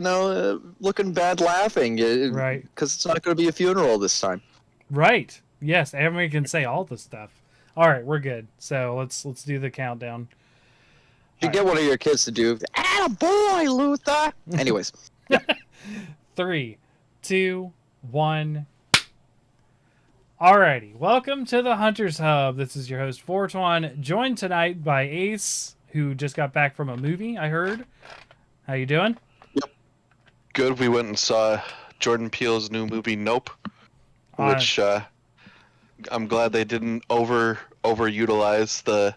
looking bad laughing. Right. Because it's not going to be a funeral this time. Right. Yes, everyone can say all the stuff. All right, we're good. So let's do the countdown. You All get one of your kids to do, "Attaboy, Luther." Anyways, yeah. right. 3, 2, 1. Alrighty, welcome to the Hunter's Hub. This is your host Fortuan, joined tonight by Ace, who just got back from a movie. I heard. How you doing? Yep. Good. We went and saw Jordan Peele's new movie Nope, which I'm glad they didn't overutilize the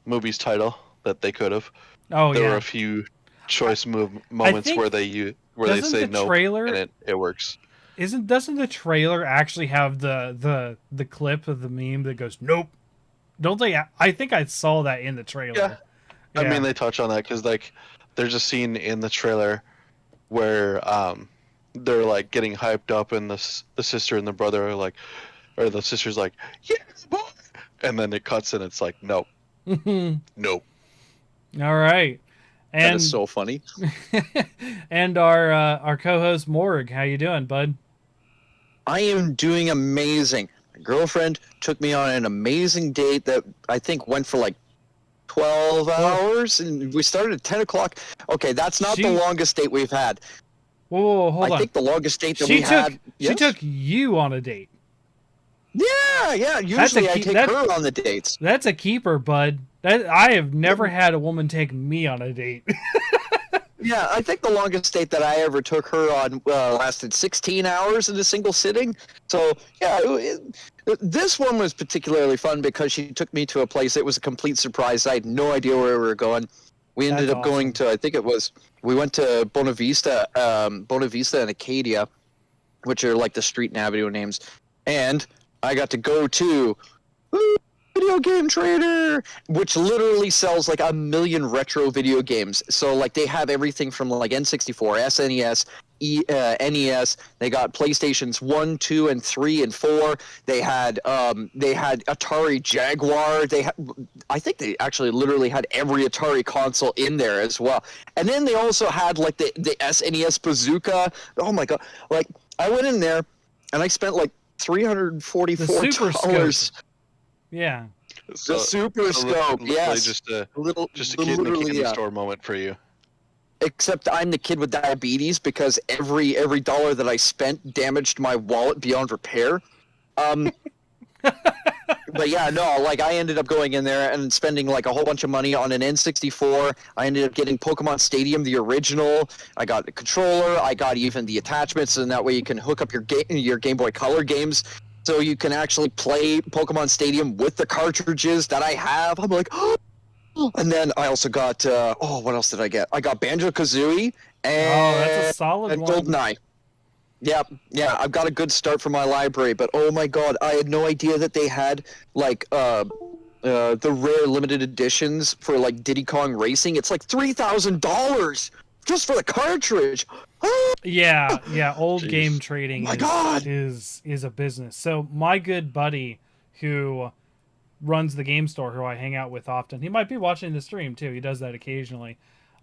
movie's title that they could have. Oh There yeah. were a few choice moments where they say nope, trailer, and it works. Doesn't the trailer actually have the clip of the meme that goes nope? Don't they? I think I saw that in the trailer. Yeah. I mean, they touch on that because like there's a scene in the trailer where they're like getting hyped up, and the sister and the brother are like, or the sister's like, yeah, boy, and then it cuts and it's like, nope, nope. All right. And That is so funny. and our co-host Morg, how you doing, bud? I am doing amazing. My girlfriend took me on an amazing date that I think went for like 12 hours, and we started at 10 o'clock. Okay, that's not the longest date we've had. Whoa, hold on. I think the longest date that we had... She took you on a date. Yeah. Usually I take her on the dates. That's a keeper, bud. I have never had a woman take me on a date. Yeah, I think the longest date that I ever took her on lasted 16 hours in a single sitting. So, yeah, this one was particularly fun because she took me to a place. It was a complete surprise. I had no idea where we were going. We ended up going to, we went to Bona Vista and Acadia, which are like the street and avenue names. And I got to go to Video Game Trader, which literally sells like 1 million retro video games. So like they have everything from like N64, SNES, NES. They got PlayStations 1, 2, and 3 and 4. They had Atari Jaguar. I think they actually literally had every Atari console in there as well. And then they also had like the SNES Bazooka. Oh my god! Like I went in there and I spent like $344. Yeah. The Super Scope, yes. Just a kid in a candy store moment for you. Except I'm the kid with diabetes because every dollar that I spent damaged my wallet beyond repair. But yeah, no, like I ended up going in there and spending like a whole bunch of money on an N64. I ended up getting Pokemon Stadium, the original. I got the controller. I got even the attachments, and that way you can hook up your Game Boy Color games. So you can actually play Pokemon Stadium with the cartridges that I have. I'm like, oh. And then I also got, what else did I get? I got Banjo-Kazooie and that's a solid one. GoldenEye. Yeah, I've got a good start for my library, but oh my god, I had no idea that they had, like, the rare limited editions for, like, Diddy Kong Racing. It's like $3,000 just for the cartridge. Yeah, old Jeez. game trading is a business. So my good buddy who runs the game store, who I hang out with often, he might be watching the stream too. He does that occasionally.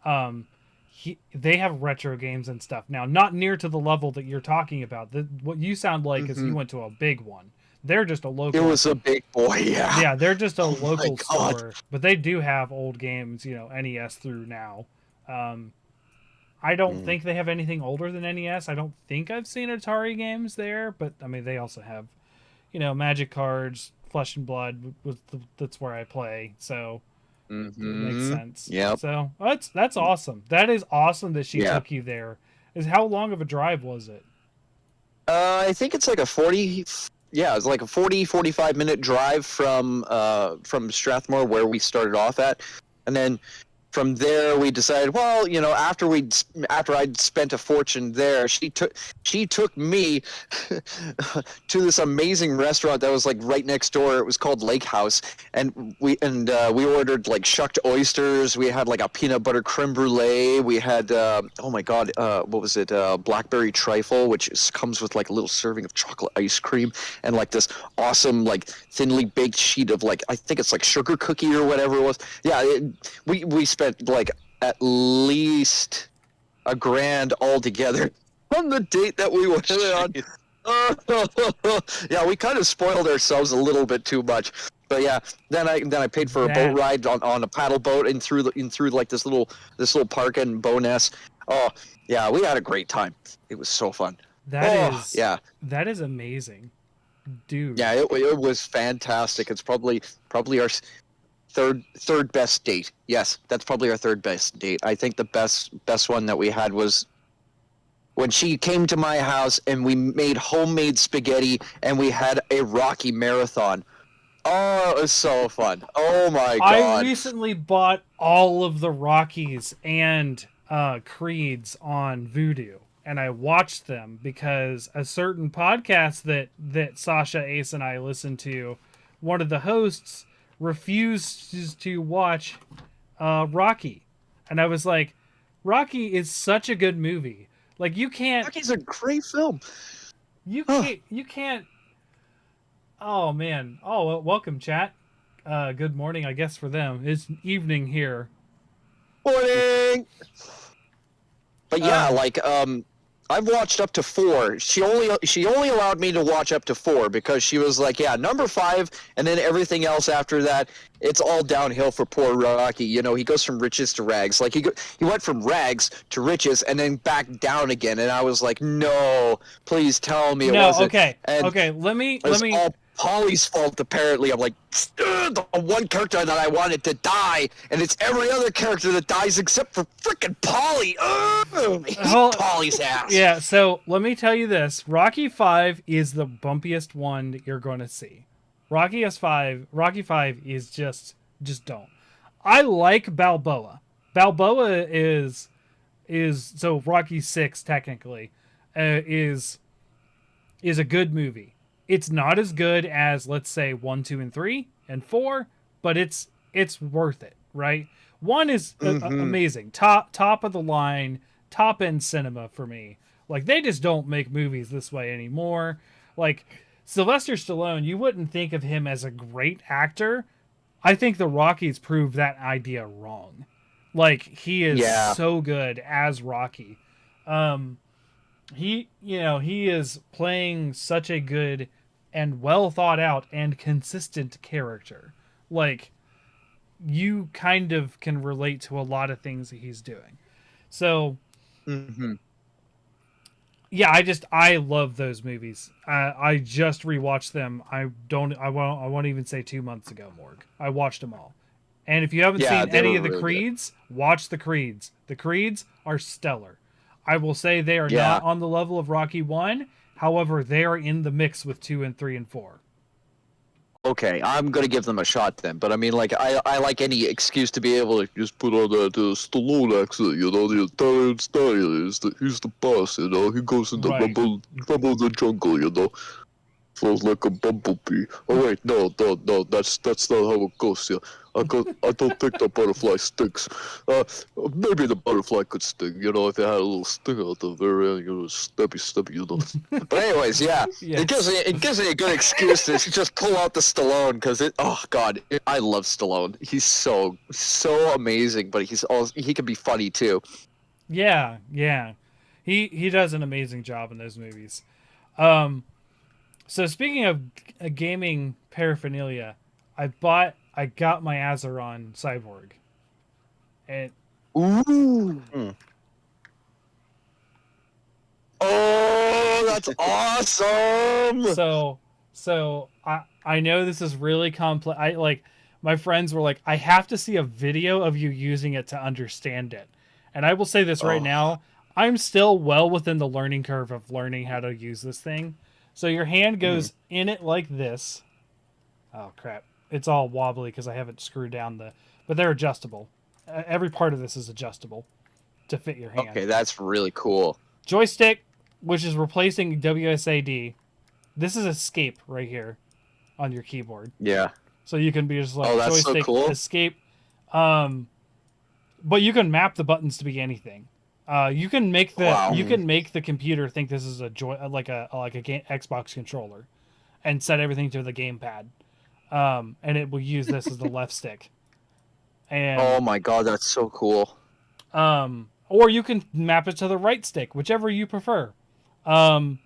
They have retro games and stuff now, not near to the level that you're talking about. What you sound like is you went to a big one. They're just a local. It was a big boy, yeah. Yeah, they're just a local store, but they do have old games, NES through now. I don't think they have anything older than NES. I don't think I've seen Atari games there, but I mean they also have, Magic cards, Flesh and Blood. That's where I play, so it makes sense. Yeah. So that's awesome. That is awesome that she took you there. How long of a drive was it? I think it's like a 45 minute drive from Strathmore, where we started off at, and then from there we decided, well, after I'd spent a fortune there, she took me to this amazing restaurant that was like right next door. It was called Lake House, and we ordered like shucked oysters. We had like a peanut butter creme brulee. We had what was it? Blackberry trifle, which comes with like a little serving of chocolate ice cream and like this awesome like thinly baked sheet of like, I think it's like sugar cookie or whatever it was. Yeah, we spent like at least a grand all together on the date that we went on. Yeah, we kind of spoiled ourselves a little bit too much. But yeah, then I paid for a boat ride on a paddle boat and through like this little park in Bowness. Oh yeah, we had a great time. It was so fun. That is amazing, dude. Yeah, it was fantastic. It's probably our third best date. Yes, that's probably our third best date. I think the best one that we had was when she came to my house and we made homemade spaghetti and we had a Rocky marathon. Oh, it was so fun. Oh my god. I recently bought all of the Rockies and Creeds on Vudu, and I watched them because a certain podcast that Sasha, Ace, and I listened to, one of the hosts refuses to watch Rocky. And I was like, Rocky is such a good movie. Like, you can't... Rocky's a great film. You can't... Oh, man. Oh, well, welcome, chat. Good morning, I guess, for them. It's evening here. Morning! But yeah, I've watched up to 4. She only allowed me to watch up to 4 because she was like, yeah, number 5, and then everything else after that, it's all downhill for poor Rocky. You know, he goes from riches to rags. Like he went from rags to riches and then back down again. And I was like, no, please tell me it wasn't. Okay. Let me. All Polly's fault, apparently. I'm like, the one character that I wanted to die, and it's every other character that dies except for frickin' Polly. I hate Polly's ass. Yeah, so let me tell you this. Rocky 5 is the bumpiest one that you're going to see. Rocky 5 is just don't. I like Balboa. Balboa is so Rocky 6 technically is a good movie. It's not as good as, let's say, 1, 2, and 3, and 4, but it's worth it, right? 1 is amazing. Top of the line, top end cinema for me. Like, they just don't make movies this way anymore. Like, Sylvester Stallone, you wouldn't think of him as a great actor. I think the Rockies proved that idea wrong. Like, he is so good as Rocky. He is playing such a good and well thought out and consistent character. Like, you kind of can relate to a lot of things that he's doing. So, yeah, I love those movies. I just rewatched them. I won't even say 2 months ago, Morg. I watched them all. And if you haven't seen any of the Creeds, watch the Creeds. The Creeds are stellar. I will say they are not on the level of Rocky 1. However, they are in the mix with 2 and 3 and 4. Okay, I'm gonna give them a shot then. But I mean, like, I like any excuse to be able to just put on that Stallone accent. You know, the Italian style he's the boss. You know, he goes in the rumble of the jungle. You know, flows like a bumblebee. Oh wait, no, that's not how it goes. Yeah, I don't think the butterfly stinks. Maybe the butterfly could sting. You know, if it had a little sting at the very end, you know, stabby. You know. But anyways, it gives me a good excuse to just pull out the Stallone because I love Stallone. He's so amazing, but he can be funny too. Yeah. He does an amazing job in those movies. So speaking of gaming paraphernalia, I got my Azeron Cyborg. And ooh. Oh, that's awesome. So I know this is really complex. My friends were like, I have to see a video of you using it to understand it. And I will say this right now, I'm still well within the learning curve of learning how to use this thing. So your hand goes in it like this. Oh, crap. It's all wobbly because I haven't screwed down but they're adjustable. Every part of this is adjustable to fit your hand. Okay, that's really cool. Joystick, which is replacing WSAD. This is escape right here on your keyboard. Yeah. So you can be just like that's joystick, so cool. escape. But you can map the buttons to be anything. You can make the computer think this is a Xbox controller, and set everything to the gamepad, and it will use this as the left stick. And oh my god, that's so cool. or you can map it to the right stick, whichever you prefer. Then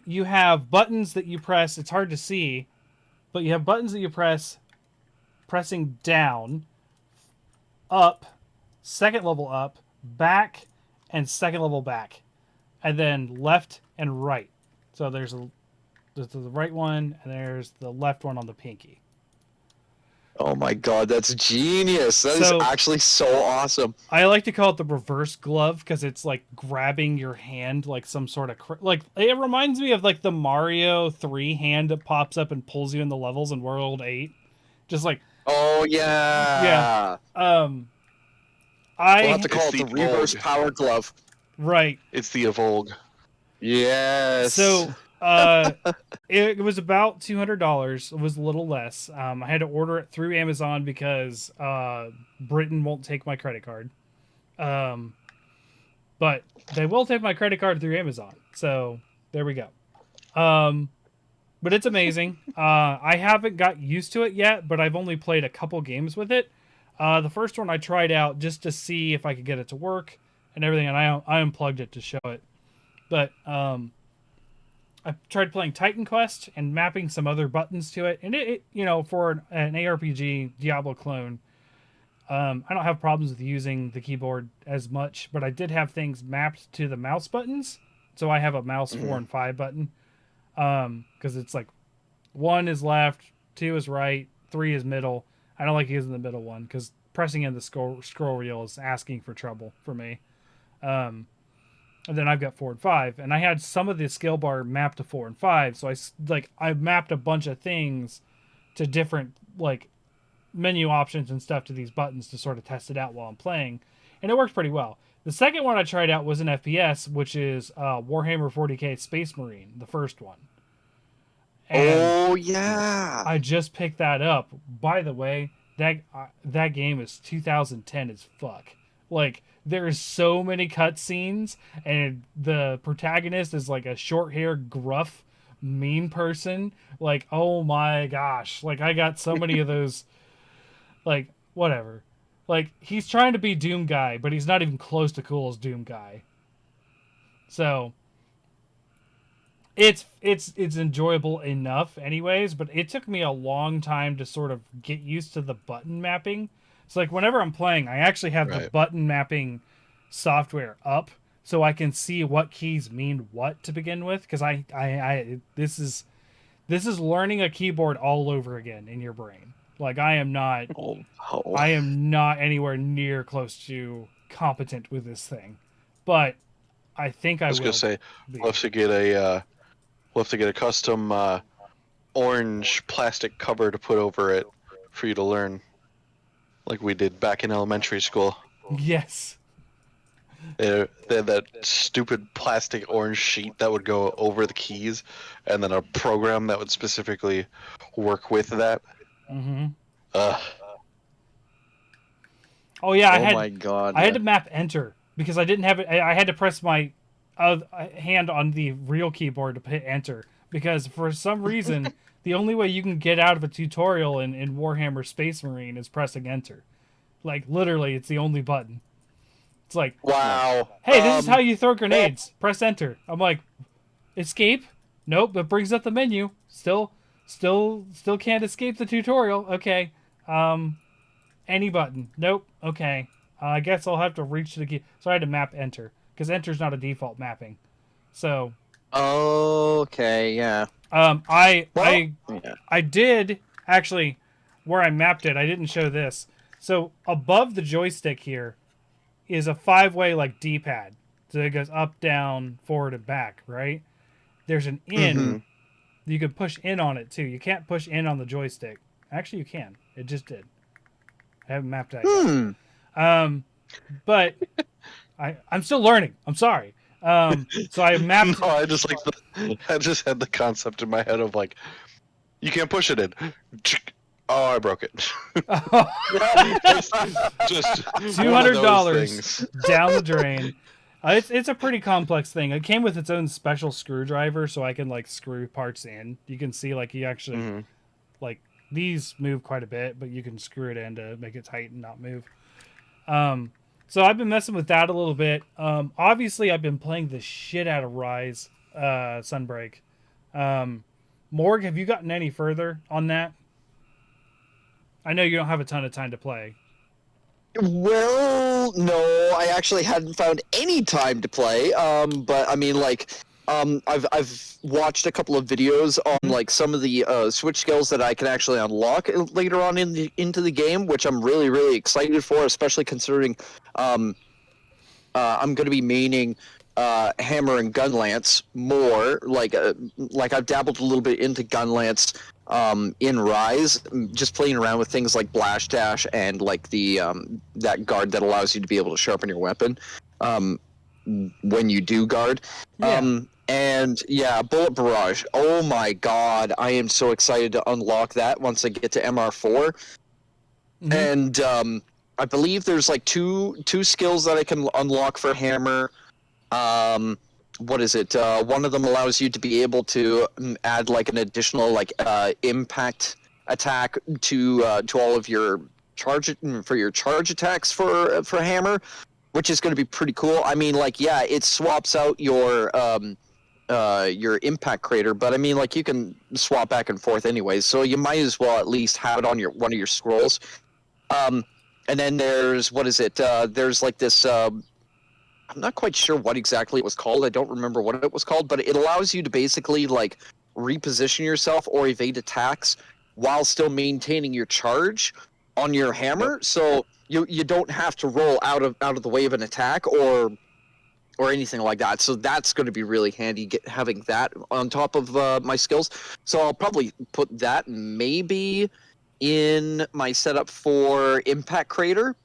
you have buttons that you press. It's hard to see, but you have buttons that you press, pressing down, up, second level up, back, and second level back, and then left and right. So there's the right one, and there's the left one on the pinky. Oh my god, that's genius. That is So- actually so awesome. I like to call it the reverse glove because it's like grabbing your hand like some sort of like it reminds me of like the Mario 3 hand that pops up and pulls you in the levels in World 8. Just like Oh yeah. I We'll have to call It's it the the reverse Vogue. power glove. right. It's the Evolve. Yes. So it was about $200. It was a little less. I had to order it through Amazon because Britain won't take my credit card. But they will take my credit card through Amazon. So there we go. But it's amazing. I haven't got used to it yet, but I've only played a couple games with it. The first one I tried out just to see if I could get it to work and everything, and I unplugged it to show it. But I tried playing Titan Quest and mapping some other buttons to it, and it for an ARPG Diablo clone, I don't have problems with using the keyboard as much, but I did have things mapped to the mouse buttons, so I have a mouse 4 and 5 button, because it's like 1 is left, 2 is right, 3 is middle. I don't like using the middle one because pressing in the scroll wheel is asking for trouble for me. And then I've got 4 and 5, and I had some of the skill bar mapped to 4 and 5, so I mapped a bunch of things to different like menu options and stuff to these buttons to sort of test it out while I'm playing, and it works pretty well. The second one I tried out was an FPS, which is Warhammer 40k Space Marine, the first one. And oh yeah. I just picked that up. By the way, that game is 2010 as fuck. Like, there's so many cutscenes, and the protagonist is like a short-haired, gruff, mean person. Like, oh my gosh. Like, I got so many of those. Like, whatever. Like, he's trying to be Doom Guy, but he's not even close to cool as Doom Guy. So, it's enjoyable enough anyways, but it took me a long time to sort of get used to the button mapping. So like whenever I'm playing, I actually have the Right. button mapping software up so I can see what keys mean what to begin with, because this is learning a keyboard all over again in your brain. Like I am not anywhere near close to competent with this thing. But I think I I was will gonna say be. we'll have to get a custom orange plastic cover to put over it for you to learn, like we did back in elementary school. Yes. They had that stupid plastic orange sheet that would go over the keys, and then a program that would specifically work with that. Mm-hmm. Ugh. Oh yeah, Oh my god. I had to map enter because I didn't have it. I had to press my hand on the real keyboard to hit enter because for some reason the only way you can get out of a tutorial in Warhammer Space Marine is pressing enter. Like literally, it's the only button. It's like, Wow. hey, this is how you throw grenades. Press enter. I'm like, escape? Nope, it brings up the menu. Still can't escape the tutorial. Okay. Any button. Nope. Okay. I guess I'll have to reach the key. So I had to map enter because enter's not a default mapping. So. Okay. Yeah. I did actually where I mapped it. I didn't show this. So above the joystick here is a 5-way like D-pad. So it goes up, down, forward, and back. Right. There's an in. Mhm. You can push in on it too. You can't push in on the joystick. Actually, you can. It just did. I haven't mapped that yet. But I'm still learning. I'm sorry. So I mapped. No, I just had the concept in my head of like, you can't push it in. Oh, I broke it. just $200 down the drain. It's a pretty complex thing. It came with its own special screwdriver, so I can like screw parts in. You can see like you actually like these move quite a bit, but you can screw it in to make it tight and not move. So I've been messing with that a little bit. Obviously, I've been playing the shit out of Rise, Sunbreak. Morg, have you gotten any further on that? I know you don't have a ton of time to play. Well, no, I actually hadn't found any time to play. But I mean, like, I've watched a couple of videos on like some of the Switch skills that I can actually unlock later on into the game, which I'm really excited for, especially considering I'm going to be maining hammer and gun lance more. Like I've dabbled a little bit into gun lance in Rise, just playing around with things like Blast Dash and like the that guard that allows you to be able to sharpen your weapon when you do guard. Yeah. And yeah, Bullet Barrage. Oh my god, I am so excited to unlock that once I get to MR4. Mm-hmm. And I believe there's like two skills that I can unlock for hammer. What is it? One of them allows you to be able to add like an additional like impact attack to all of your charge attacks for hammer, which is going to be pretty cool. I mean, like, yeah, it swaps out your impact crater, but I mean, like, you can swap back and forth anyways, so you might as well at least have it on your one of your scrolls. And then there's what is it? There's like this. I'm not quite sure what exactly it was called. I don't remember what it was called, but it allows you to basically like reposition yourself or evade attacks while still maintaining your charge on your hammer. So you don't have to roll out of the way of an attack or anything like that. So that's going to be really handy having that on top of my skills. So I'll probably put that maybe in my setup for Impact Crater,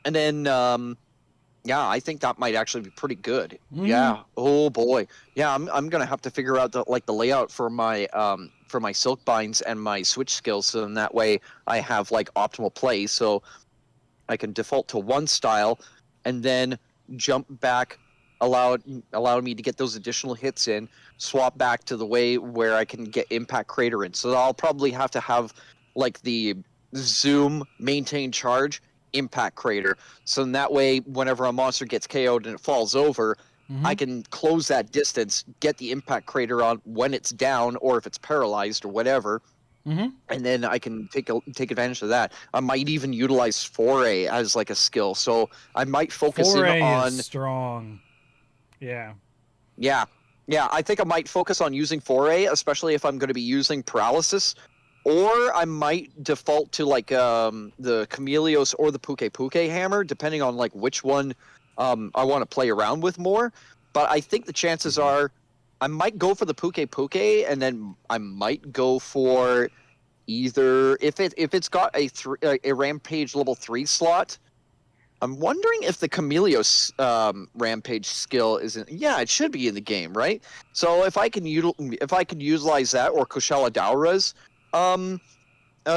and then yeah, I think that might actually be pretty good. Mm-hmm. Yeah. Oh boy. Yeah, I'm gonna have to figure out the layout for my silk binds and my switch skills, so in that way I have like optimal play, so I can default to one style and then jump back, allow me to get those additional hits in, swap back to the way where I can get Impact Crater in. So I'll probably have to have like the zoom, maintain charge, Impact Crater. So in that way, whenever a monster gets KO'd and it falls over, I can close that distance, get the Impact Crater on when it's down or if it's paralyzed or whatever. And then I can take advantage of that. I might even utilize Foray as like a skill. So I might focus Foray on is strong. Yeah. Yeah. I think I might focus on using Foray, especially if I'm going to be using Paralysis. Or I might default to like the Chameleos or the Puke hammer, depending on like which one I want to play around with more. But I think the chances are I might go for the Puke, and then I might go for either if it's got a Rampage level 3 slot. I'm wondering if the Chameleos Rampage skill isn't. Yeah, it should be in the game, right? So if I can utilize that or Kushala Daura's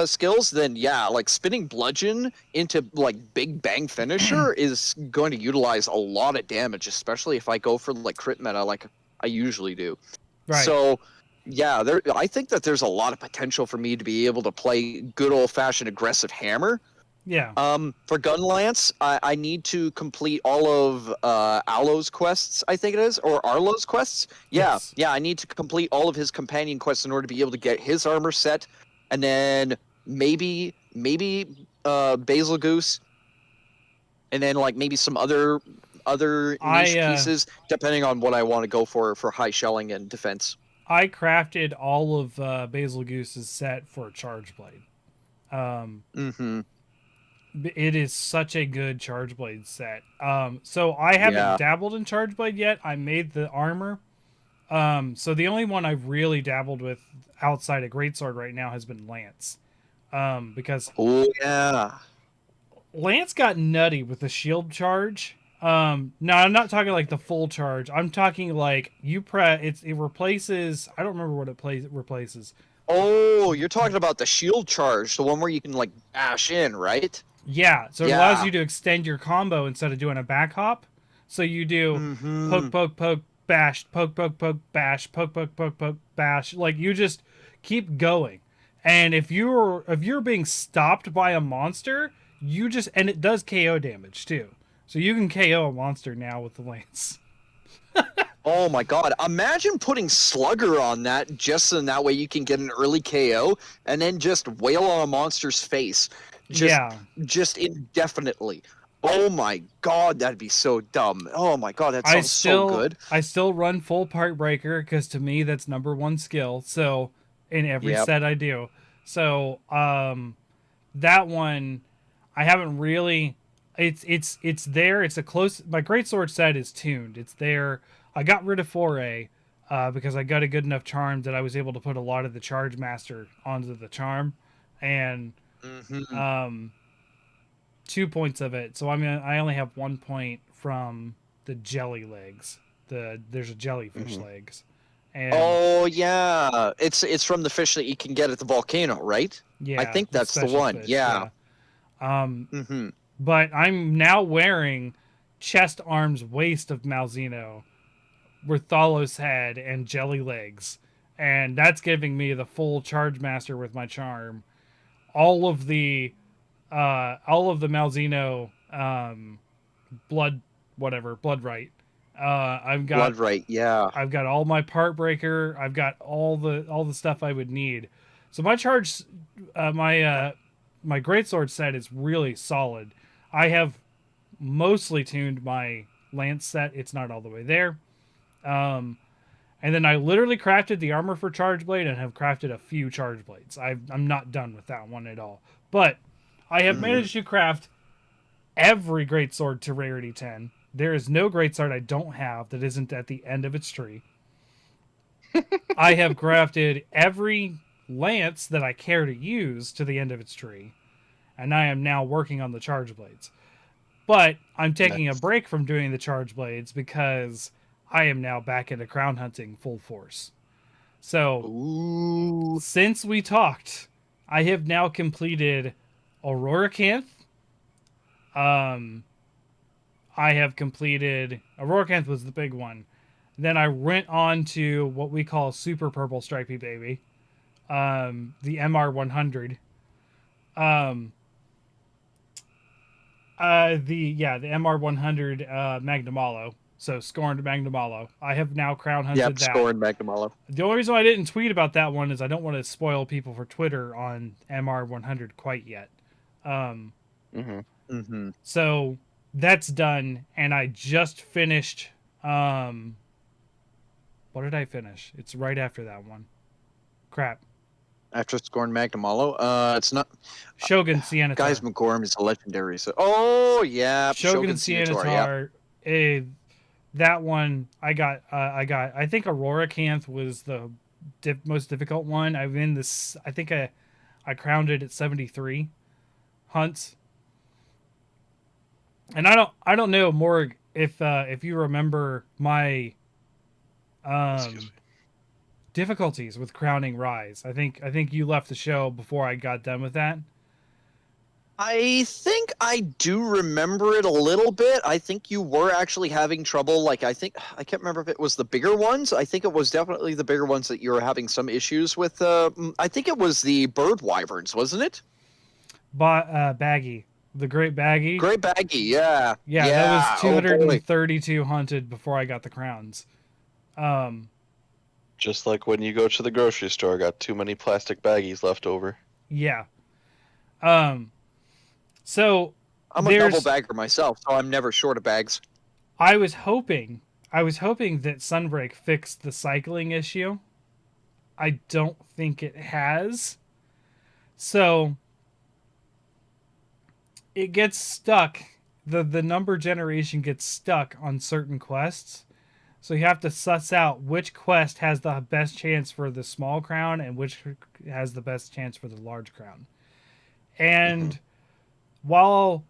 skills, then yeah, like spinning bludgeon into like big bang finisher is going to utilize a lot of damage, especially if I go for like crit meta like I usually do. Right. So yeah, I think that there's a lot of potential for me to be able to play good old fashioned aggressive hammer. Yeah. For Gun Lance, I need to complete all of Alo's quests, I think it is, or Arlo's quests. Yeah, Yes. I need to complete all of his companion quests in order to be able to get his armor set, and then maybe Basil Goose, and then like maybe some other niche pieces, depending on what I want to go for high shelling and defense. I crafted all of Basil Goose's set for Charge Blade. It is such a good Charge Blade set. So I haven't dabbled in Charge Blade yet. I made the armor. So the only one I've really dabbled with outside of Greatsword right now has been Lance. Because Lance got nutty with the shield charge. No, I'm not talking like the full charge. I'm talking like it replaces. I don't remember what it replaces. Oh, you're talking about the shield charge, the one where you can like bash in, right? Yeah, so it allows you to extend your combo instead of doing a back hop. So you do poke, poke, poke, bash, poke, poke, poke, bash, poke, poke, poke, poke, bash. Like you just keep going. And if you're being stopped by a monster, and it does KO damage too. So you can KO a monster now with the lance. Oh my god. Imagine putting Slugger on that just so that way you can get an early KO and then just wail on a monster's face. Just Yeah. just indefinitely. Oh my god, that'd be so dumb. Oh my god, that I sounds so good. still run full part breaker because to me that's number one skill. So in every Yep. set I do. So that one I haven't really it's there. It's a close my greatsword set is tuned. It's there. I got rid of foray because I got a good enough charm that I was able to put a lot of the charge master onto the charm and Mm-hmm. 2 points of it. So I only have 1 point from the jelly legs. There's a jellyfish legs, and Oh yeah, it's from the fish that you can get at the volcano, right? I yeah, think the that's the special one. fish. Yeah. Yeah. Um, Mm-hmm. but I'm now wearing chest, arms, waist of Malzeno with Thalos head and jelly legs, and that's giving me the full charge master with my charm. All of the Malzeno blood blood right. I've got Blood right. Yeah. all my part breaker. I've got all the stuff I would need. So my charge, my greatsword set is really solid. I have mostly tuned my lance set. It's not all the way there. And then I literally crafted the armor for charge blade and have crafted a few charge blades. I'm not done with that one at all. But I have Mm-hmm. managed to craft every greatsword to rarity 10. There is no greatsword I don't have that isn't at the end of its tree. I have crafted every lance that I care to use to the end of its tree. And I am now working on the charge blades. But I'm taking a Nice. break from doing the charge blades because I am now back into crown hunting full force. So, Ooh. since we talked, I have now completed Aurora Canth. I have completed Aurora Canth was the big one. Then I went on to what we call Super Purple Stripey Baby, the MR100. The MR100 Magnamalo. So Scorned Magnamalo. I have now crown hunted Yep. that. Scoring Magdamalo. The only reason I didn't tweet about that one is I don't want to spoil people for Twitter on MR100 quite yet. Mm-hmm. Mm-hmm. So that's done, and I just finished. What did I finish? It's right after that one. Crap. After scoring Magdamalo, it's not. Shogun Siennatar. Guys, McGorm is a legendary. So, oh yeah, Shogun Siennatar, yeah. Siennatar. That one I got. I think Aurora Canth was the most difficult one. I'm in this. I think I crowned it at 73 hunts. And I don't know Morg if you remember my Excuse me. difficulties with crowning Rise. I think you left the show before I got done with that. I think I do remember it a little bit. I think you were actually having trouble. Like, I can't remember if it was the bigger ones. I think it was definitely the bigger ones that you were having some issues with. I think it was the bird wyverns, wasn't it? Baggy, the Great Baggy. Great Baggy, yeah. Yeah, that was Oh, boy. 232 hunted before I got the crowns. Just like when you go to the grocery store, got too many plastic baggies left over. Yeah. So I'm a double bagger myself, so I'm never short of bags. I was hoping that Sunbreak fixed the cycling issue. I don't think it has. So it gets stuck. The number generation gets stuck on certain quests. So you have to suss out which quest has the best chance for the small crown and which has the best chance for the large crown. And while,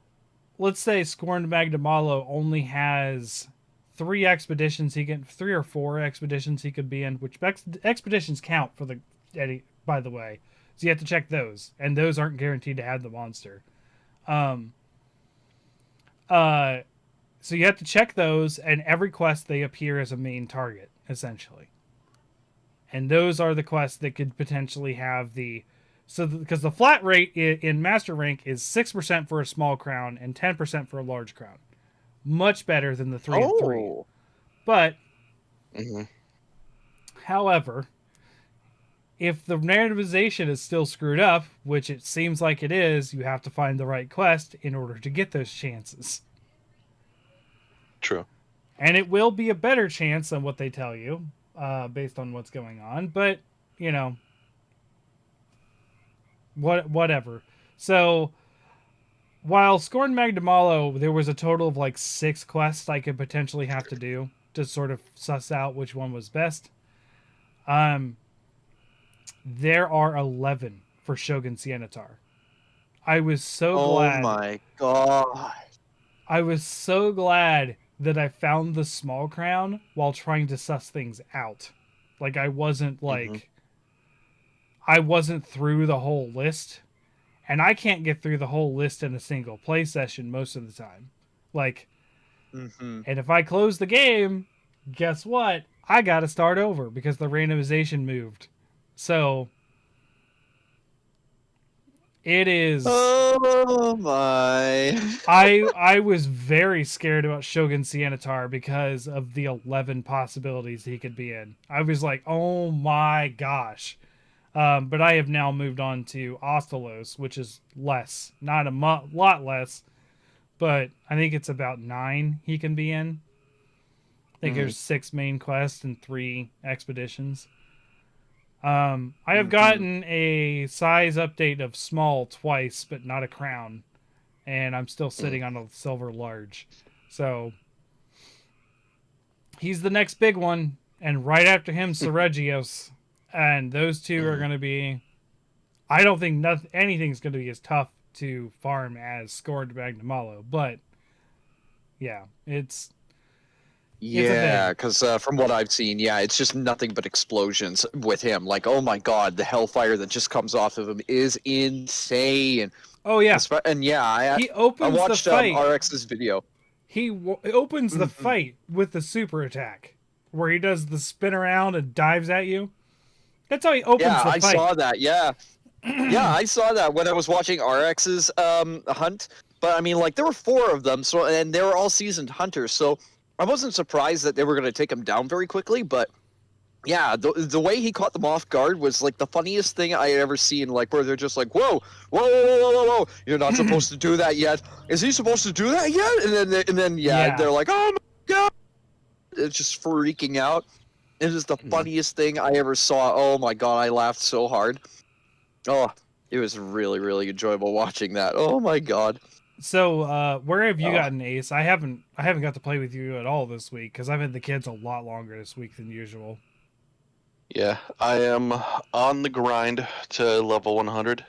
let's say, Scorned Magnamalo only has 3 or 4 expeditions he could be in, which expeditions count for the Eddie, by the way. So you have to check those, and those aren't guaranteed to have the monster. So you have to check those, and every quest they appear as a main target, essentially. And those are the quests that could potentially have because the flat rate in Master Rank is 6% for a small crown and 10% for a large crown. much better than the 3 and 3. Oh. But, Mm-hmm. however, if the randomization is still screwed up, which it seems like it is, you have to find the right quest in order to get those chances. True. And it will be a better chance than what they tell you, based on what's going on. But, you know, whatever. So, while Scorn Magdamalo, there was a total of like 6 quests I could potentially have to do to sort of suss out which one was best. There are 11 for Shogun Sienitar. I was so Oh glad. my god. I was so glad that I found the small crown while trying to suss things out. Like I wasn't through the whole list. And I can't get through the whole list in a single play session most of the time. Like, and if I close the game, guess what? I gotta start over because the randomization moved. So it is. Oh my. I was very scared about Shogun Sienitar because of the 11 possibilities he could be in. I was like, oh my gosh. But I have now moved on to Ostelos, which is less. Not a lot less, but I think it's about 9 he can be in. I think there's 6 main quests and 3 expeditions. I have gotten a size update of small twice, but not a crown. And I'm still sitting on a silver large. So he's the next big one. And right after him, Seregios. And those two are going to be... I don't think anything's going to be as tough to farm as Scorned Magnamalo. But, yeah, it's... Yeah, because from what I've seen, yeah, it's just nothing but explosions with him. Like, oh my god, the hellfire that just comes off of him is insane. Oh, yeah. And yeah, he opens I watched the fight. RX's video. He opens the fight with the super attack, where he does the spin around and dives at you. That's how he opens the fight. Yeah, I saw that, yeah. Yeah, I saw that when I was watching RX's hunt. But, I mean, like, there were 4 of them, so and they were all seasoned hunters, so... I wasn't surprised that they were going to take him down very quickly, but yeah, the way he caught them off guard was like the funniest thing I had ever seen. Like where they're just like, "Whoa, whoa, whoa, whoa, whoa, whoa! You're not supposed to do that yet. Is he supposed to do that yet?" And then they're like, "Oh my god!" It's just freaking out. It is the funniest thing I ever saw. Oh my god, I laughed so hard. Oh, it was really, really enjoyable watching that. Oh my god. So, where have you gotten Ace? I haven't got to play with you at all this week because I've had the kids a lot longer this week than usual. Yeah, I am on the grind to level 100.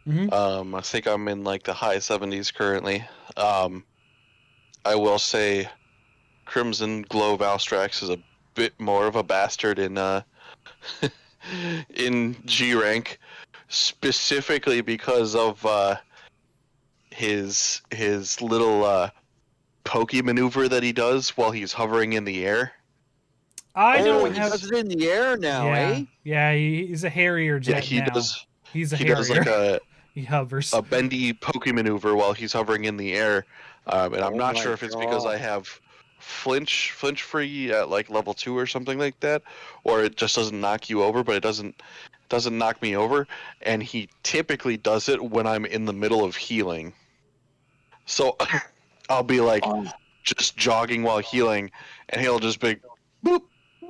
I think I'm in like the high 70s currently. I will say, Crimson Glow Valstrax is a bit more of a bastard in in G rank, specifically because of his little pokey maneuver that he does while he's hovering in the air. He does it in the air now, eh? Yeah, he's a Harrier jet. Yeah, he now. does. He's a he Harrier. does like he hovers a bendy pokey maneuver while he's hovering in the air, and I'm not sure if it's because I have flinch free at like level 2 or something like that, or it just doesn't knock you over, but it doesn't knock me over, and he typically does it when I'm in the middle of healing. So I'll be like just jogging while healing, and he'll just be boop,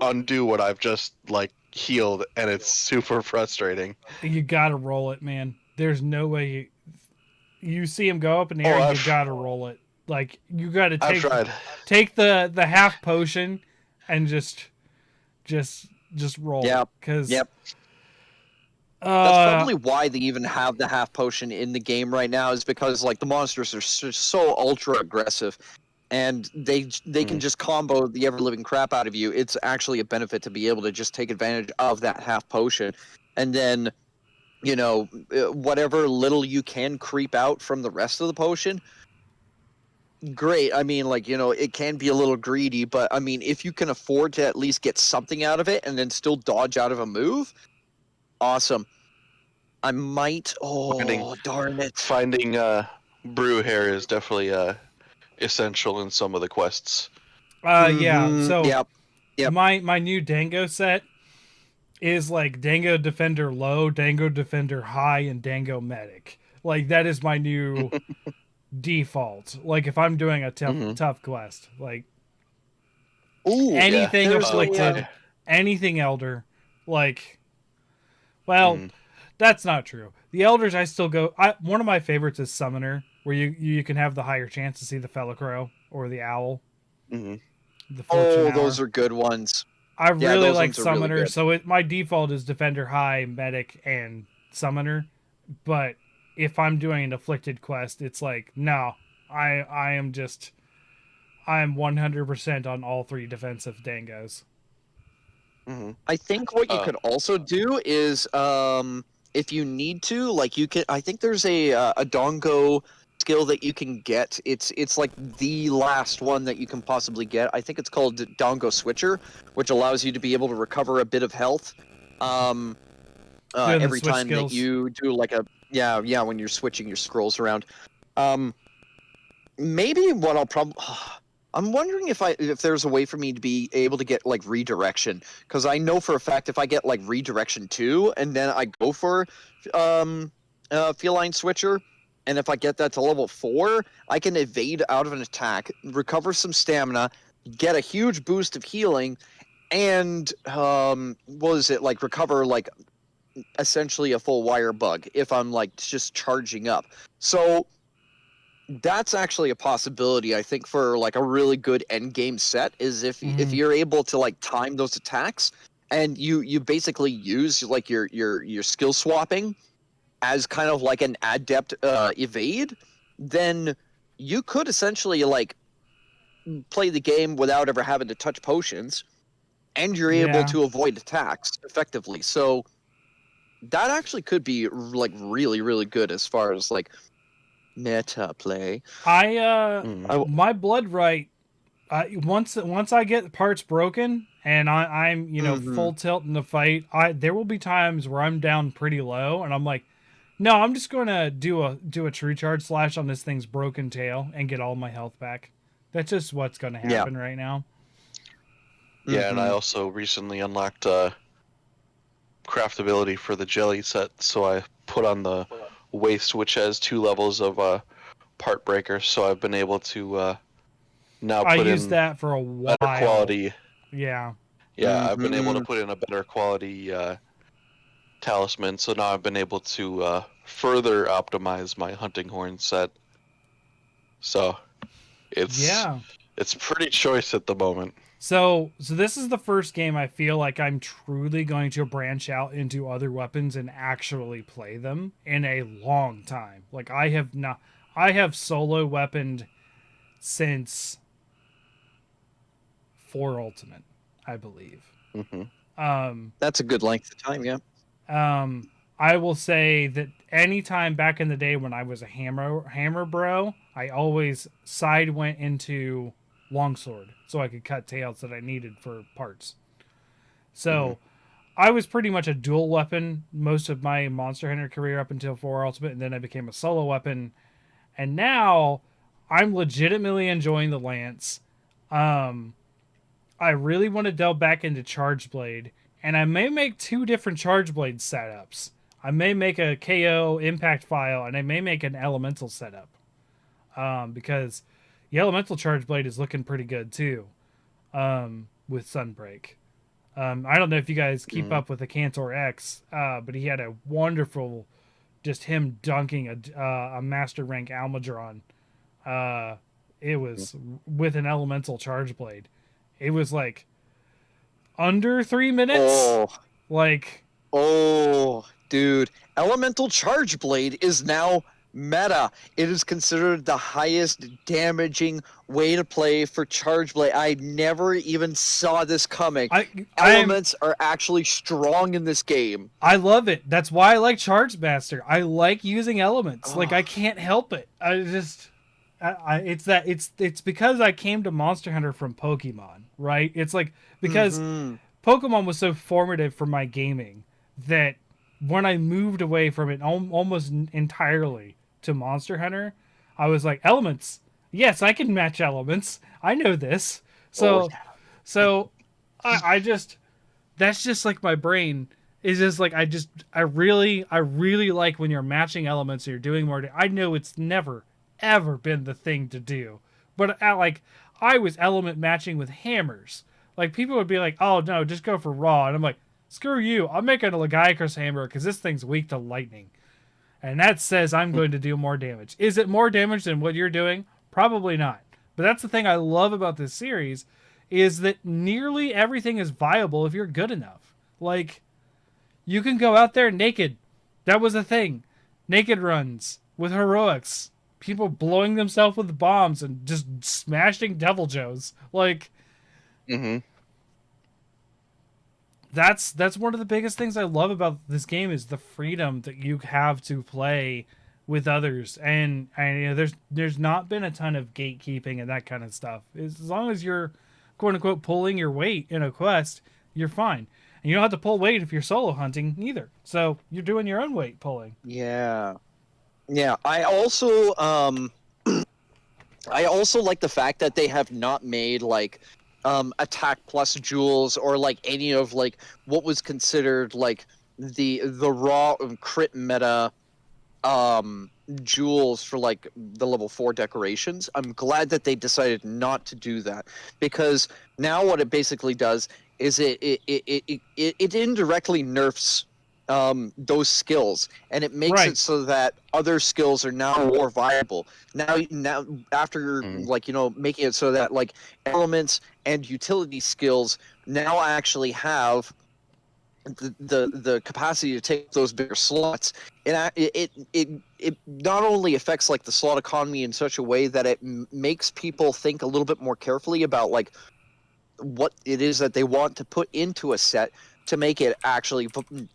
undo what I've just like healed, and it's super frustrating. You gotta roll it, man. There's no way you see him go up in the air. You gotta roll it. Like you gotta take the half potion and just roll. Yeah, because that's probably why they even have the half potion in the game right now, is because like the monsters are so ultra aggressive, and they can just combo the ever living crap out of you. It's actually a benefit to be able to just take advantage of that half potion, and then whatever little you can creep out from the rest of the potion. Great. I mean, like, it can be a little greedy, but I mean, if you can afford to at least get something out of it and then still dodge out of a move, awesome. I might. Oh, darn it! Finding brew hair is definitely essential in some of the quests. Yeah. So Yep. my new Dango set is like Dango Defender Low, Dango Defender High, and Dango Medic. Like that is my new default. Like if I'm doing a tough quest, like Ooh, anything there's afflicted, anything elder, like well, that's not true. The elders I still go. One of my favorites is Summoner, where you can have the higher chance to see the Fellicrow or the owl. Mm-hmm. The fortune hour. those are good ones. I really those like ones are really Summoner, good. so my default is Defender High, Medic, and Summoner. But if I'm doing an afflicted quest, it's like no, I am 100% on all 3 defensive dangos. I think what you could also do is, if you need to, like you can. I think there's a dongo skill that you can get. It's like the last one that you can possibly get. I think it's called Dongo Switcher, which allows you to be able to recover a bit of health. Every time skills. that you do like a when you're switching your scrolls around. Maybe what I'll probably. I'm wondering if there's a way for me to be able to get like redirection, because I know for a fact if I get like redirection 2 and then I go for feline switcher, and if I get that to level 4, I can evade out of an attack, recover some stamina, get a huge boost of healing, and recover like essentially a full wire bug if I'm like just charging up. So that's actually a possibility, I think, for like a really good end game set, is if you're able to like time those attacks, and you basically use like your skill swapping as kind of like an adept evade, then you could essentially like play the game without ever having to touch potions, and you're able to avoid attacks effectively. So that actually could be like really, really good as far as like meta play. My blood right. Once I get parts broken and I'm full tilt in the fight, there will be times where I'm down pretty low and I'm like, no, I'm just gonna do a true charge slash on this thing's broken tail and get all my health back. That's just what's gonna happen right now. Yeah, and I also recently unlocked craftability for the jelly set, so I put on the waste, which has 2 levels of part breaker, so I've been able to now put I used that for a while. Better quality. Yeah. Yeah, I've been able to put in a better quality talisman, so now I've been able to further optimize my hunting horn set. So it's pretty choice at the moment. So this is the first game I feel like I'm truly going to branch out into other weapons and actually play them in a long time. Like I have solo weaponed since 4 Ultimate, I believe. That's a good length of time, yeah. I will say that anytime back in the day when I was a hammer bro, I always went into longsword so I could cut tails that I needed for parts. So I was pretty much a dual weapon most of my Monster Hunter career up until 4 Ultimate, and then I became a solo weapon. And now I'm legitimately enjoying the lance. I really want to delve back into Charge Blade, and I may make 2 different Charge Blade setups. I may make a KO impact file, and I may make an elemental setup. Because the elemental Charge Blade is looking pretty good too, with Sunbreak. I don't know if you guys keep up with the Cantor X, but he had a wonderful, just him dunking a master rank Almudron. It was with an elemental Charge Blade. It was like under 3 minutes. Dude, elemental Charge Blade is now meta. It is considered the highest damaging way to play for Charge Blade. I never even saw this coming. Elements are actually strong in this game. I love it. That's why I like Charge Master. I like using elements. Like I can't help it. It's because I came to Monster Hunter from Pokemon, right? It's like because Pokemon was so formative for my gaming that when I moved away from it almost entirely to Monster Hunter, I was like, elements. Yes, I can match elements. I know this. Oh, So I just that's just like my brain is just like I really like when you're matching elements or you're doing more. I know it's never ever been the thing to do, but like I was element matching with hammers. Like people would be like, "Oh no, just go for raw," and I'm like, "Screw you! I'm making a Legiacrus hammer because this thing's weak to lightning." And that says I'm going to do more damage. Is it more damage than what you're doing? Probably not. But that's the thing I love about this series is that nearly everything is viable if you're good enough. Like you can go out there naked. That was a thing. Naked runs with heroics. People blowing themselves with bombs and just smashing devil joes. Like Mm-hmm. that's one of the biggest things I love about this game is the freedom that you have to play with others, and you know there's not been a ton of gatekeeping and that kind of stuff. As long as you're quote unquote pulling your weight in a quest, you're fine. And you don't have to pull weight if you're solo hunting either. So you're doing your own weight pulling. yeah, yeah. I also like the fact that they have not made like attack plus jewels or like any of like what was considered like the raw crit meta jewels for like the level 4 decorations. I'm glad that they decided not to do that, because now what it basically does is it indirectly nerfs those skills, and it makes Right. it so that other skills are now more viable. Now after Mm. like making it so that like elements and utility skills now actually have the capacity to take those bigger slots. It not only affects like the slot economy in such a way that it makes people think a little bit more carefully about like what it is that they want to put into a set to make it actually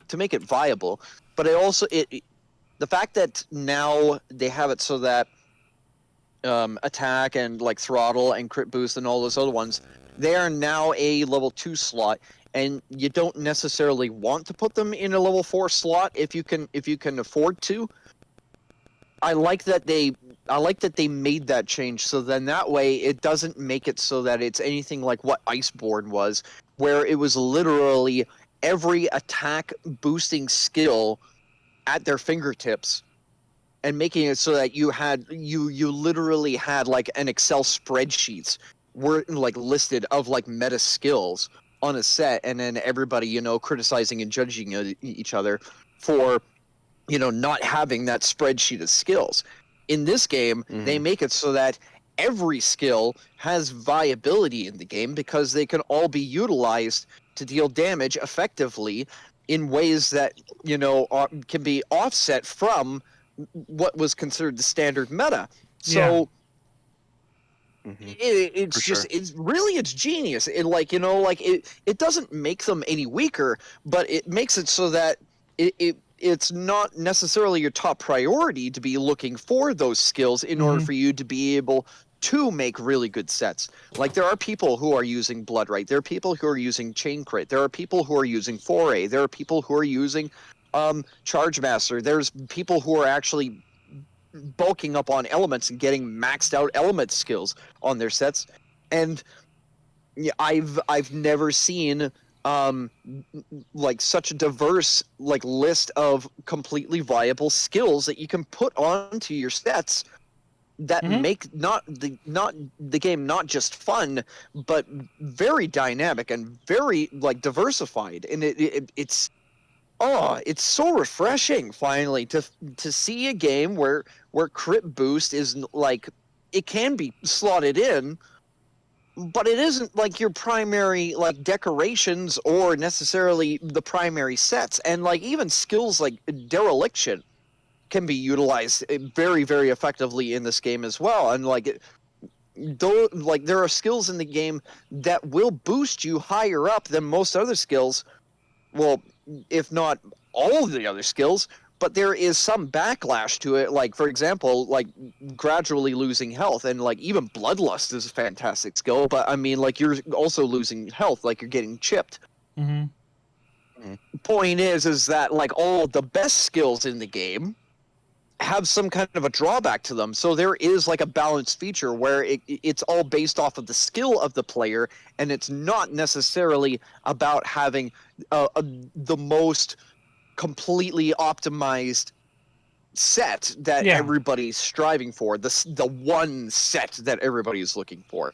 to make it viable. But it also the fact that now they have it so that attack and like throttle and crit boost and all those other ones, they are now a level 2 slot, and you don't necessarily want to put them in a level 4 slot if you can afford to. I like that they made that change, so then that way it doesn't make it so that it's anything like what Iceborne was, where it was literally every attack boosting skill at their fingertips, and making it so that you literally had like an Excel spreadsheets were like listed of like meta skills on a set, and then everybody criticizing and judging each other for not having that spreadsheet of skills. In this game, they Mm-hmm. make it so that every skill has viability in the game because they can all be utilized to deal damage effectively in ways that can be offset from what was considered the standard meta. Yeah. So Mm-hmm. it's For just sure. it's genius. It doesn't make them any weaker, but it makes it so that it's not necessarily your top priority to be looking for those skills in order Mm-hmm. for you to be able to make really good sets. Like there are people who are using Blood Right, there are people who are using Chain Crit, there are people who are using Foray, there are people who are using Charge Master, there's people who are actually bulking up on elements and getting maxed out element skills on their sets. And yeah, I've never seen um like such a diverse like list of completely viable skills that you can put onto your sets that Mm-hmm. make not the game not just fun, but very dynamic and very like diversified. And it's so refreshing finally to see a game where crit boost is like it can be slotted in, but it isn't like your primary like decorations or necessarily the primary sets. And like even skills like dereliction can be utilized very very effectively in this game as well. And like though like there are skills in the game that will boost you higher up than most other skills, well, if not all of the other skills, but there is some backlash to it. Like, for example, like gradually losing health, and like even Bloodlust is a fantastic skill, but I mean, like you're also losing health, like you're getting chipped. Mm-hmm. Point is that like all of the best skills in the game have some kind of a drawback to them. So there is like a balanced feature where it's all based off of the skill of the player, and it's not necessarily about having the most completely optimized set that Yeah. everybody's striving for. The one set that everybody's looking for.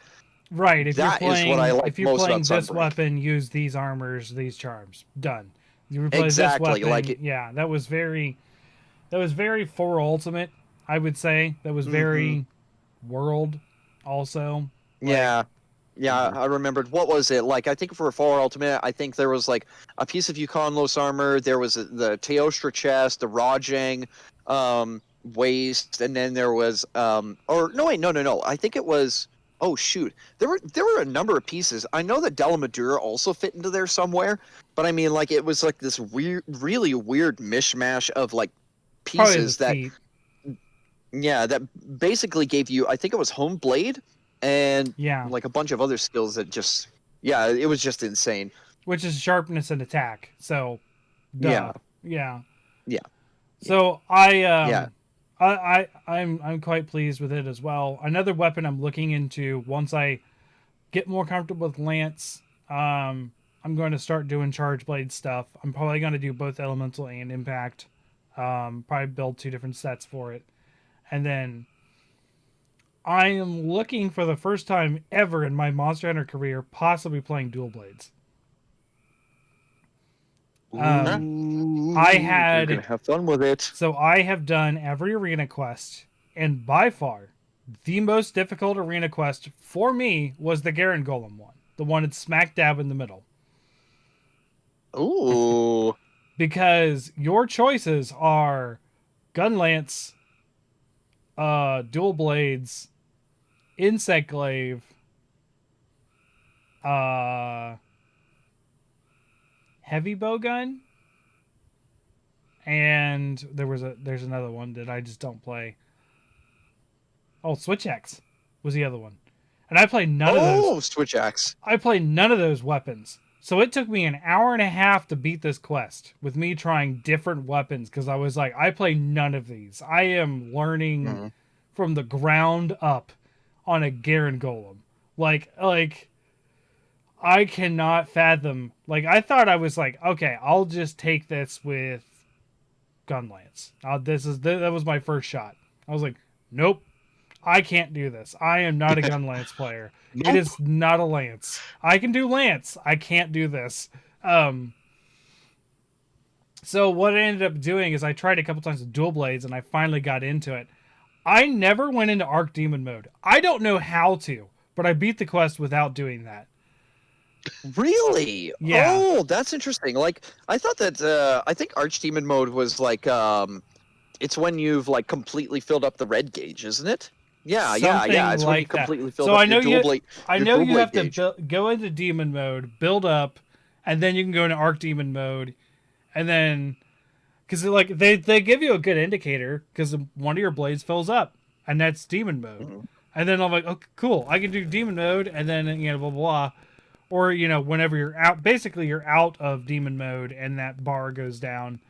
Right. If That you're is playing, what I like if you're most playing about this Sunbreak. weapon, use these armors, these charms. Done. You play Exactly, this weapon. like it- Yeah, that was very for Ultimate. I would say that was Mhm. very World. Also, like, Yeah. Yeah, Mhm. I remembered. What was it? Like, I think for 4 Ultimate, I think there was like a piece of Yukonlos armor, there was the Teostra chest, the Rajang waist, and then there was or no wait, no. I think it was oh shoot. There were a number of pieces. I know that Delamadura also fit into there somewhere, but I mean like it was like this weird really weird mishmash of like probably the pieces that feet. yeah, that basically gave you, I think it was Home Blade and Yeah, like a bunch of other skills that just, yeah, it was just insane. which is sharpness and attack. So, Yeah, duh. Yeah. yeah, So yeah. I'm quite pleased with it as well. Another weapon I'm looking into once I get more comfortable with Lance. I'm going to start doing Charge Blade stuff. I'm probably going to do both Elemental and Impact. Probably build 2 different sets for it, and then I am looking for the first time ever in my Monster Hunter career, possibly playing Dual Blades. Ooh, I you're had gonna have fun with it. So I have done every arena quest, and by far, the most difficult arena quest for me was the Garen Golem one, the one that's smack dab in the middle. Ooh, Because your choices are Gunlance, Dual Blades, Insect Glaive, uh, Heavy Bowgun, and there's another one that I just don't play. Oh, Switch X was the other one. And I played none of those. Switch axe. I played none of those weapons. So it took me an hour and a half to beat this quest with me trying different weapons because I was like, I play none of these. I am learning from the ground up on a Garen Golem. Like I cannot fathom. Like I thought I was like, okay, I'll just take this with Gunlance. That was my first shot. I was like, nope. I can't do this. I am not a gun lance player. It Nope. is not a lance. I can do lance. I can't do this. So what I ended up doing is I tried a couple times with dual blades and I finally got into it. I never went into Arc Demon mode. I don't know how to, but I beat the quest without doing that. Really? Yeah. Oh, that's interesting. Like I thought that I think Archdemon mode was like it's when you've like completely filled up the red gauge, isn't it? Yeah. It's when you like that. completely filled So up I know your dual you. blade. I your know dual you have blade to gauge. go into demon mode, build up, and then you can go into Arc Demon mode, and then because like they give you a good indicator because one of your blades fills up, and that's demon mode. Mhm. And then I'm like, okay, cool, I can do demon mode, and then blah blah blah, or whenever you're out, basically you're out of demon mode, and that bar goes down.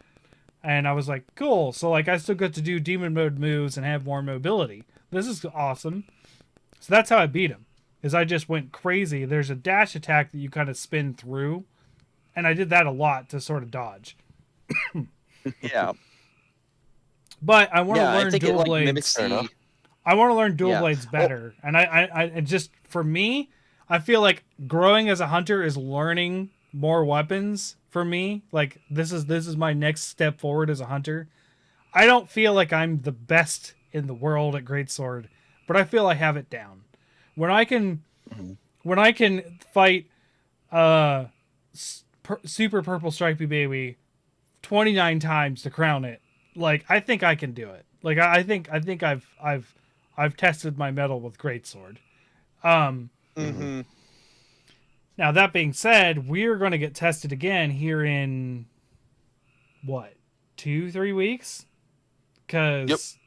And I was like, cool. So like I still get to do demon mode moves and have more mobility. This is awesome. So that's how I beat him. Is I just went crazy. There's a dash attack that you kind of spin through, and I did that a lot to sort of dodge. Yeah. But I want to I learn think dual it like blades. mimics the. I want to learn dual Yeah. blades better. And I just for me, I feel like growing as a hunter is learning more weapons for me. Like this is my next step forward as a hunter. I don't feel like I'm the best in the world at greatsword, but I feel I have it down. When I can fight super purple stripey baby 29 times to crown it, like I think I can do it. Like I think I've tested my mettle with greatsword. Mm-hmm. Now that being said, we're going to get tested again here in what, 2-3 weeks? Because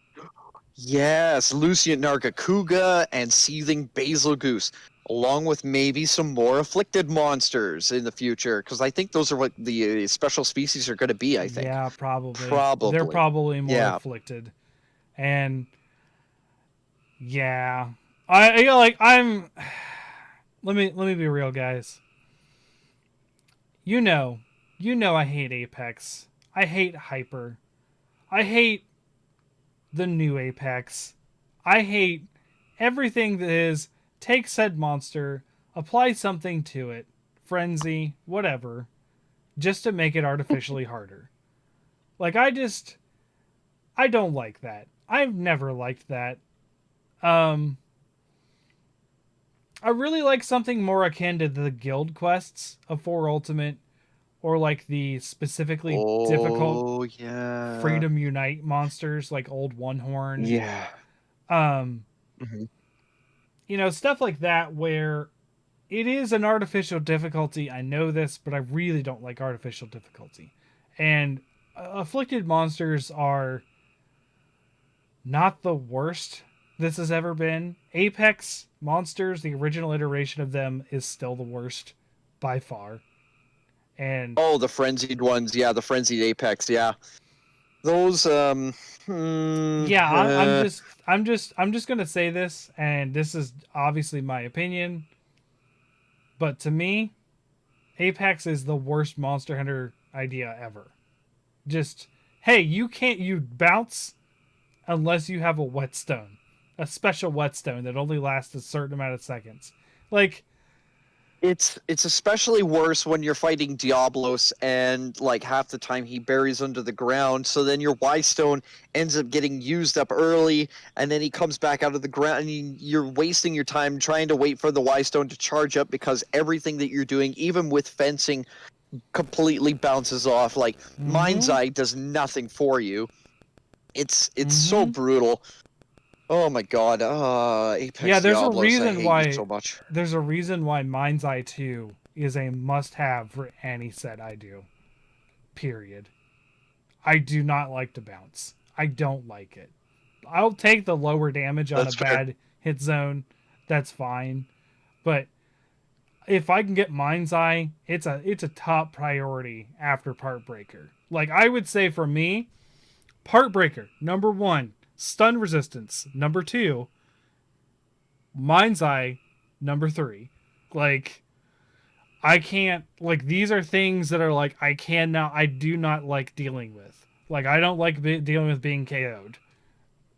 Yes, Lucian Nargacuga and Seething Basil Goose, along with maybe some more afflicted monsters in the future, because I think those are what the special species are going to be. I think. yeah, probably. Probably. They're probably more Yeah. afflicted. And yeah, I you know, like I'm. Let me be real, guys. You know, I hate Apex. I hate Hyper. I hate the new Apex. I hate everything that is take said monster, apply something to it, frenzy, whatever, just to make it artificially harder. Like I don't like that. I've never liked that. Um I really like something more akin to the guild quests of 4 Ultimate or like the specifically difficult Oh yeah. Freedom Unite monsters like Old One Horn. Yeah. Um Hmm. stuff like that where it is an artificial difficulty. I know this, but I really don't like artificial difficulty. And afflicted monsters are not the worst this has ever been. Apex monsters, the original iteration of them, is still the worst by far. And Oh, the frenzied ones. Yeah, the frenzied apex. Yeah, those. yeah, I'm just gonna say this, and this is obviously my opinion, but to me, Apex is the worst Monster Hunter idea ever. Just hey, you bounce unless you have a whetstone, a special whetstone that only lasts a certain amount of seconds. Like, It's especially worse when you're fighting Diablos and like half the time he buries under the ground. So then your Y stone ends up getting used up early, and then he comes back out of the ground, and you're wasting your time trying to wait for the Y stone to charge up because everything that you're doing, even with fencing, completely bounces off. Like Mind's mm-hmm, Eye does nothing for you. It's so mm-hmm. brutal. Oh my god, Yeah, Apex Diablos, I hate you so much. there's a reason why Mind's Eye 2 is a must-have for any set I do. Period. I do not like to bounce. I don't like it. I'll take the lower damage on a That's fair. bad hit zone. That's fine. But if I can get Mind's Eye, it's a top priority after Part Breaker. Like I would say for me, Part Breaker, number 1, stun resistance, number 2, Mind's Eye, number 3. Like I can't like these are things that are like I do not like dealing with. Like I don't like dealing with being KO'd.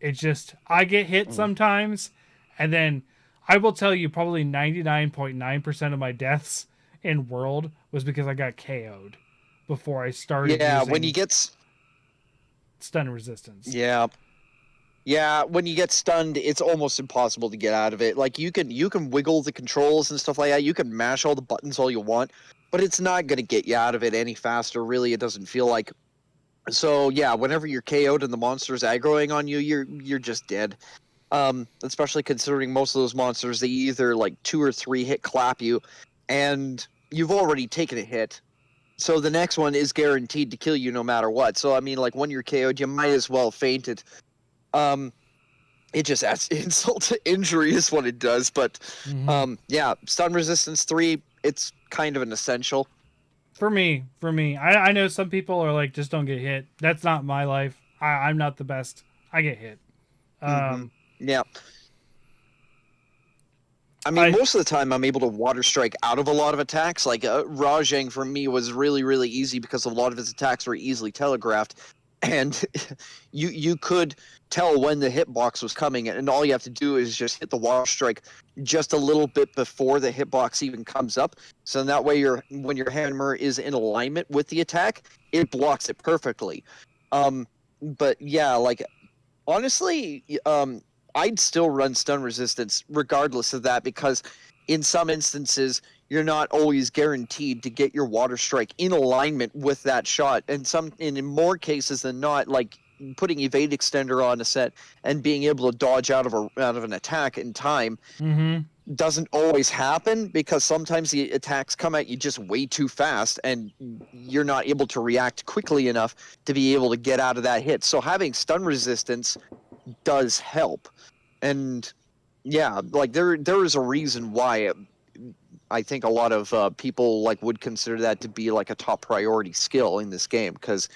It's just I get hit Mm. sometimes, and then I will tell you probably 99.9% of my deaths in World was because I got KO'd before I started Yeah, when you using get stun resistance. yeah, yeah, when you get stunned, it's almost impossible to get out of it. Like you can wiggle the controls and stuff like that. You can mash all the buttons all you want, but it's not going to get you out of it any faster. Really, it doesn't feel like. So yeah, whenever you're KO'd and the monster's aggroing on you, you're just dead. Especially considering most of those monsters, they either like 2 or 3 hit clap you, and you've already taken a hit. So the next one is guaranteed to kill you no matter what. So I mean, like when you're KO'd, you might as well faint it. Um, it just adds insult to injury is what it does. But Mm-hmm. yeah, stun resistance 3, it's kind of an essential. For me, I know some people are like just don't get hit. That's not my life. I'm not the best. I get hit. Hmm. Um, Yeah. I mean, I most of the time I'm able to water strike out of a lot of attacks. Like Rajang for me was really, really easy because a lot of his attacks were easily telegraphed, and you could tell when the hitbox was coming, and all you have to do is just hit the water strike just a little bit before the hitbox even comes up. So that way, when your hammer is in alignment with the attack, it blocks it perfectly. Um, but yeah, like honestly, I'd still run stun resistance regardless of that because in some instances you're not always guaranteed to get your water strike in alignment with that shot, and in more cases than not, like putting evade extender on a set and being able to dodge out of an attack in time mm-hmm. doesn't always happen because sometimes the attacks come at you just way too fast and you're not able to react quickly enough to be able to get out of that hit. So having stun resistance does help. And yeah, like there is a reason why I think a lot of people like would consider that to be like a top priority skill in this game because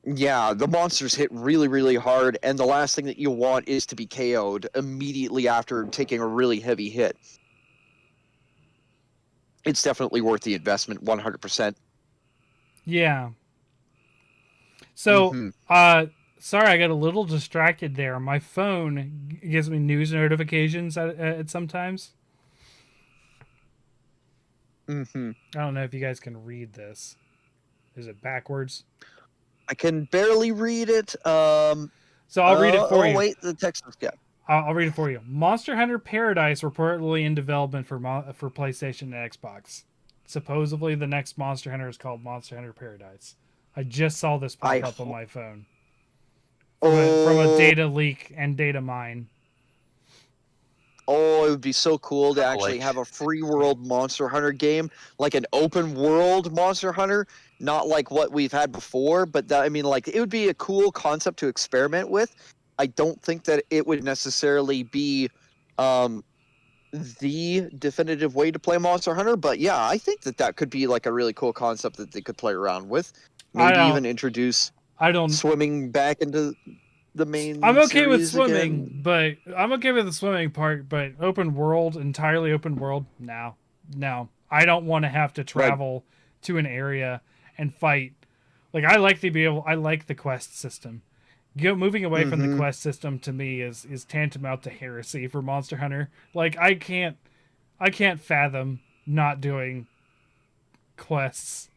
Yeah, the monsters hit really, really hard, and the last thing that you want is to be KO'd immediately after taking a really heavy hit. It's definitely worth the investment, 100%. Yeah. So, Mm-hmm. sorry, I got a little distracted there. My phone gives me news notifications at sometimes. Mm-hmm. I don't know if you guys can read this. Is it backwards? I can barely read it. So I'll read it for Oh, you. wait, the text is, yeah. I'll read it for you. Monster Hunter Paradise reportedly in development for PlayStation and Xbox. Supposedly, the next Monster Hunter is called Monster Hunter Paradise. I just saw this I pop up on my phone from a Oh, data leak and data mine. oh, it would be so cool to actually Like, have a free world Monster Hunter game, like an open world Monster Hunter, not like what we've had before, but that, I mean, like, it would be a cool concept to experiment with. I don't think that it would necessarily be um, the definitive way to play Monster Hunter, but yeah, I think that that could be like a really cool concept that they could play around with. I Maybe don't. even introduce I don't. swimming back into the I'm main okay with series swimming, again. but I'm okay with the swimming part. But open world, entirely open world, no, no. I don't want to have to Right. travel to an area and fight. Like I like to be able. I like the quest system. Moving away from the Mm-hmm. quest system to me is tantamount to heresy for Monster Hunter. Like I can't fathom not doing quests.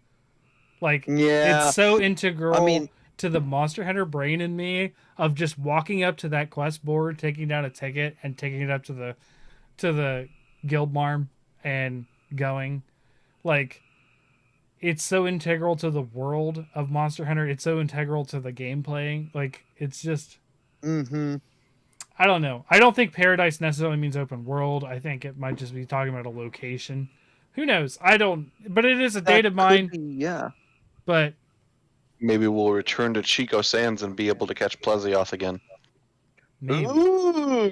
Like it's Yeah. so I integral mean, to the Monster Hunter brain in me of just walking up to that quest board, taking down a ticket, and taking it up to the guild marm and going. Like it's so integral to the world of Monster Hunter. It's so integral to the gameplay. Like it's just mm-hmm. I don't know. I don't think paradise necessarily means open world. I think it might just be talking about a location. Who knows? I don't. But it is a That data could mine. be, yeah. But maybe we'll return to Chico Sands and be able to catch Plesioth again. maybe. Ooh.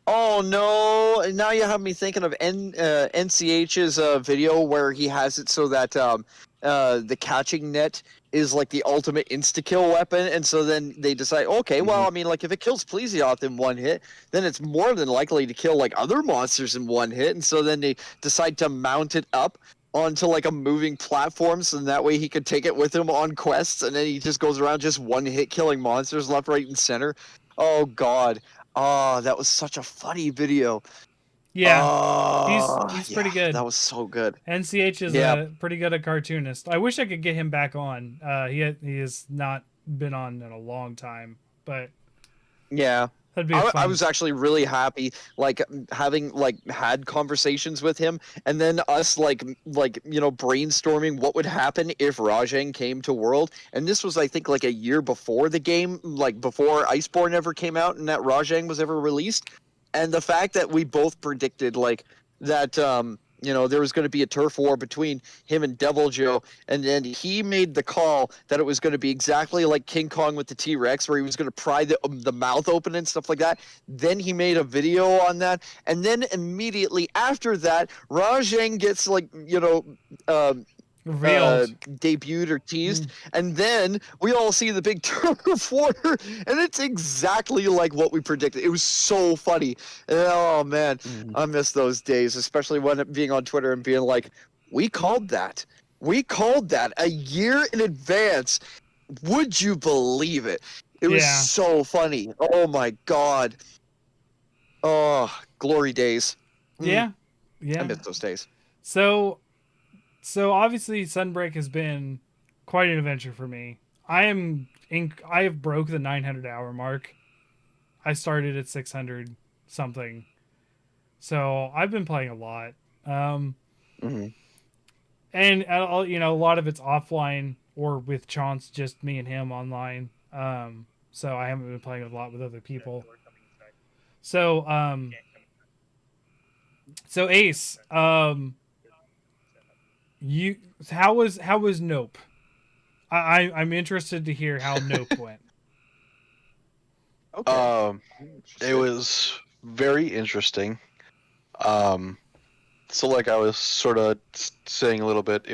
Oh no! Now you have me thinking of NCH's video where he has it so that the catching net is like the ultimate insta kill weapon, and so then they decide, okay, Mm-hmm. well, I mean, like if it kills Plesioth in one hit, then it's more than likely to kill like other monsters in one hit, and so then they decide to mount it up onto like a moving platform, so that way he could take it with him on quests, and then he just goes around just one hit killing monsters left, right, and center. Oh God. Oh, that was such a funny video. Yeah, Oh, he's pretty yeah, good. that was so good. NCH is Yeah, a pretty good a cartoonist. I wish I could get him back on. He has not been on in a long time, but yeah. that'd be I fun. was actually really happy, like having like had conversations with him, and then us like brainstorming what would happen if Rajang came to World. And this was, I think, like a year before the game, like before Iceborne ever came out, and that Rajang was ever released. And the fact that we both predicted like that, there was going to be a turf war between him and Devil Joe, and then he made the call that it was going to be exactly like King Kong with the T-Rex, where he was going to pry the mouth open and stuff like that. Then he made a video on that, and then immediately after that, Rajang gets um, Revealed. debuted or teased, Mm. and then we all see the big turf war, and it's exactly like what we predicted. It was so funny. And, oh man, Mm-hmm. I miss those days, especially when being on Twitter and being like, "We called that. We called that a year in advance." Would you believe it? It was Yeah, so funny. Oh my god. Oh, glory days. yeah, I yeah. miss those days. So so obviously Sunbreak has been quite an adventure for me. I have broke the 900 hour mark. I started at 600 something. So I've been playing a lot. Um, Mm-hmm. and a lot of it's offline or with Chance, just me and him online. So I haven't been playing a lot with other people. So so Ace, you how was Nope? I'm interested to hear how Nope went. Okay. Um, it was very interesting. Um, so like I was sort of saying a little bit,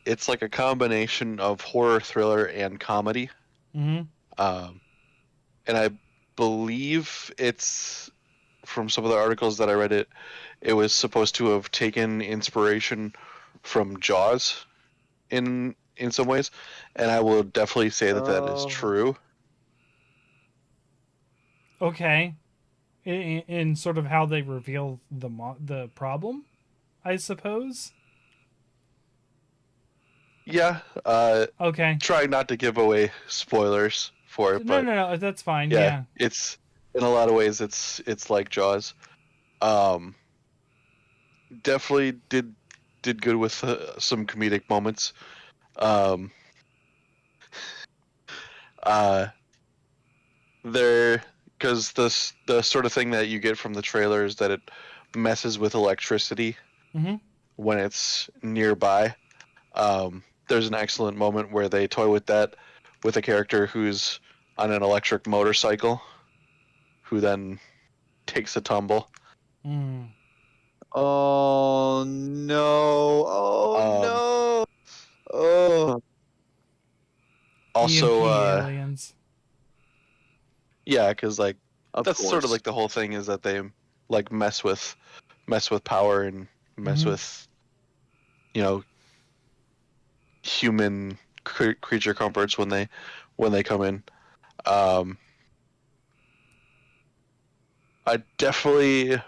it's like a combination of horror, thriller, and comedy. Mm-hmm. And I believe it's from some of the articles that I read. It was supposed to have taken inspiration from Jaws in some ways, and I will definitely say that that is Oh. true. Okay. In sort of how they reveal the problem, I suppose. Yeah, Okay. trying not to give away spoilers for it, No, but no, no. That's fine. yeah, Yeah. it's in a lot of ways it's like Jaws. Um, Definitely did good with some comedic moments. Um, uh, there because the sort of thing that you get from the trailer is that it messes with electricity Mm-hmm. when it's nearby. There's an excellent moment where they toy with that with a character who's on an electric motorcycle, who then takes a tumble. Mm. Oh no! Oh Um, no! Oh, Also, EMP aliens. yeah, because like of that's sort of course. like the whole thing is that they like mess with power and mess Mm-hmm. with you know human creature comforts when they come in. Um, I definitely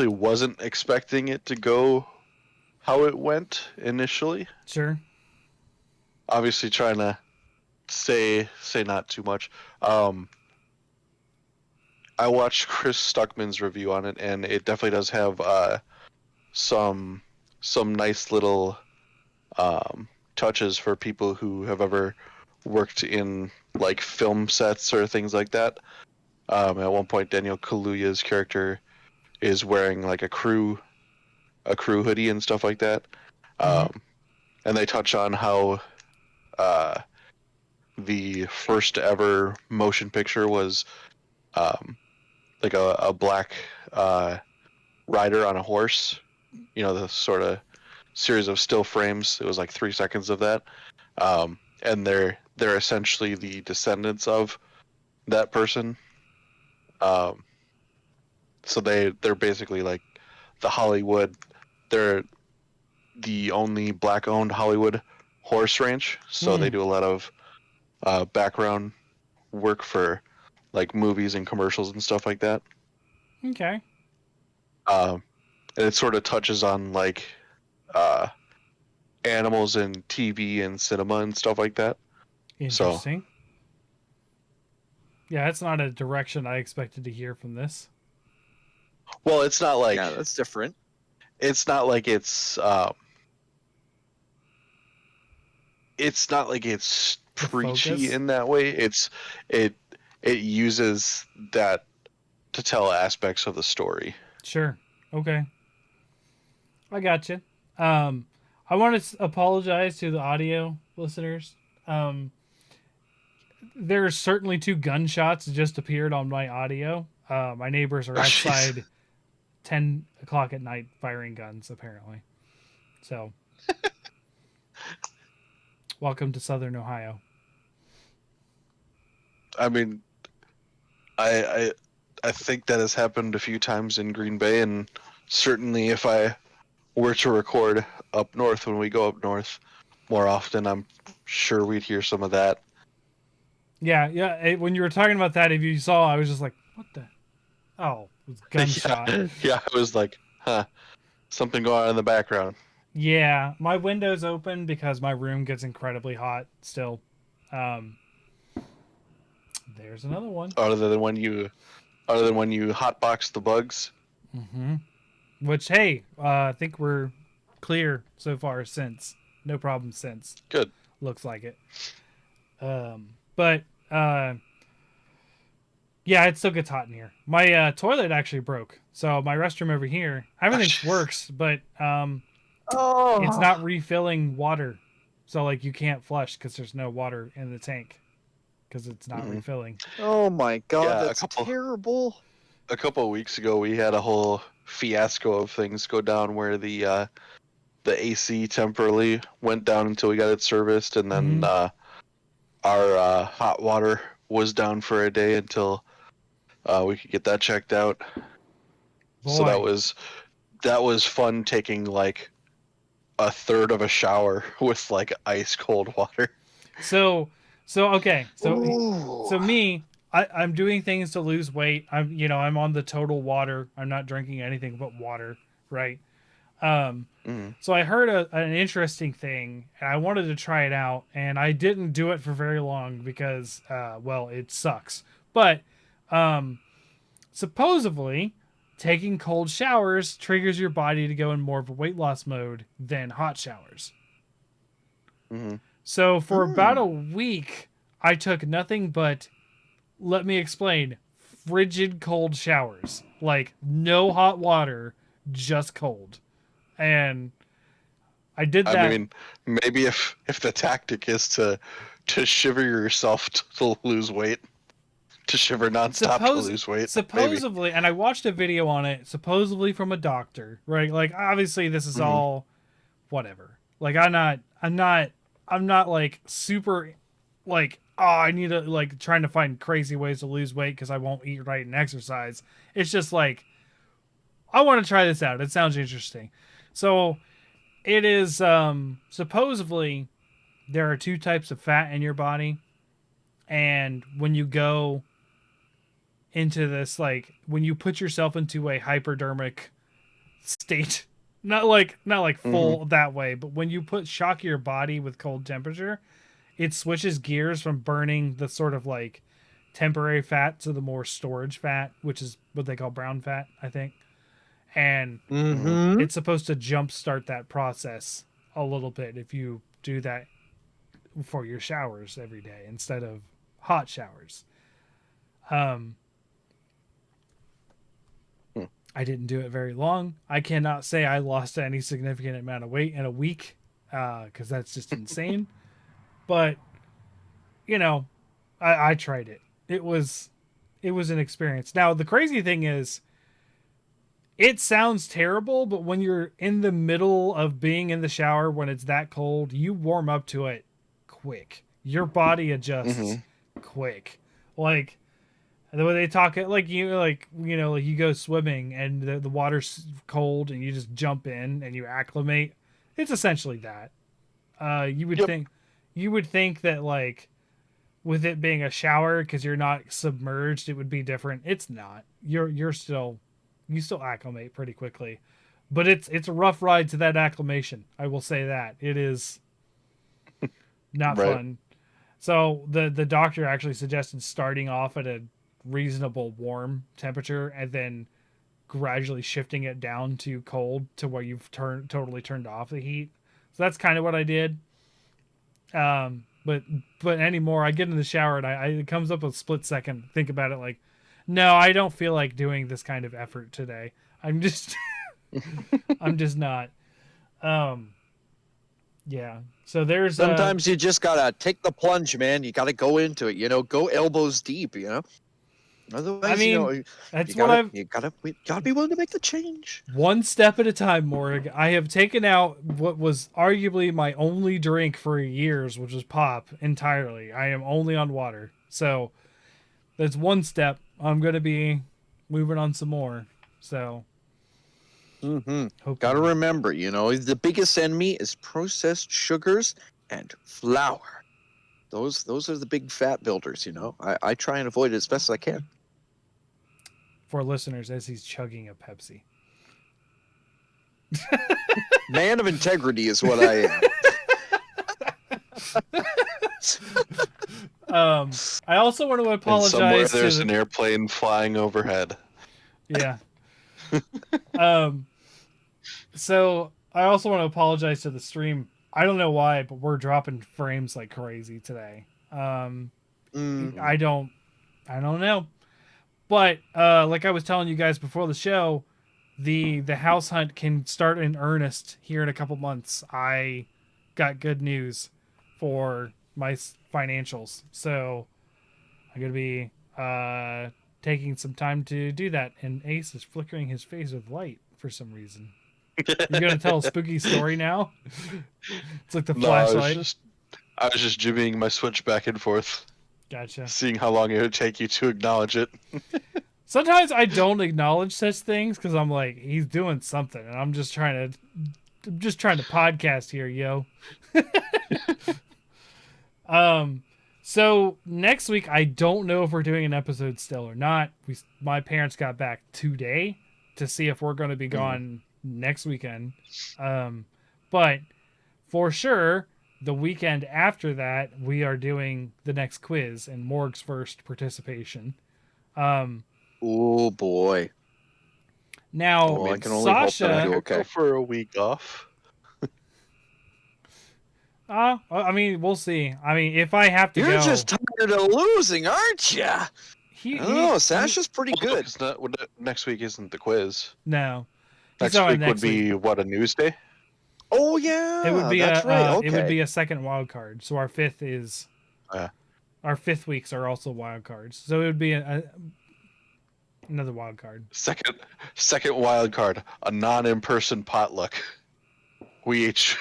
wasn't expecting it to go how it went initially. Sure. Obviously, trying to say not too much. Um, I watched Chris Stuckman's review on it, and it definitely does have some some nice little touches for people who have ever worked in like film sets or things like that. At one point, Daniel Kaluuya's character is wearing like a crew hoodie and stuff like that. Mm-hmm. And they touch on how uh, the first ever motion picture was um, like a black rider on a horse. You know, the sort of series of still frames. It was like 3 seconds of that, and they're essentially the descendants of that person. Um, so they're basically like the Hollywood. They're the only black owned Hollywood horse ranch. So they Mm. do a lot of background work for like movies and commercials and stuff like that. Okay. Um, and it sort of touches on like uh, animals in TV and cinema and stuff like that. So, Interesting. Yeah, that's not a direction I expected to hear from this. well, Yeah, that's different. it's not like it's not like it's The preachy focus. in that way. It it uses that to tell aspects of the story. Sure. Okay. I got you. I want to apologize to the audio listeners. There's certainly two gunshots just appeared on my audio. My neighbors are Oh, jeez. outside 10 o'clock at night firing guns, apparently. So, welcome to Southern Ohio. I mean, I, I I think that has happened a few times in Green Bay, and certainly if I were to record up north when we go up north more often, I'm sure we'd hear some of that. Yeah, yeah. When you were talking about that, if you saw, I was just like, what the? Oh, it was gunshot. Yeah, yeah. I was like, huh, something going on in the background. Yeah, my window's open because my room gets incredibly hot still. Um, there's another one. Other than when you hotbox the bugs. Mm-hmm. Which, hey, I think we're clear so far since. No problem since. Good. Looks like it. But, yeah, it still gets hot in here. My toilet actually broke. So my restroom over here, everything works, but it's Oh, not refilling water. So, like, you can't flush because there's no water in the tank because it's not Mhm. refilling. oh my God, Yeah, that's terrible. a couple of weeks ago we had a whole fiasco of things go down where the AC temporarily went down until we got it serviced, and then Mhm. our hot water was down for a day until we could get that checked out. So Boy. that was fun taking like a third of a shower with like ice cold water. So okay. Ooh. So me, I'm doing things to lose weight. I'm on the total water. I'm not drinking anything but water, right? Um Mm. so I heard an interesting thing and I wanted to try it out and I didn't do it for very long because well, it sucks. But um supposedly taking cold showers triggers your body to go in more of a weight loss mode than hot showers. Mm-hmm. So for about a Hmm. week, I took nothing but, let me explain, frigid cold showers. Like no hot water, just cold. And I did I that mean, maybe if the tactic is to shiver yourself to lose weight, to shiver nonstop to lose weight, maybe. supposedly, and I watched a video on it, supposedly from a doctor, right? Like obviously this is Mm-hmm. all whatever. Like I'm not like super like, oh, I need to like trying to find crazy ways to lose weight because I won't eat right and exercise. It's just like I want to try this out. It sounds interesting. So it is supposedly there are two types of fat in your body, and when you go into this, like when you put yourself into a hypodermic state, not like Mm-hmm. full that way, but when you put shock your body with cold temperature, it switches gears from burning the sort of like temporary fat to the more storage fat, which is what they call brown fat, I think. And Mm-hmm. Mm-hmm. it's supposed to jumpstart that process a little bit if you do that for your showers every day instead of hot showers. Um, Hmm. I didn't do it very long. I cannot say I lost any significant amount of weight in a week because that's just insane. But you know, I tried it. It was an experience. Now the crazy thing is, it sounds terrible, but when you're in the middle of being in the shower when it's that cold, you warm up to it quick. Your body adjusts Mm-hmm. quick. Like the way they talk it, like you go swimming and the water's cold and you just jump in and you acclimate. It's essentially that. You would Yep. think that like with it being a shower because you're not submerged, it would be different. It's not. You still acclimate pretty quickly, but it's a rough ride to that acclimation. I will say that it is not Right. fun. So the doctor actually suggested starting off at a reasonable warm temperature and then gradually shifting it down to cold to where you've totally turned off the heat. So that's kind of what I did. But anymore, I get in the shower and it comes up a split second. Think about it like, no, I don't feel like doing this kind of effort today. I'm just I'm just not. Um, yeah. So there's Sometimes you just gotta take the plunge, man. You gotta go into it. Go elbows deep. I Otherwise, mean, you that's what gotta I've be willing to make the change. one step at a time, Morg. I have taken out what was arguably my only drink for years, which was pop entirely. I am only on water. So that's one step. I'm gonna be moving on some more. So Mm-hmm. Gotta hopefully. remember, the biggest enemy is processed sugars and flour. Those are the big fat builders. I try and avoid it as best as I can. For listeners, as he's chugging a Pepsi. Man of integrity is what I am. I also want to And somewhere apologize to there's the an airplane flying overhead. yeah. Um, so I also want to apologize to the stream. I don't know why, but we're dropping frames like crazy today. Mm. I don't, I don't know. But like I was telling you guys before the show, the house hunt can start in earnest here in a couple months. I got good news for my financials, so I'm gonna be taking some time to do that. And Ace is flickering his face with light for some reason. You're gonna tell a spooky story now? It's like the No, I was flashlight. just jimmying my Switch back and forth, Gotcha. seeing how long it would take you to acknowledge it. Sometimes I don't acknowledge such things because I'm like, he's doing something, and I'm just trying to podcast here, yo. So next week, I don't know if we're doing an episode still or not. My parents got back today to see if we're going to be gone next weekend. But for sure, the weekend after that, we are doing the next quiz and Morg's first participation. Oh boy. Now, Well, I can only hope that I do Sasha, okay. Go for a week off. I mean, we'll see. I mean, if I have to You're go, just tired of losing, aren't you? Oh, Sasha's pretty Well, good. it's not, next week isn't the quiz. No. He's Next on week would be what, a news day? Oh yeah, It would be that's right. Okay. It would be a second wild card. So our fifth weeks are also wild cards. So it would be another wild card. Second wild card, a non-in-person potluck. We each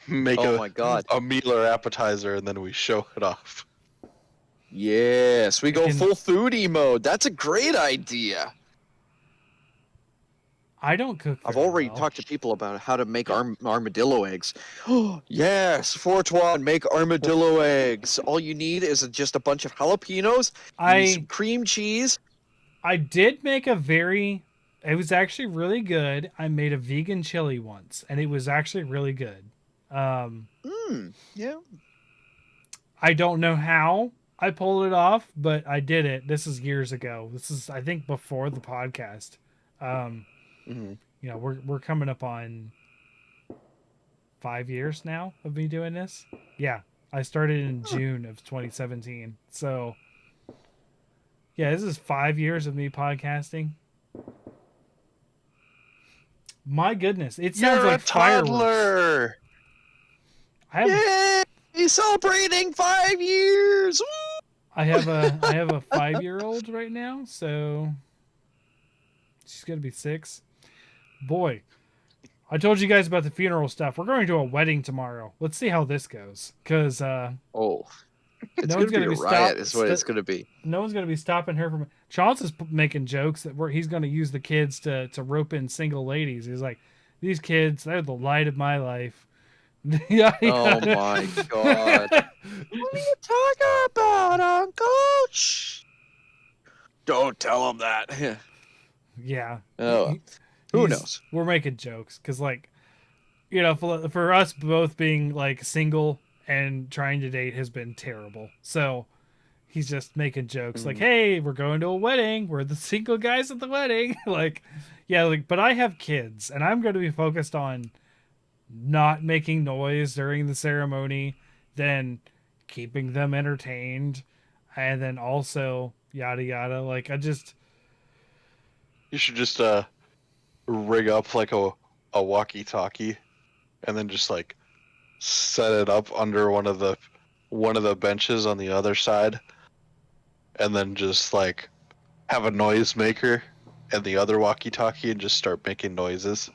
make my God. a meal or appetizer, and then we show it off. Yes, we go can- full foodie mode. That's a great idea. I don't cook. I've very already well. talked to people about how to make armadillo eggs. Yes, 421, make armadillo eggs. All you need is just a bunch of jalapenos, some cream cheese. I did make it was actually really good. I made a vegan chili once, and it was actually really good. Yeah. I don't know how I pulled it off, but I did it. This is years ago. This is, I think, before the podcast. You know, we're coming up on 5 years now of me doing this. Yeah, I started in June of 2017. So, yeah, this is 5 years of me podcasting. My goodness, it sounds You're like a toddler. fireworks. Yay! Celebrating 5 years. Woo! I have a 5-year-old right now, so she's gonna be 6. Boy, I told you guys about the funeral stuff. We're going to a wedding tomorrow. Let's see how this goes, because It's no gonna one's be a riot. Is what it's gonna be. no one's gonna be stopping her from. Chance is making jokes that he's gonna use the kids to rope in single ladies. He's like, these kids, they're the light of my life. Yeah. Oh my God! What are you talking about, Uncle? Shh. Don't tell him that. Yeah. Oh, who knows? We're making jokes because, like, you know, for us both being like single and trying to date has been terrible. So he's just making jokes like, "Hey, we're going to a wedding. We're the single guys at the wedding." Like, yeah, like, but I have kids, and I'm going to be focused on not making noise during the ceremony, then keeping them entertained, and then also yada yada. Like, You should just rig up like a walkie-talkie, and then just like set it up under one of the benches on the other side, and then just like have a noisemaker and the other walkie-talkie, and just start making noises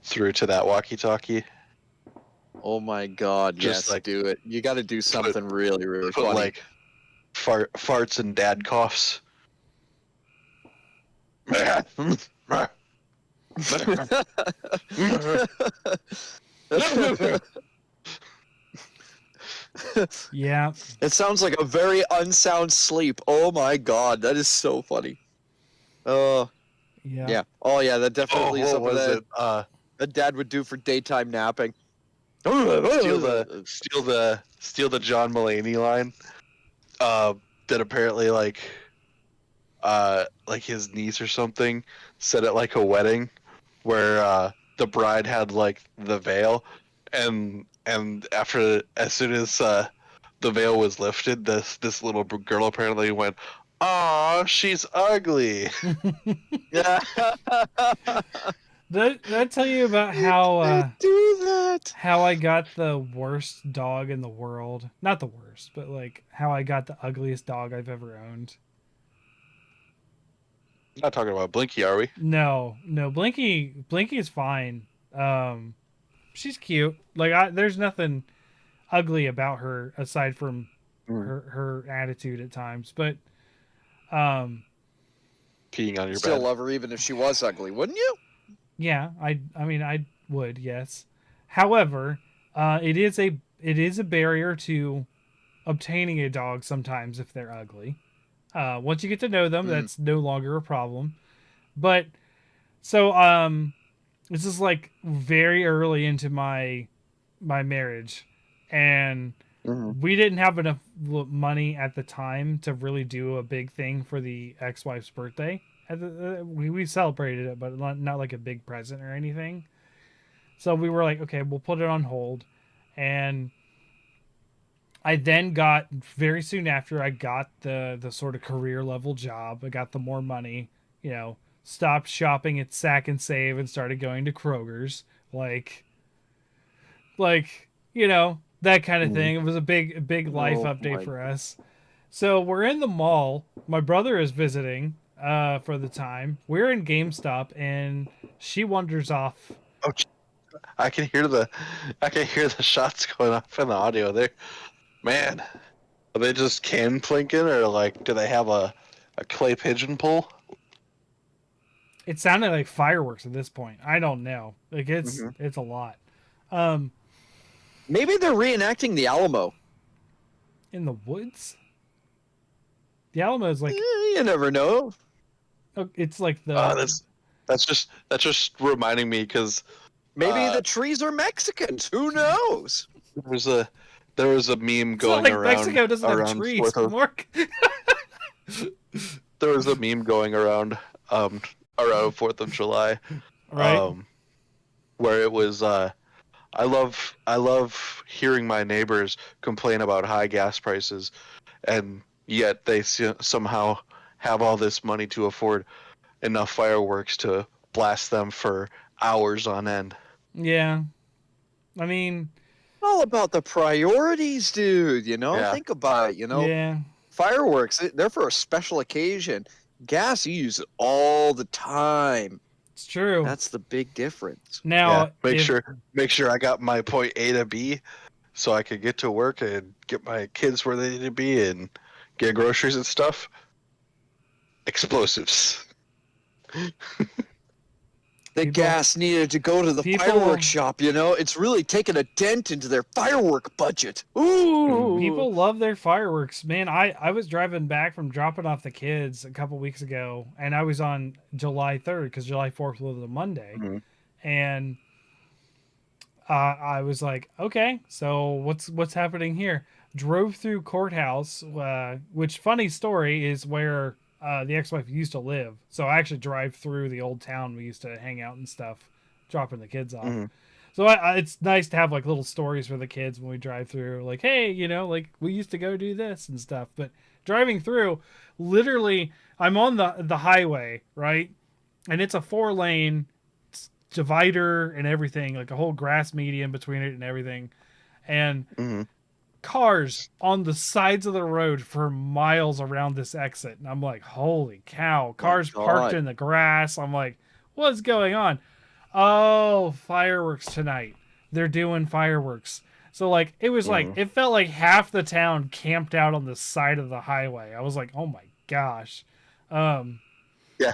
through to that walkie-talkie. Oh my God! Just yes, like- do it. You got to do something really, really Put funny. like farts and dad coughs. yeah. It sounds like a very unsound sleep. Oh my God, that is so funny. Yeah. Yeah. Oh yeah, that definitely is what something was that it? a dad would do for daytime napping. Steal the John Mulaney line. That apparently like his niece or something said at like a wedding where the bride had like the veil, and as soon as the veil was lifted, this little girl apparently went, "Aw, she's ugly." Yeah. Did I tell you about how do that? how I got the worst dog in the world? Not the worst, but like how I got the ugliest dog I've ever owned. Not talking about Blinky, are we? No, Blinky is fine. She's cute. Like there's nothing ugly about her aside from her attitude at times. But um, Peeing on your Still bed. love her even if she was ugly, wouldn't you? yeah, I mean I would, yes. However, it is a barrier to obtaining a dog sometimes if they're ugly. Once you get to know them, Mm. that's no longer a problem. But so this is like very early into my marriage, and Mm-hmm. we didn't have enough money at the time to really do a big thing for the ex-wife's birthday. We celebrated it, but not like a big present or anything. So we were like, okay, we'll put it on hold. And I then got very soon after I got the sort of career level job. I got the more money, you know, stopped shopping at Sack and Save and started going to Kroger's. Like you know, that kind of thing. It was a big life Oh update my! for us. So we're in the mall. My brother is visiting for the time. We're in GameStop and she wanders off. Oh, I can hear the shots going off in the audio there. Man, are they just can plinking, or like do they have a clay pigeon pole? It sounded like fireworks at this point. I don't know. Like Mm-hmm. it's a lot. Um Maybe they're reenacting the Alamo. in the woods? The Alamo is like You never know. it's like Uh, the that's that's just reminding me because Maybe uh, the trees are Mexicans. Who knows? there was a there was a meme it's not going like Mexico doesn't have around trees, Fourth of Mark. there was a meme going um around 4th of July Right? um where it was I love hearing my neighbors complain about high gas prices, and yet they somehow have all this money to afford enough fireworks to blast them for hours on end. Yeah. I mean, All about the priorities, dude. Yeah. Think about it. yeah, Fireworks, they're for a special occasion. Gas, you use it all the time. it's true. That's the big difference. Yeah. Now, if Make sure I got my point A to B so I could get to work and get my kids where they need to be and get groceries and stuff. Explosives. The people gas needed to go to the people fireworks shop, It's really taken a dent into their firework budget. Ooh. people love their fireworks, man. I was driving back from dropping off the kids a couple weeks ago, and I was on July 3rd because July 4th was a Monday, Mhm. and I was like, okay, so what's happening here? Drove through courthouse, which funny story is where the ex-wife used to live. So I actually drive through the old town we used to hang out and stuff, dropping the kids off. Mhm. So it's nice to have like little stories for the kids when we drive through. Like, hey, like we used to go do this and stuff. But driving through, literally, I'm on the highway, right, and it's a 4-lane divider and everything, like a whole grass median between it and everything, and Mhm. cars on the sides of the road for miles around this exit. And I'm like, holy cow, My cars parked God. in the grass. I'm like, what's going on? Oh, fireworks tonight. They're doing fireworks. So like it was like Mhm. it felt like half the town camped out on the side of the highway. I was like, oh my gosh. Um Yeah.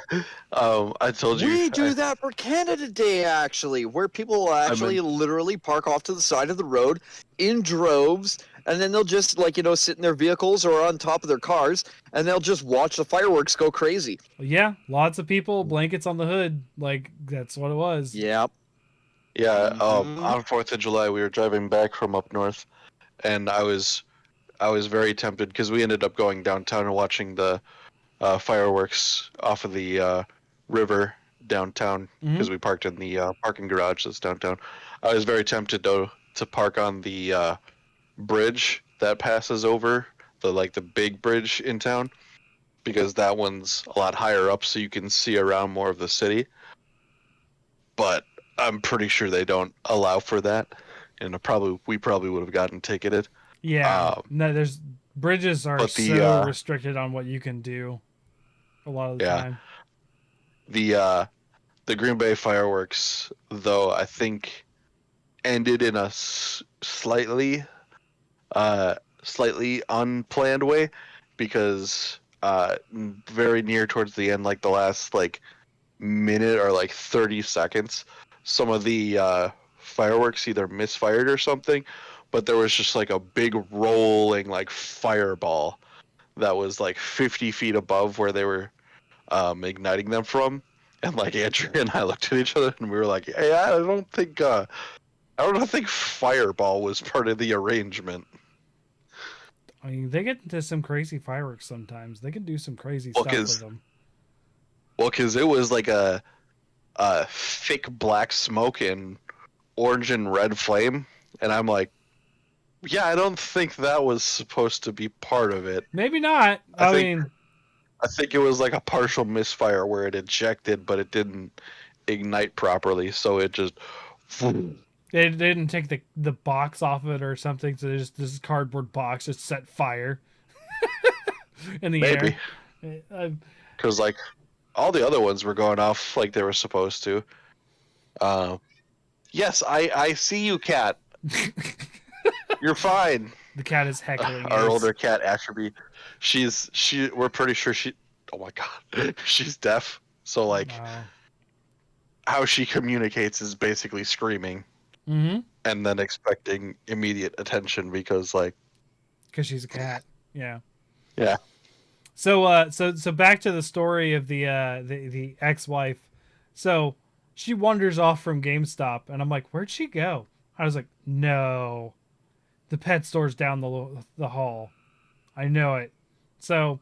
I told you. We do that for Canada Day, actually, where people will I'm in. actually literally park off to the side of the road in droves, and then they'll just, sit in their vehicles or on top of their cars, and they'll just watch the fireworks go crazy. yeah, lots of people, blankets on the hood, like that's what it was. Yep. Yeah. Hmm. On 4th of July, we were driving back from up north, and I was very tempted because we ended up going downtown and watching the fireworks off of the river downtown Mhm. because we parked in the parking garage that's downtown. I was very tempted to park on the bridge that passes over the big bridge in town because that one's a lot higher up, so you can see around more of the city. But I'm pretty sure they don't allow for that, and we probably would have gotten ticketed. Yeah, Um, no, there's bridges are but the so restricted on what you can do a lot of the yeah time. the the Green Bay fireworks, though, I think ended in a slightly unplanned way, because very near towards the end, like the last like minute or like 30 seconds, some of the fireworks either misfired or something, but there was just like a big rolling like fireball that was like 50 feet above where they were igniting them from. And like Andrew and I looked at each other and we were like, "Hey, I don't think fireball was part of the arrangement." I mean, they get into some crazy fireworks sometimes. They can do some crazy Well, stuff with because them. it was like a thick black smoke and orange and red flame, and I'm like, yeah, I don't think that was supposed to be part of it. Maybe not. I I think mean, I think it was like a partial misfire where it ejected, but it didn't ignite properly, so it just. they didn't take the box off of it or something, so they just this cardboard box just set fire in the Maybe, air. because like all the other ones were going off like they were supposed to. Yes, I see you, cat. You're fine. The cat is heckling Our us. older cat, Asherby, we're pretty sure oh my god, she's deaf. So like, Wow. how she communicates is basically screaming Mm-hmm. and then expecting immediate attention because like, Because she's a cat. Yeah. yeah. So back to the story of the ex-wife. So she wanders off from GameStop, and I'm like, "Where'd she go?" I was like, "No, the pet store's down the hall." I know it. So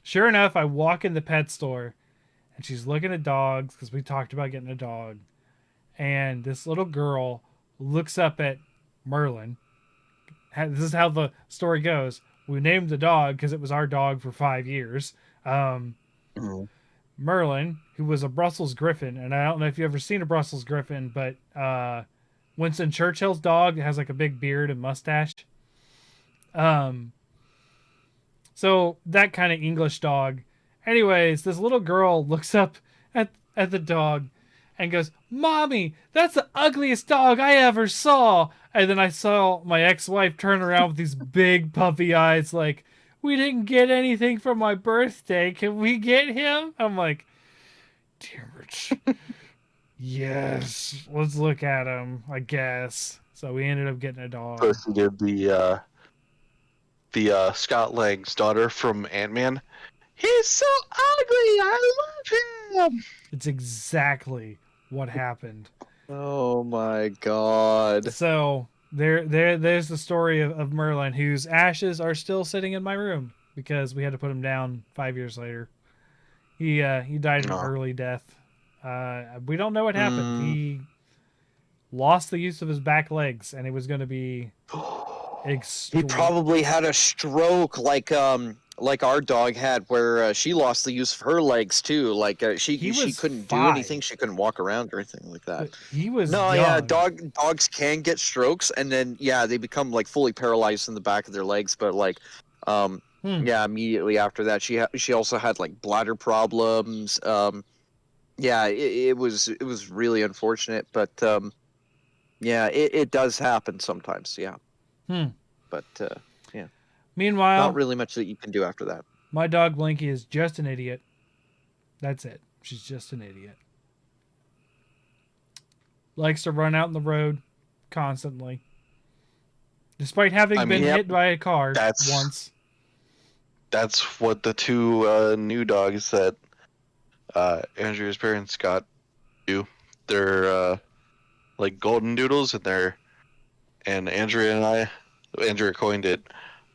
sure enough, I walk in the pet store, and she's looking at dogs because we talked about getting a dog. And this little girl looks up at Merlin. This is how the story goes. We named the dog because it was our dog for 5 years. Mhm. Merlin, who was a Brussels Griffin, and I don't know if you've ever seen a Brussels Griffin, but Winston Churchill's dog has like a big beard and mustache. Um, so that kind of English dog. Anyways, this little girl looks up at the dog and goes, "Mommy, that's the ugliest dog I ever saw." And then I saw my ex-wife turn around with these big puppy eyes like, "We didn't get anything for my birthday. Can we get him?" I'm like, "Damn it." Yes, let's look at him, I guess. So we ended up getting a dog. So she did the Scott Lang's daughter from Ant-Man. He's so ugly. I love him. It's exactly what happened. Oh my god. So there's the story of Merlin, whose ashes are still sitting in my room because we had to put him down 5 years later. He died an No. early death. We don't know what happened. Mm. He lost the use of his back legs, and it was going to be He probably had a stroke like our dog had, where she lost the use of her legs too. Like she was couldn't do 5. anything. She couldn't walk around or anything like that. But he was No, young. yeah, dogs can get strokes, and then yeah, they become like fully paralyzed in the back of their legs. But like, yeah, immediately after that, she also had like bladder problems. Yeah, it was really unfortunate, but yeah, it does happen sometimes. Yeah, but yeah, Meanwhile, not really much that you can do after that. my dog Blinky is just an idiot. That's it. She's just an idiot. Likes to run out in the road constantly. Despite having been hit by a car once. That's what the two new dogs that Andrea's parents got do. They're like golden doodles, and Andrea coined it.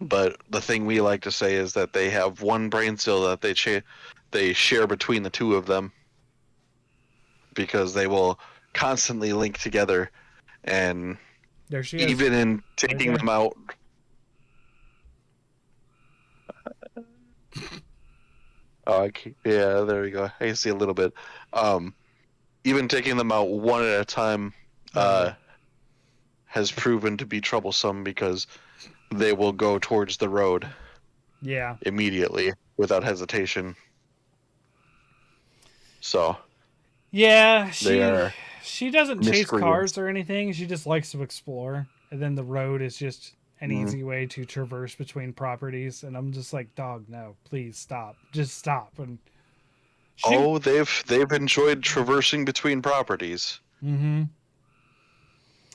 But the thing we like to say is that they have one brain cell that they share between the two of them, because they will constantly link together, and there she is. Even in taking them out. Oh, yeah, there we go. I can see a little bit. Even taking them out one at a time has proven to be troublesome, because they will go towards the road. Yeah. Immediately, without hesitation. So. Yeah, They are she doesn't chase miscreants. cars or anything. She just likes to explore, and then the road is just an Mhm. easy way to traverse between properties. And I'm just like, dog, no, please stop, just stop. And she, Oh, they've enjoyed traversing between properties, mm-hmm.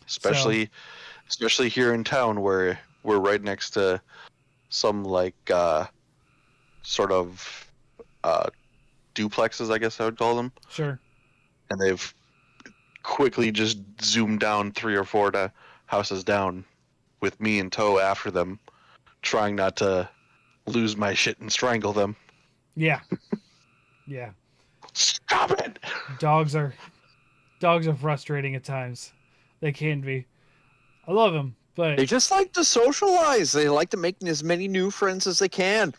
So especially here in town where we're right next to some like sort of uh duplexes, I guess I would call them, sure, and they've quickly just zoomed down 3 or 4 houses down with me in tow after them, trying not to lose my shit and strangle them. yeah, yeah. Stop it! Dogs are frustrating at times. They can be. I love them, but They just like to socialize. They like to make as many new friends as they can.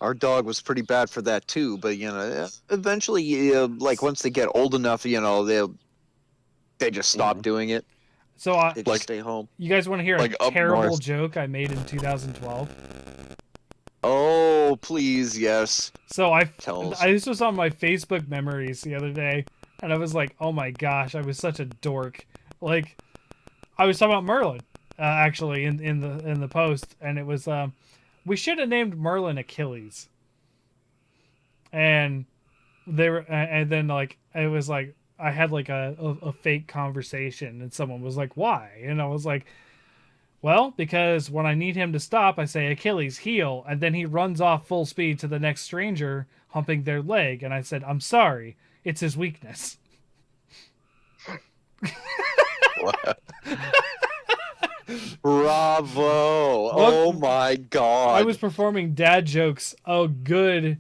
Our dog was pretty bad for that too, but eventually, like once they get old enough, they just stop doing it. so They just Like stay home. you guys want to hear a like up terrible north. joke I made in 2012? Oh, please, yes. So Tell us. this was on my Facebook memories the other day, and I was like, oh my gosh, I was such a dork. Like, I was talking about Merlin, actually in the post, and it was we should have named Merlin Achilles, and they were, and then like it was like I had like a fake conversation, and someone was like, why? And I was like, well, because when I need him to stop, I say Achilles heel, and then he runs off full speed to the next stranger, humping their leg, and I said, I'm sorry, it's his weakness. Bravo! What? Oh my God! I was performing dad jokes a good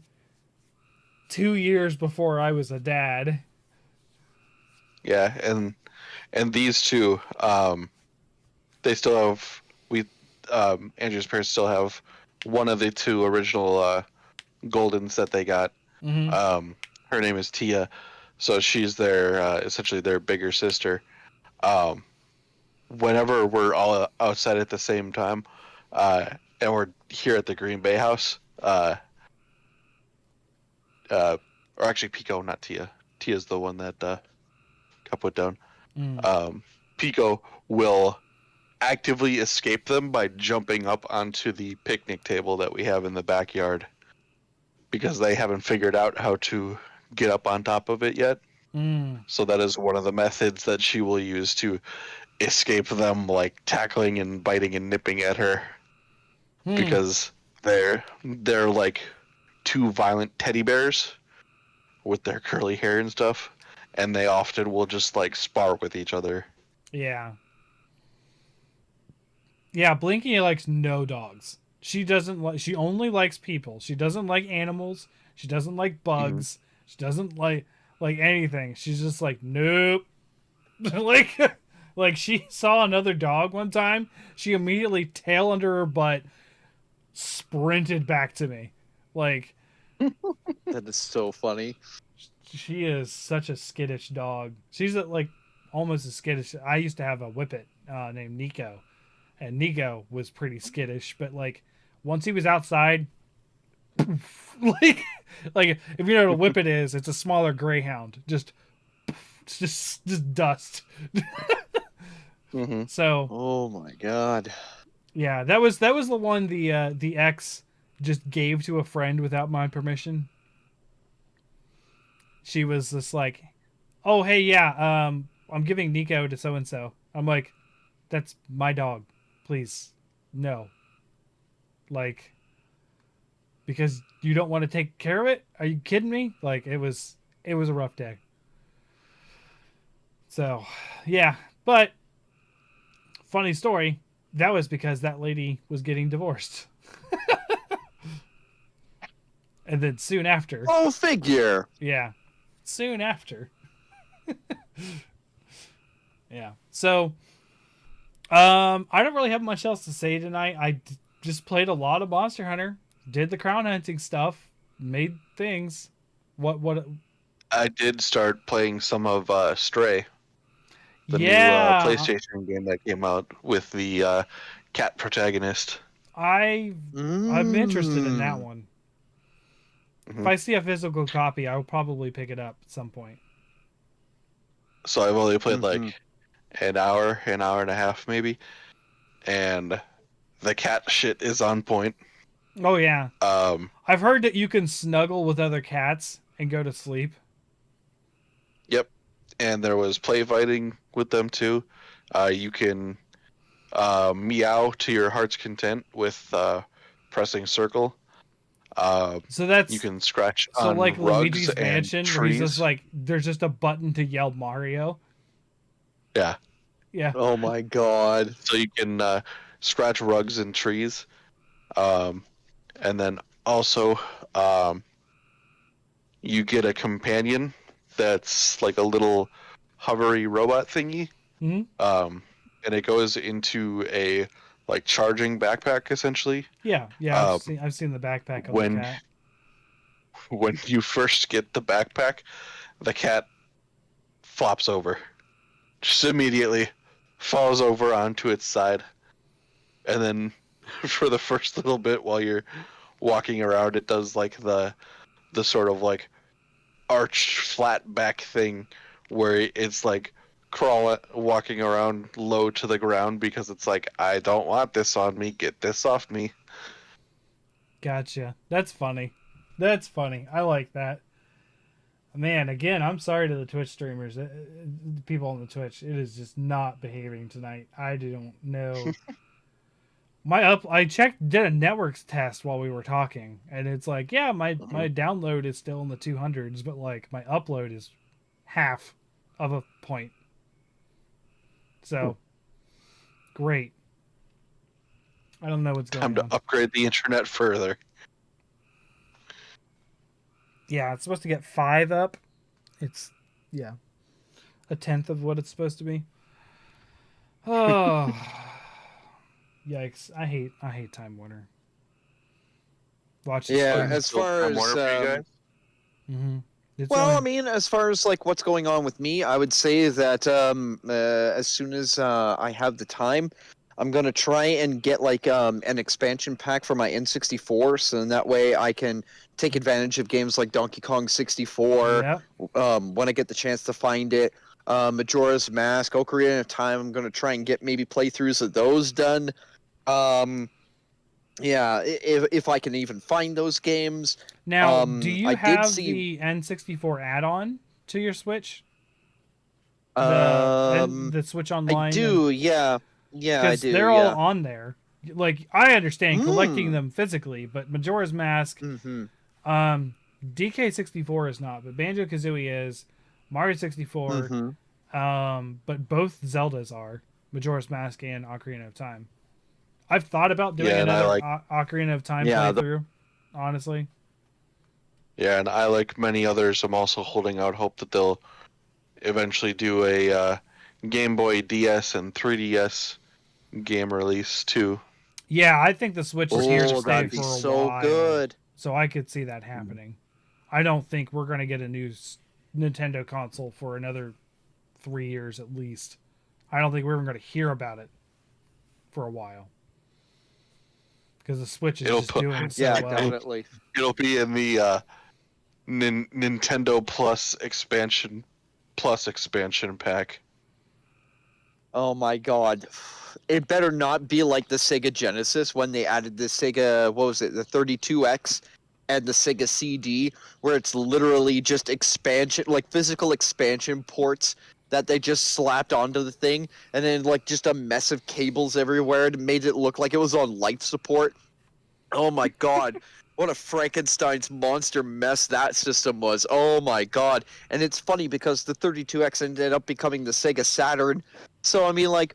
2 years before I was a dad. Yeah, and these two, they still have Andrew's parents still have one of the two original Goldens that they got. Mm-hmm. Her name is Tia, so she's their essentially their bigger sister. Um, Whenever we're all outside at the same time, and we're here at the Green Bay house, or actually Pico, not Tia. Tia's the one that got put down. Mm. Pico will actively escape them by jumping up onto the picnic table that we have in the backyard because they haven't figured out how to get up on top of it yet. Mm. So that is one of the methods that she will use to escape them, like tackling and biting and nipping at her, because they're like two violent teddy bears with their curly hair and stuff, and they often will just like spar with each other. Yeah. Yeah, Blinky likes no dogs. She doesn't like. She only likes people. She doesn't like animals. She doesn't like bugs. She doesn't like anything. She's just like nope. like like she saw another dog one time. She immediately tail under her butt, sprinted back to me. Like That is so funny. she is such a skittish dog. She's like almost as skittish. I used to have a whippet named Nico, and Nico was pretty skittish. But like once he was outside, like like if you know what a whippet is, it's a smaller greyhound. Just dust. Mm-hmm. So Oh my God! yeah, that was the one the ex just gave to a friend without my permission. She was just like, "Oh hey yeah, I'm giving Nico to so and so." I'm like, "That's my dog, please, no." Like, because you don't want to take care of it? Are you kidding me? Like it was a rough day. So, yeah, but funny story. That was because that lady was getting divorced. And then soon after, Oh, figure. yeah, soon after, yeah. So, I don't really have much else to say tonight. Just played a lot of Monster Hunter, did the crown hunting stuff, made things. What? I did start playing some of Stray, the new Yeah, PlayStation game that came out with the cat protagonist. I'm interested in that one. If Mhm. I see a physical copy, I will probably pick it up at some point. so I've only played Mhm. like an hour and a half maybe, and the cat shit is on point. Oh yeah, Um, I've heard that you can snuggle with other cats and go to sleep. yep, and there was play fighting with them too. You can meow to your heart's content with pressing circle. So You that's can scratch so like on rugs Luigi's and Mansion, where he's just trees. like, there's just a button to yell Mario. Yeah, Yeah. Oh my god. so you can scratch rugs and trees. Um, and then also um, you get a companion that's like a little hovery robot thingy, Hmm. um, and it goes into a like charging backpack essentially. Yeah, yeah. Um, I've seen the backpack on the when cat. when you first get the backpack, the cat flops over, just immediately falls over onto its side, and then for the first little bit while you're walking around, it does like the sort of like arched flat back thing where it's like crawling walking around low to the ground because it's like, I don't want this on me, get this off me. Gotcha. That's funny. That's funny. I like that. Man, again, I'm sorry to the Twitch streamers, the people on the Twitch. It is just not behaving tonight. I don't know. I checked, did a networks test while we were talking, and it's like, yeah, my download is still in the 200s, but like my upload is half of a point. So great. I don't know what's Time going to on. upgrade the internet further. Yeah, it's supposed to get 5 up. It's yeah, a tenth of what it's supposed to be. Oh, yikes! I hate Time Warner. Watch the Yeah, It's stream. as still far time as warner for you guys. Mm-hmm. It's the well, I only. mean, as far as like what's going on with me, I would say that as soon as I have the time, I'm gonna try and get like an expansion pack for my N64, so in that way I can take advantage of games like Donkey Kong 64 Yeah. when I get the chance to find it. Majora's Mask, Ocarina of Time. I'm gonna try and get maybe playthroughs of those done. Um, yeah, if I can even find those games. Now, do I you did have see. the N64 add-on to your Switch? Um, The Switch I Online, and do, yeah. Yeah, I because do, they're all yeah. on there. Like I understand collecting Hmm. them physically, but Majora's Mask, Mm-hmm. um, DK64 is not, but Banjo Kazooie is, Mario 64, Mm-hmm. but both Zeldas are, Majora's Mask and Ocarina of Time. I've thought about doing Yeah, and I another like Ocarina of Time Yeah, playthrough, honestly. yeah, and I like many others. I'm also holding out hope that they'll eventually do a Game Boy DS and 3DS game release too. Yeah, I think the Switch is here to oh, stay that'd be for a so while, good. so I could see that happening. I don't think we're going to get a new Nintendo console for another 3 years at least. I don't think we're even going to hear about it for a while because the Switch is It'll just put doing so Yeah, well. definitely. it'll be in the Nintendo Plus expansion pack. Oh my god. It better not be like the Sega Genesis when they added the Sega, what was it, the 32X and the Sega CD, where it's literally just expansion, like physical expansion ports that they just slapped onto the thing, and then like just a mess of cables everywhere and made it look like it was on life support. Oh my god. What a Frankenstein's monster mess that system was. Oh my god. And it's funny because the 32X ended up becoming the Sega Saturn. So I mean like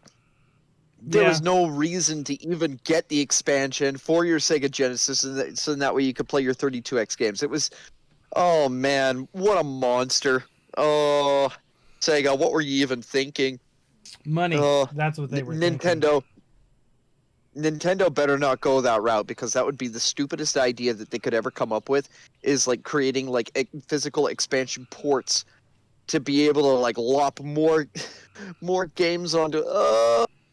there Yeah, was no reason to even get the expansion for your Sega Genesis so that way you could play your 32X games. It was oh man, what a monster. Oh, Sega, what were you even thinking? money. Oh, That's what they were thinking. Nintendo better not go that route because that would be the stupidest idea that they could ever come up with is like creating like physical expansion ports to be able to like lop more more games onto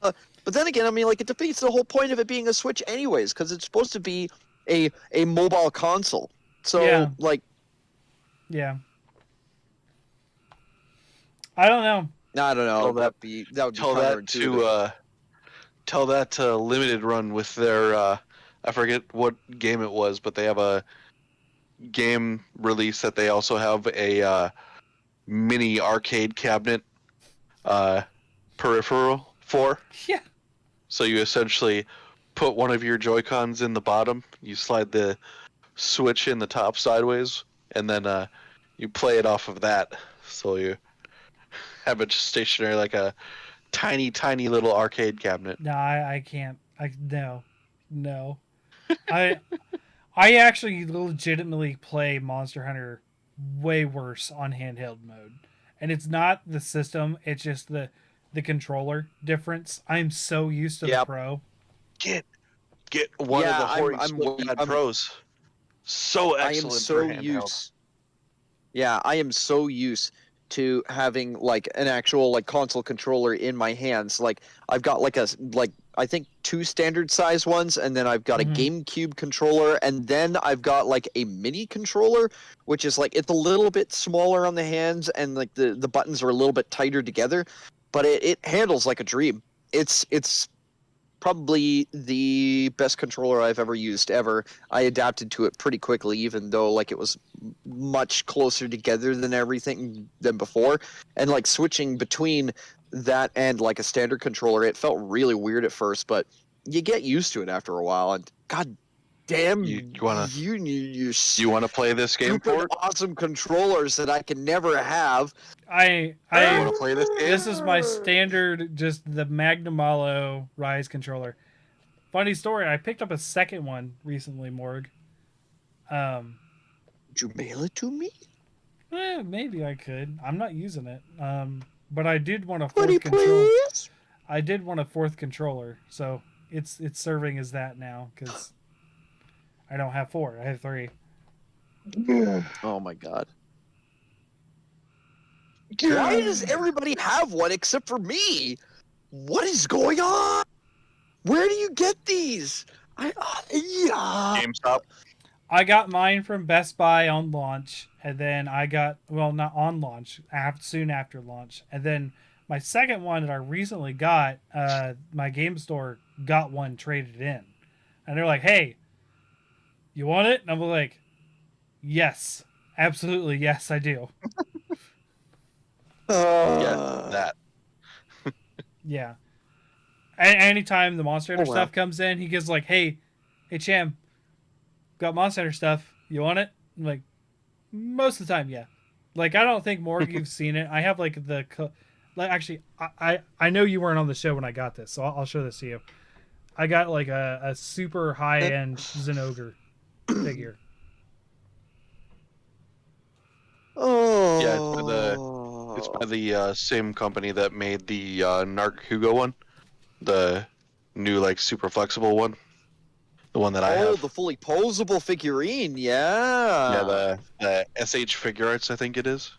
but then again, I mean like it defeats the whole point of it being a Switch anyways because it's supposed to be a mobile console. So Yeah, like yeah. I don't know. No, I don't know. Tell That would be Tell that counterintuitive. tell that to Limited Run with their I forget what game it was, but they have a game release that they also have a mini arcade cabinet uh, peripheral for. Yeah. So you essentially put one of your Joy-Cons in the bottom, you slide the switch in the top sideways, and then you play it off of that. So you have it just stationary like a tiny, tiny little arcade cabinet. No, I can't. No. I I actually legitimately play Monster Hunter way worse on handheld mode, and it's not the system; it's just the controller difference. I'm so used to the Yep. Pro. Get one of Yeah, the Hori I'm Split Pros. So I am excellent for so handheld. used. Yeah, I am so used to having like an actual like console controller in my hands. Like I've got like I think two standard size ones, and then I've got a Mhm. GameCube controller, and then I've got like a mini controller, which is like it's a little bit smaller on the hands, and like the buttons are a little bit tighter together, but it handles like a dream. It's probably the best controller I've ever used ever. I adapted to it pretty quickly, even though like it was much closer together than everything than before. And like switching between that and like a standard controller, it felt really weird at first, but you get used to it after a while. And god You, damn, you wanna you you wanna play this game stupid for it? awesome controllers that I can never have. I You wanna I play this game? this is my standard, just the Magnum Malo Rise controller. Funny story, I picked up a second one recently, Morg. Um, Would you mail it to me? maybe I could. I'm not using it. But I did want a Pretty fourth control. please? I did want a fourth controller, so it's serving as that now because I don't have four. I have three. Oh my god. Why does everybody have one except for me? What is going on? Where do you get these? Yeah. GameStop. I got mine from Best Buy on launch, and then I got, well, not on launch, soon after launch, and then my second one that I recently got, my game store got one traded in, and they're like, "Hey, you want it?" And I'm like, "Yes, absolutely, yes, I do." Yeah, that. Yeah. Anytime the Monster Hunter Oh, wow. stuff comes in, he gives like, hey, Cham, got Monster Hunter stuff. You want it?" I'm like, most of the time, yeah. Like, I don't think, Morg, you've seen it. I have like like, actually, I know you weren't on the show when I got this, so I'll show this to you. I got like a super high end Zenogre figure. Oh. Yeah, it's by the same company that made the Narc Hugo one, the new like super flexible one, the one that I have. The fully posable figurine. Yeah, Yeah. the SH Figure Arts, I think it is.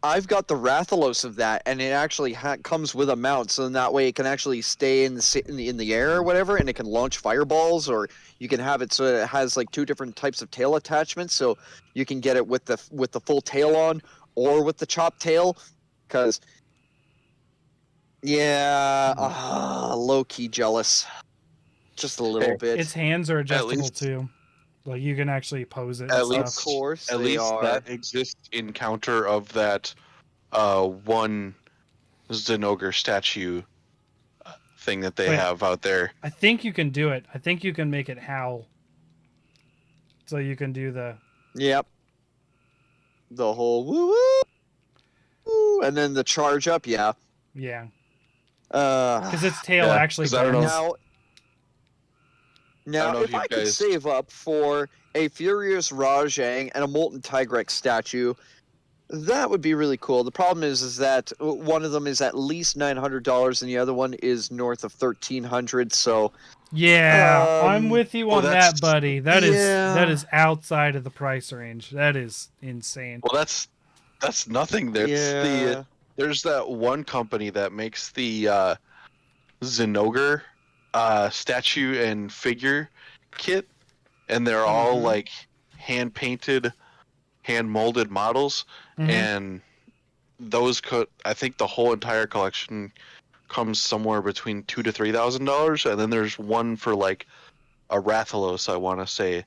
I've got the Rathalos of that, and it actually comes with a mount, so that way it can actually stay in the air or whatever, and it can launch fireballs, or you can have it so it has like two different types of tail attachments, so you can get it with the full tail on, or with the chopped tail, because yeah, low key jealous, just a little Hey, bit. Its hands are adjustable least- too. Like, you can actually pose it and At stuff. Of course, At they least are. that exists in counter of that one Zenogre statue thing that they Wait. have out there. I think you can do it. I think you can make it howl. So you can do the. Yep. The whole woo woo, woo, and then the charge up. Yeah. Yeah. Uh. Because its tail Yeah, actually 'cause I don't know. bends. Now, know if if you I could guys- save up for a Furious Rajang and a Molten Tigrex statue, that would be really cool. The problem is that one of them is at least $900 and the other one is north of 1,300. So Yeah, I'm with you well, on that's- that, buddy. That yeah. is outside of the price range. That is insane. Well, that's nothing. That's Yeah. there's that one company that makes the Zenogre statue and figure kit, and they're all like hand painted, hand molded models, Mhm. and those could, I think the whole entire collection comes somewhere between $2,000 to $3,000, and then there's one for like a Rathalos, I want to say,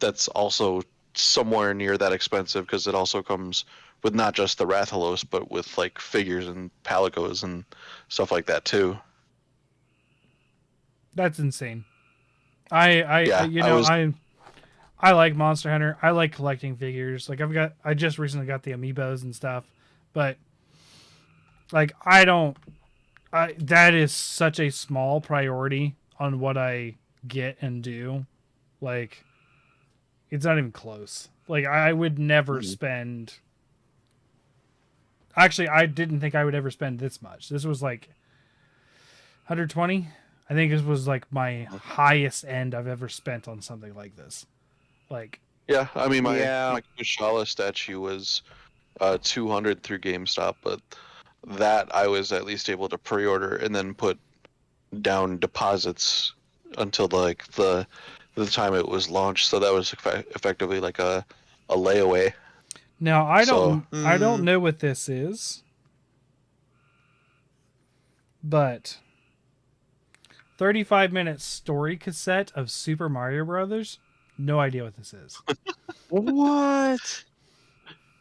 that's also somewhere near that expensive because it also comes with not just the Rathalos, but with like figures and Palicos and stuff like that too. That's insane. I Yeah, you I know was. I like Monster Hunter. I like collecting figures. Like I just recently got the amiibos and stuff, but like that is such a small priority on what I get and do. Like it's not even close. Like I would never spend. Actually, I didn't think I would ever spend this much. This was like 120. I think this was like my highest end I've ever spent on something like this. Like, Yeah, I mean Yeah. my Kushala statue was 200 through GameStop, but that I was at least able to pre-order and then put down deposits until like the time it was launched. So that was effectively like a layaway. now So I don't know what this is, but 35-minute story cassette of Super Mario Brothers. No idea what this is. What?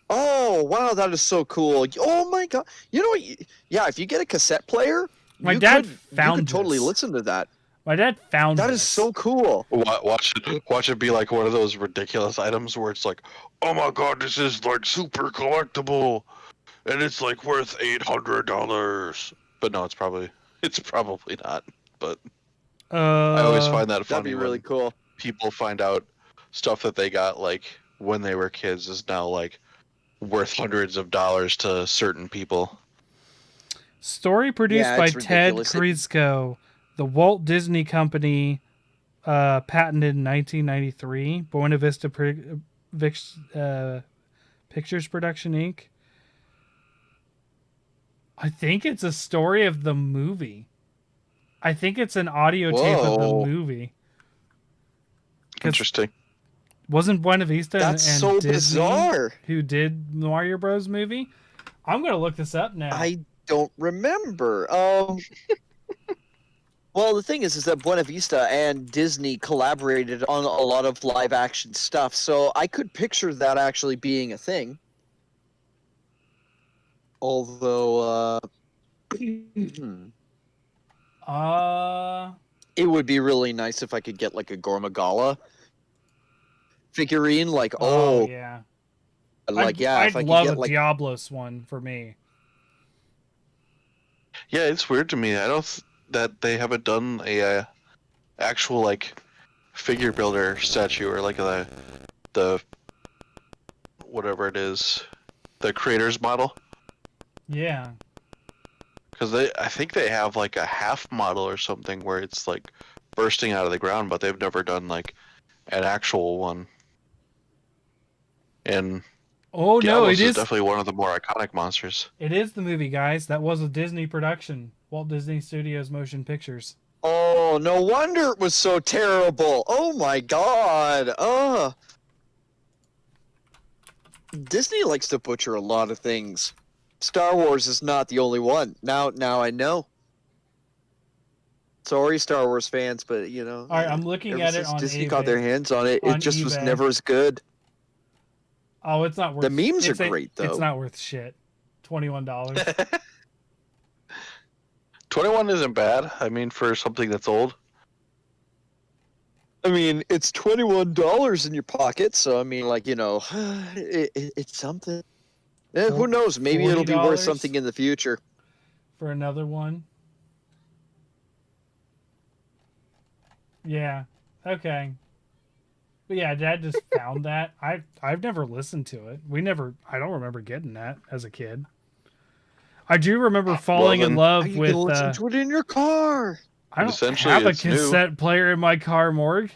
Oh wow, that is so cool! Oh my god, you know what? Yeah, if you get a cassette player, My you dad could found totally this. listen to that. My dad found That this. is so cool. watch it be like one of those ridiculous items where it's like, oh my god, this is like super collectible, and it's like worth $800. But no, it's probably not. But I always find that That'd be funny really when cool. people find out stuff that they got like when they were kids is now like worth hundreds of dollars to certain people. Story produced Yeah, by it's Ted ridiculous. Kreisco, the Walt Disney Company, patented in 1993. Buena Vista Pictures Production Inc. I think it's a story of the movie. I think it's an audio tape of the Whoa, movie. Interesting. Wasn't Buena Vista that's and so Disney bizarre. who did Mario Bros. Movie? I'm going to look this up now. I don't remember. Well, the thing is that Buena Vista and Disney collaborated on a lot of live action stuff, so I could picture that actually being a thing. Although, Uh, it would be really nice if I could get like a Gormagala figurine. Like, oh yeah. like yeah, if I'd I could love get a like, Diablos one for me. Yeah, it's weird to me. I don't that they haven't done a actual like figure builder statue or like the whatever it is, the creator's model. Yeah. Because I think they have like a half model or something where it's like bursting out of the ground, but they've never done like an actual one. And Oh no, Diablos is definitely one of the more iconic monsters. It is the movie, guys. That was a Disney production. Walt Disney Studios Motion Pictures. oh, no wonder it was so terrible. Oh my god. Disney likes to butcher a lot of things. Star Wars is not the only one. Now I know. Sorry, Star Wars fans, but you know. All right, I'm looking ever at it since on Disney eBay. got their hands on it, On it just was eBay. never as good. Oh, it's not worth. The memes are great though. It's not worth shit. $21. 21 isn't bad. I mean, for something that's old. I mean, it's $21 in your pocket, so I mean, like, you know, it's something. Who knows? Maybe it'll be worth $40 something in the future. for another one. Yeah. Okay. But yeah, Dad just found that. I've never listened to it. I don't remember getting that as a kid. I do remember falling in love you with. can listen to it in your car. I don't Essentially, have a it's new. cassette player in my car, Morg.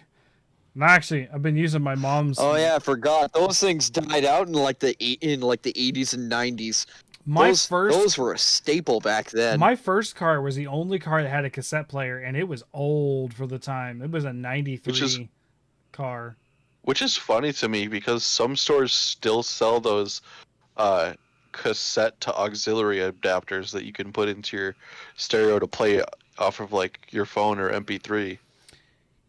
No, actually, I've been using my mom's. Oh yeah, I forgot. Those things died out in like the 80s and 90s. Those were a staple back then. My first car was the only car that had a cassette player, and it was old for the time. It was a '93 car. Which is funny to me because some stores still sell those cassette to auxiliary adapters that you can put into your stereo to play off of like your phone or MP3.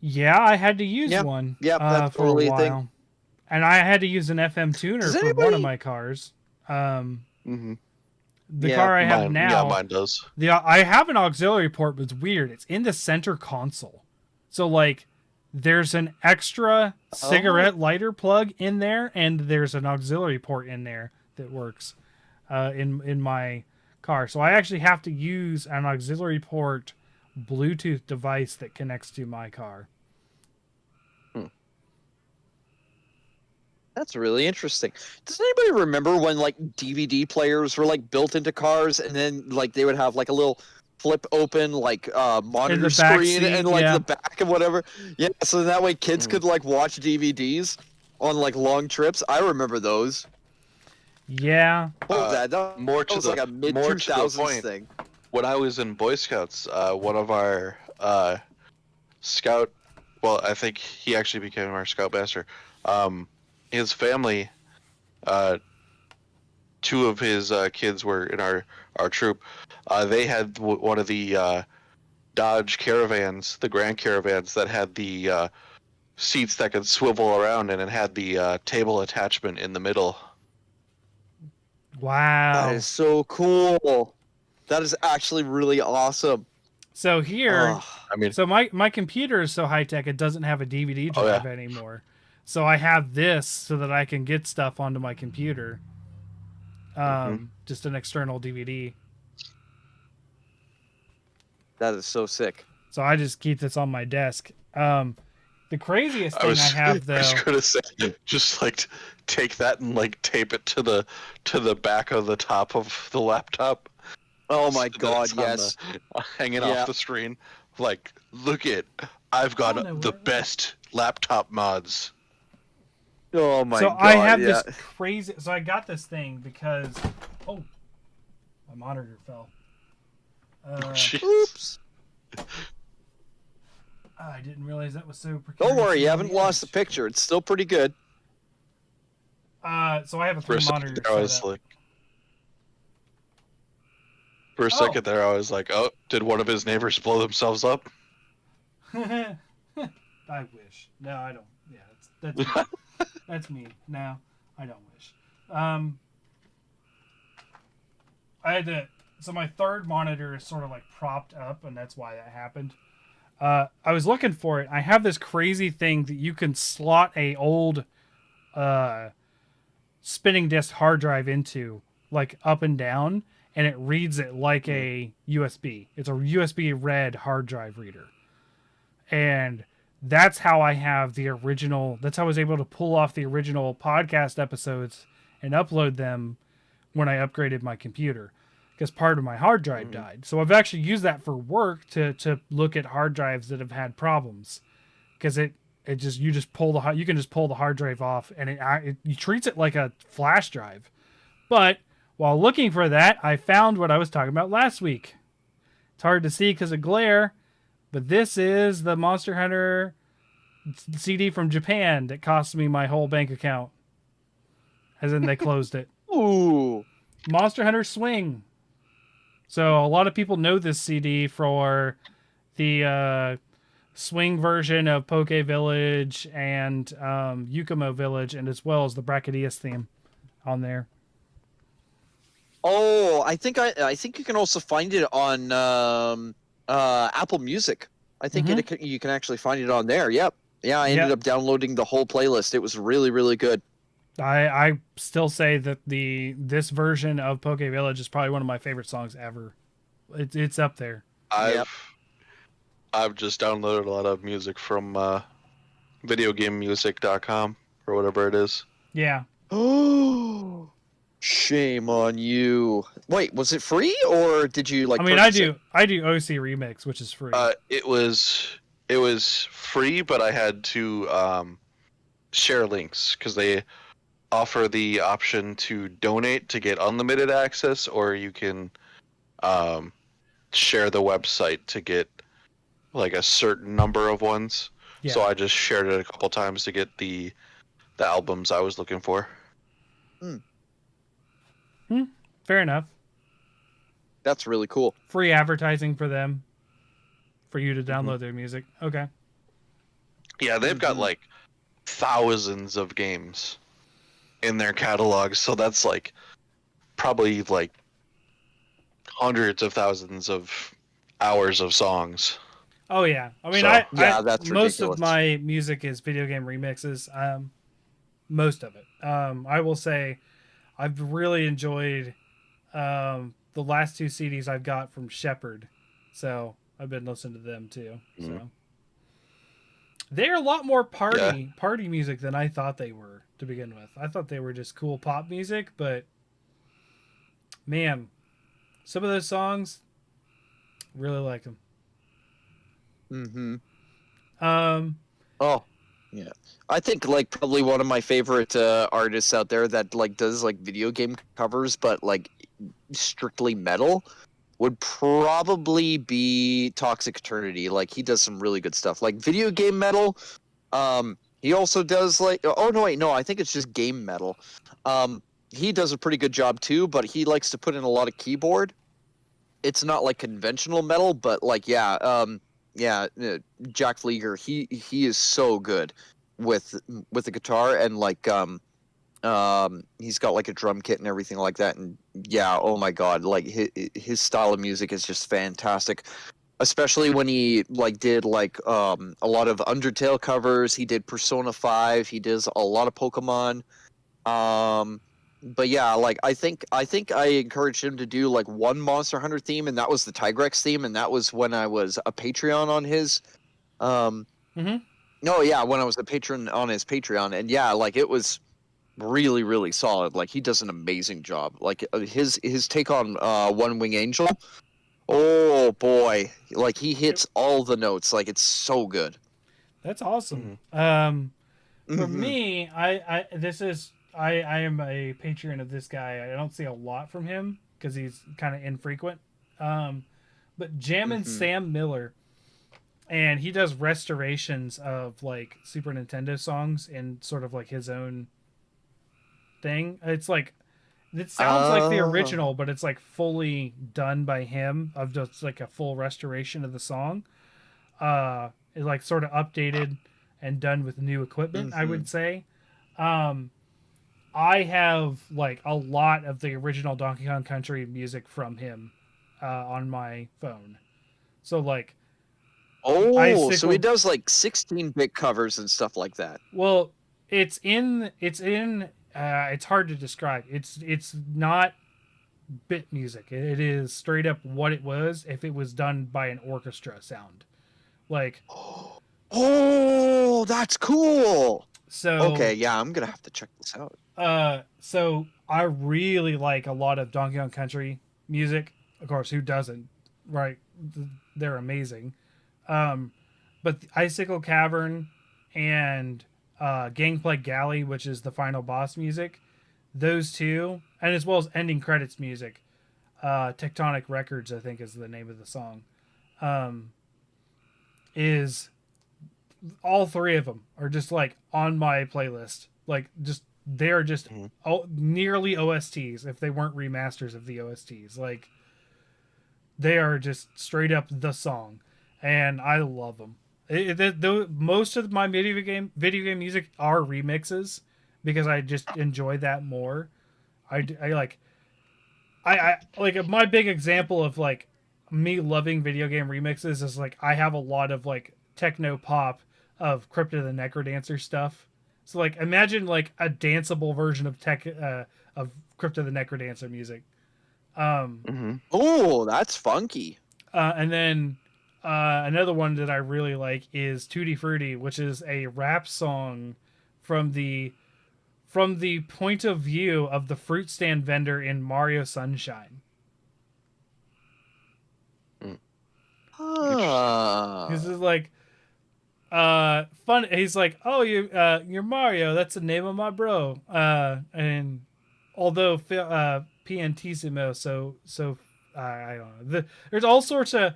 Yeah, I had to use one that's for a totally a while. thing. And I had to use an FM tuner Does for one of anybody- my cars. Mm-hmm. The car I have now, mine does. I have an auxiliary port, but it's weird. It's in the center console. So, like, there's an extra cigarette lighter plug in there, and there's an auxiliary port in there that works in my car. So I actually have to use an auxiliary port Bluetooth device that connects to my car. That's really interesting. Does anybody remember when like DVD players were like built into cars, and then like they would have like a little flip open like monitor the back screen seat, and like yeah. the back and whatever? Yeah, so that way kids could like watch DVDs on like long trips. I remember those. Yeah. What was that? That more to was the like a mid more two to the thousands point. thing. When I was in Boy Scouts, one of our scout, well, I think he actually became our scoutmaster. His family, two of his kids were in our troop. They had one of the Dodge Caravans, the Grand Caravans, that had the seats that could swivel around, and it had the table attachment in the middle. Wow. That is so cool. That is actually really awesome. So here, Ugh. I mean, so my computer is so high tech it doesn't have a DVD drive anymore. So I have this so that I can get stuff onto my computer. Just an external DVD. That is so sick. So I just keep this on my desk. The craziest thing I have though. I was gonna say, just like take that and like tape it to the back of the top of the laptop. Oh my So that god, it's on yes. hanging off the screen. Like, look it, I've got the best laptop mods. Oh my god. So I have this crazy. So I got this thing because, my monitor fell. Oops. I didn't realize that was so. Don't worry, you precariously haven't on the lost the edge. picture. It's still pretty good. So I have a For a 3 second monitor there, I was setup. like, for a second there, I was like, oh, did one of his neighbors blow themselves up? I wish. No, I don't. Yeah, that's me. That's me. No, I don't wish. I had to. So my third monitor is sort of like propped up, and that's why that happened. I was looking for it. I have this crazy thing that you can slot a old spinning disk hard drive into, like up and down, and it reads it like a USB. It's a USB read hard drive reader. And that's how I have the original. That's how I was able to pull off the original podcast episodes and upload them when I upgraded my computer, because part of my hard drive died. So I've actually used that for work to look at hard drives that have had problems, because you can just pull the hard drive off, and it treats it like a flash drive. But while looking for that, I found what I was talking about last week. It's hard to see because of glare, but this is the Monster Hunter CD from Japan that cost me my whole bank account. As in, they closed it. Ooh. Monster Hunter Swing. So a lot of people know this CD for the Swing version of Poke Village and Yukumo Village, and as well as the Brachydius theme on there. Oh, I think you can also find it on Apple Music. I think you can actually find it on there. Yep. Yeah, I ended up downloading the whole playlist. It was really, really good. I still say that this version of Poke Village is probably one of my favorite songs ever. It's up there. I've just downloaded a lot of music from videogamemusic.com or whatever it is. Yeah. Oh, shame on you. Wait, was it free or did you like? I mean, I do OC Remix, which is free. It was free, but I had to share links because they offer the option to donate to get unlimited access, or you can share the website to get like a certain number of ones. Yeah. So I just shared it a couple times to get the albums I was looking for. Fair enough. That's really cool. Free advertising for them, for you to download their music. Okay. Yeah, they've got like thousands of games in their catalog, so that's like probably like hundreds of thousands of hours of songs. Oh yeah. I mean, So, I that's most of ridiculous. my music is video game remixes. Most of it. I will say, I've really enjoyed the last two CDs I've got from Shepherd, so I've been listening to them too. So they're a lot more party music than I thought they were to begin with. I thought they were just cool pop music, but man, some of those songs, really like them. Oh, yeah. I think like probably one of my favorite artists out there that like does like video game covers, but like strictly metal, would probably be Toxic Eternity. Like he does some really good stuff, like video game metal. He also does like oh no wait no I think it's just game metal. He does a pretty good job too, but he likes to put in a lot of keyboard. It's not like conventional metal, but like Jack Fleeger, he is so good with the guitar and like he's got like a drum kit and everything like that, and yeah, oh my god, like his style of music is just fantastic, especially when he like did like a lot of Undertale covers. He did Persona 5, he does a lot of Pokemon. But yeah, like I think I encouraged him to do like one Monster Hunter theme, and that was the Tigrex theme, and that was when I was a Patreon on his no, yeah, when I was a patron on his Patreon, and yeah, like it was really really solid. Like he does an amazing job. Like his take on One Wing Angel, oh boy, like he hits all the notes. Like it's so good. That's awesome. For me, I am a patron of this guy. I don't see a lot from him because he's kind of infrequent. But Jammin' Sam Miller, and he does restorations of like Super Nintendo songs in sort of like his own thing. It's like it sounds like the original, but it's like fully done by him of just like a full restoration of the song. It's like sort of updated and done with new equipment, I would say. I have like a lot of the original Donkey Kong Country music from him on my phone. So like, so he does like 16-bit covers and stuff like that. Well, it's hard to describe. It's not bit music. It is straight up what it was if it was done by an orchestra sound. Like, oh, that's cool. So okay, yeah, I'm gonna have to check this out. So I really like a lot of Donkey Kong Country music. Of course, who doesn't? Right? They're amazing. But Icicle Cavern and Gangplank Galley, which is the final boss music, those two, and as well as ending credits music. Tectonic Records, I think, is the name of the song. Is all three of them are just like on my playlist. Like just they're just nearly OSTs if they weren't remasters of the OSTs. Like they are just straight up the song, and I love them. Most of my video game music are remixes because I just enjoy that more. I like my big example of like me loving video game remixes is like I have a lot of like techno pop of Crypto the Necrodancer stuff. So like imagine like a danceable version of of Crypto the Necrodancer music. Oh, that's funky. And then another one that I really like is Tutti Frutti, which is a rap song from the point of view of the fruit stand vendor in Mario Sunshine. This is like fun. He's like, "Oh, you're Mario. That's the name of my bro." And although Piantissimo, so I don't know. There's all sorts of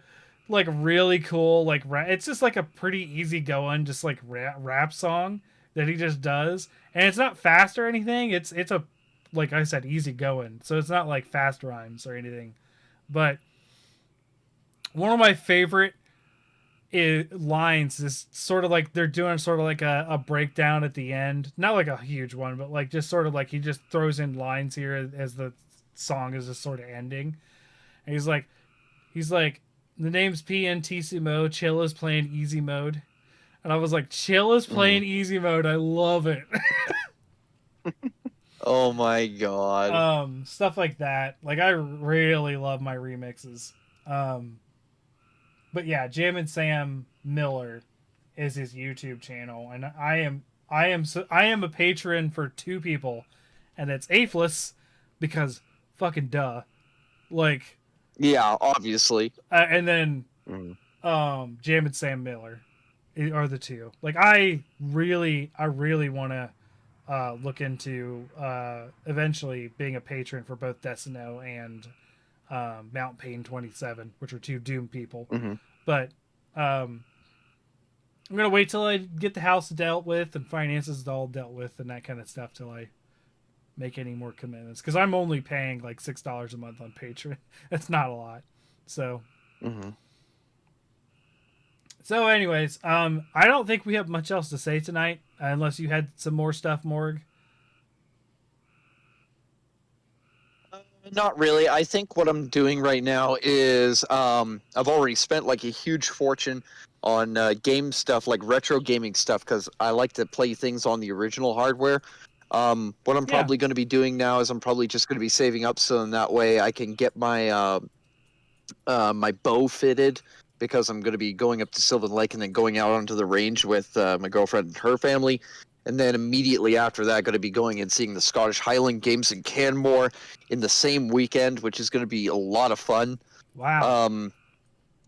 like really cool like it's just like a pretty easy going just like rap song that he just does, and it's not fast or anything. It's a like I said, easy going. So it's not like fast rhymes or anything. But one of my favorite lines is sort of like they're doing sort of like a breakdown at the end. Not like a huge one, but like just sort of like he just throws in lines here as the song is just sort of ending. And he's like, the name's PNTC Chill is playing easy mode. And I was like, Chill is playing easy mode. I love it. Oh my god. Stuff like that. Like I really love my remixes. But yeah, Jim and Sam Miller is his YouTube channel, and I am a patron for two people, and it's Aithless because fucking duh, like Yeah, obviously. and then Jim and Sam Miller are the two. Like I really want to look into eventually being a patron for both Decino and Mount Pain 27, which are two Doom people. But I'm gonna wait till I get the house dealt with and finances all dealt with and that kind of stuff till I make any more commitments. Because I'm only paying like $6 a month on Patreon. That's not a lot. So. So, anyways, I don't think we have much else to say tonight, unless you had some more stuff, Morg. Not really. I think what I'm doing right now is I've already spent like a huge fortune on game stuff, like retro gaming stuff, because I like to play things on the original hardware. What I'm probably going to be doing now is I'm probably just going to be saving up so in that way I can get my my bow fitted, because I'm going to be going up to Sylvan Lake and then going out onto the range with my girlfriend and her family. And then immediately after that, going to be going and seeing the Scottish Highland Games in Canmore in the same weekend, which is going to be a lot of fun. Wow.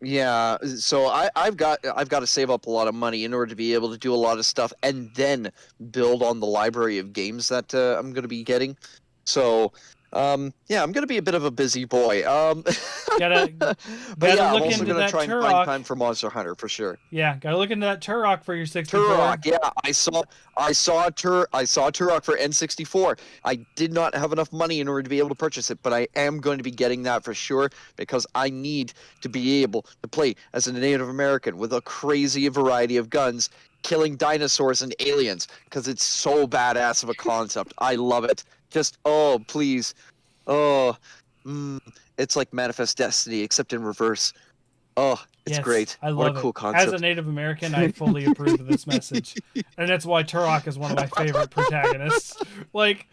Yeah, so I've got to save up a lot of money in order to be able to do a lot of stuff and then build on the library of games that I'm going to be getting. So yeah, I'm going to be a bit of a busy boy. Gotta but yeah, I'm look also into going to that try and Turok. find time for Monster Hunter for sure. Yeah, gotta look into that Turok for your 64. Turok, yeah, I saw Turok for N64. I did not have enough money in order to be able to purchase it, but I am going to be getting that for sure because I need to be able to play as a Native American with a crazy variety of guns, killing dinosaurs and aliens, because it's so badass of a concept. I love it. Just please, oh, it's like Manifest Destiny except in reverse. Oh, it's great. I What love a cool it. concept. As a Native American, I fully approve of this message. And that's why Turok is one of my favorite protagonists. Like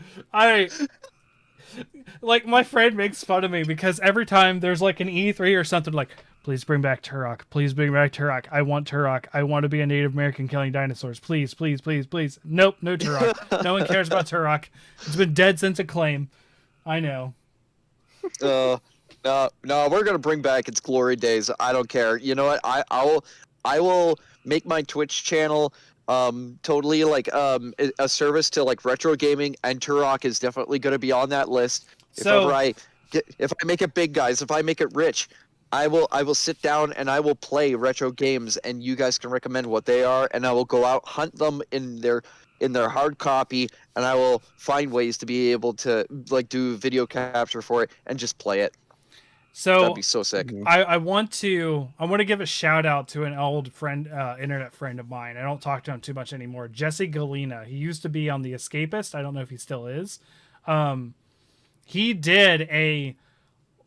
my friend makes fun of me because every time there's like an E3 or something like, please bring back Turok. Please bring back Turok. I want Turok. I want to be a Native American killing dinosaurs. Please, please, please, please. Nope, no Turok. No one cares about Turok. It's been dead since Acclaim. I know. No, we're gonna bring back its glory days. I don't care. You know what? I will make my Twitch channel totally like a service to like retro gaming, and Turok is definitely gonna be on that list. If I make it big, guys, if I make it rich, I will sit down and I will play retro games, and you guys can recommend what they are, and I will go out hunt them in their hard copy, and I will find ways to be able to like do video capture for it and just play it. So that'd be so sick. I want to give a shout out to an old friend, internet friend of mine. I don't talk to him too much anymore. Jesse Galena. He used to be on The Escapist. I don't know if he still is. He did a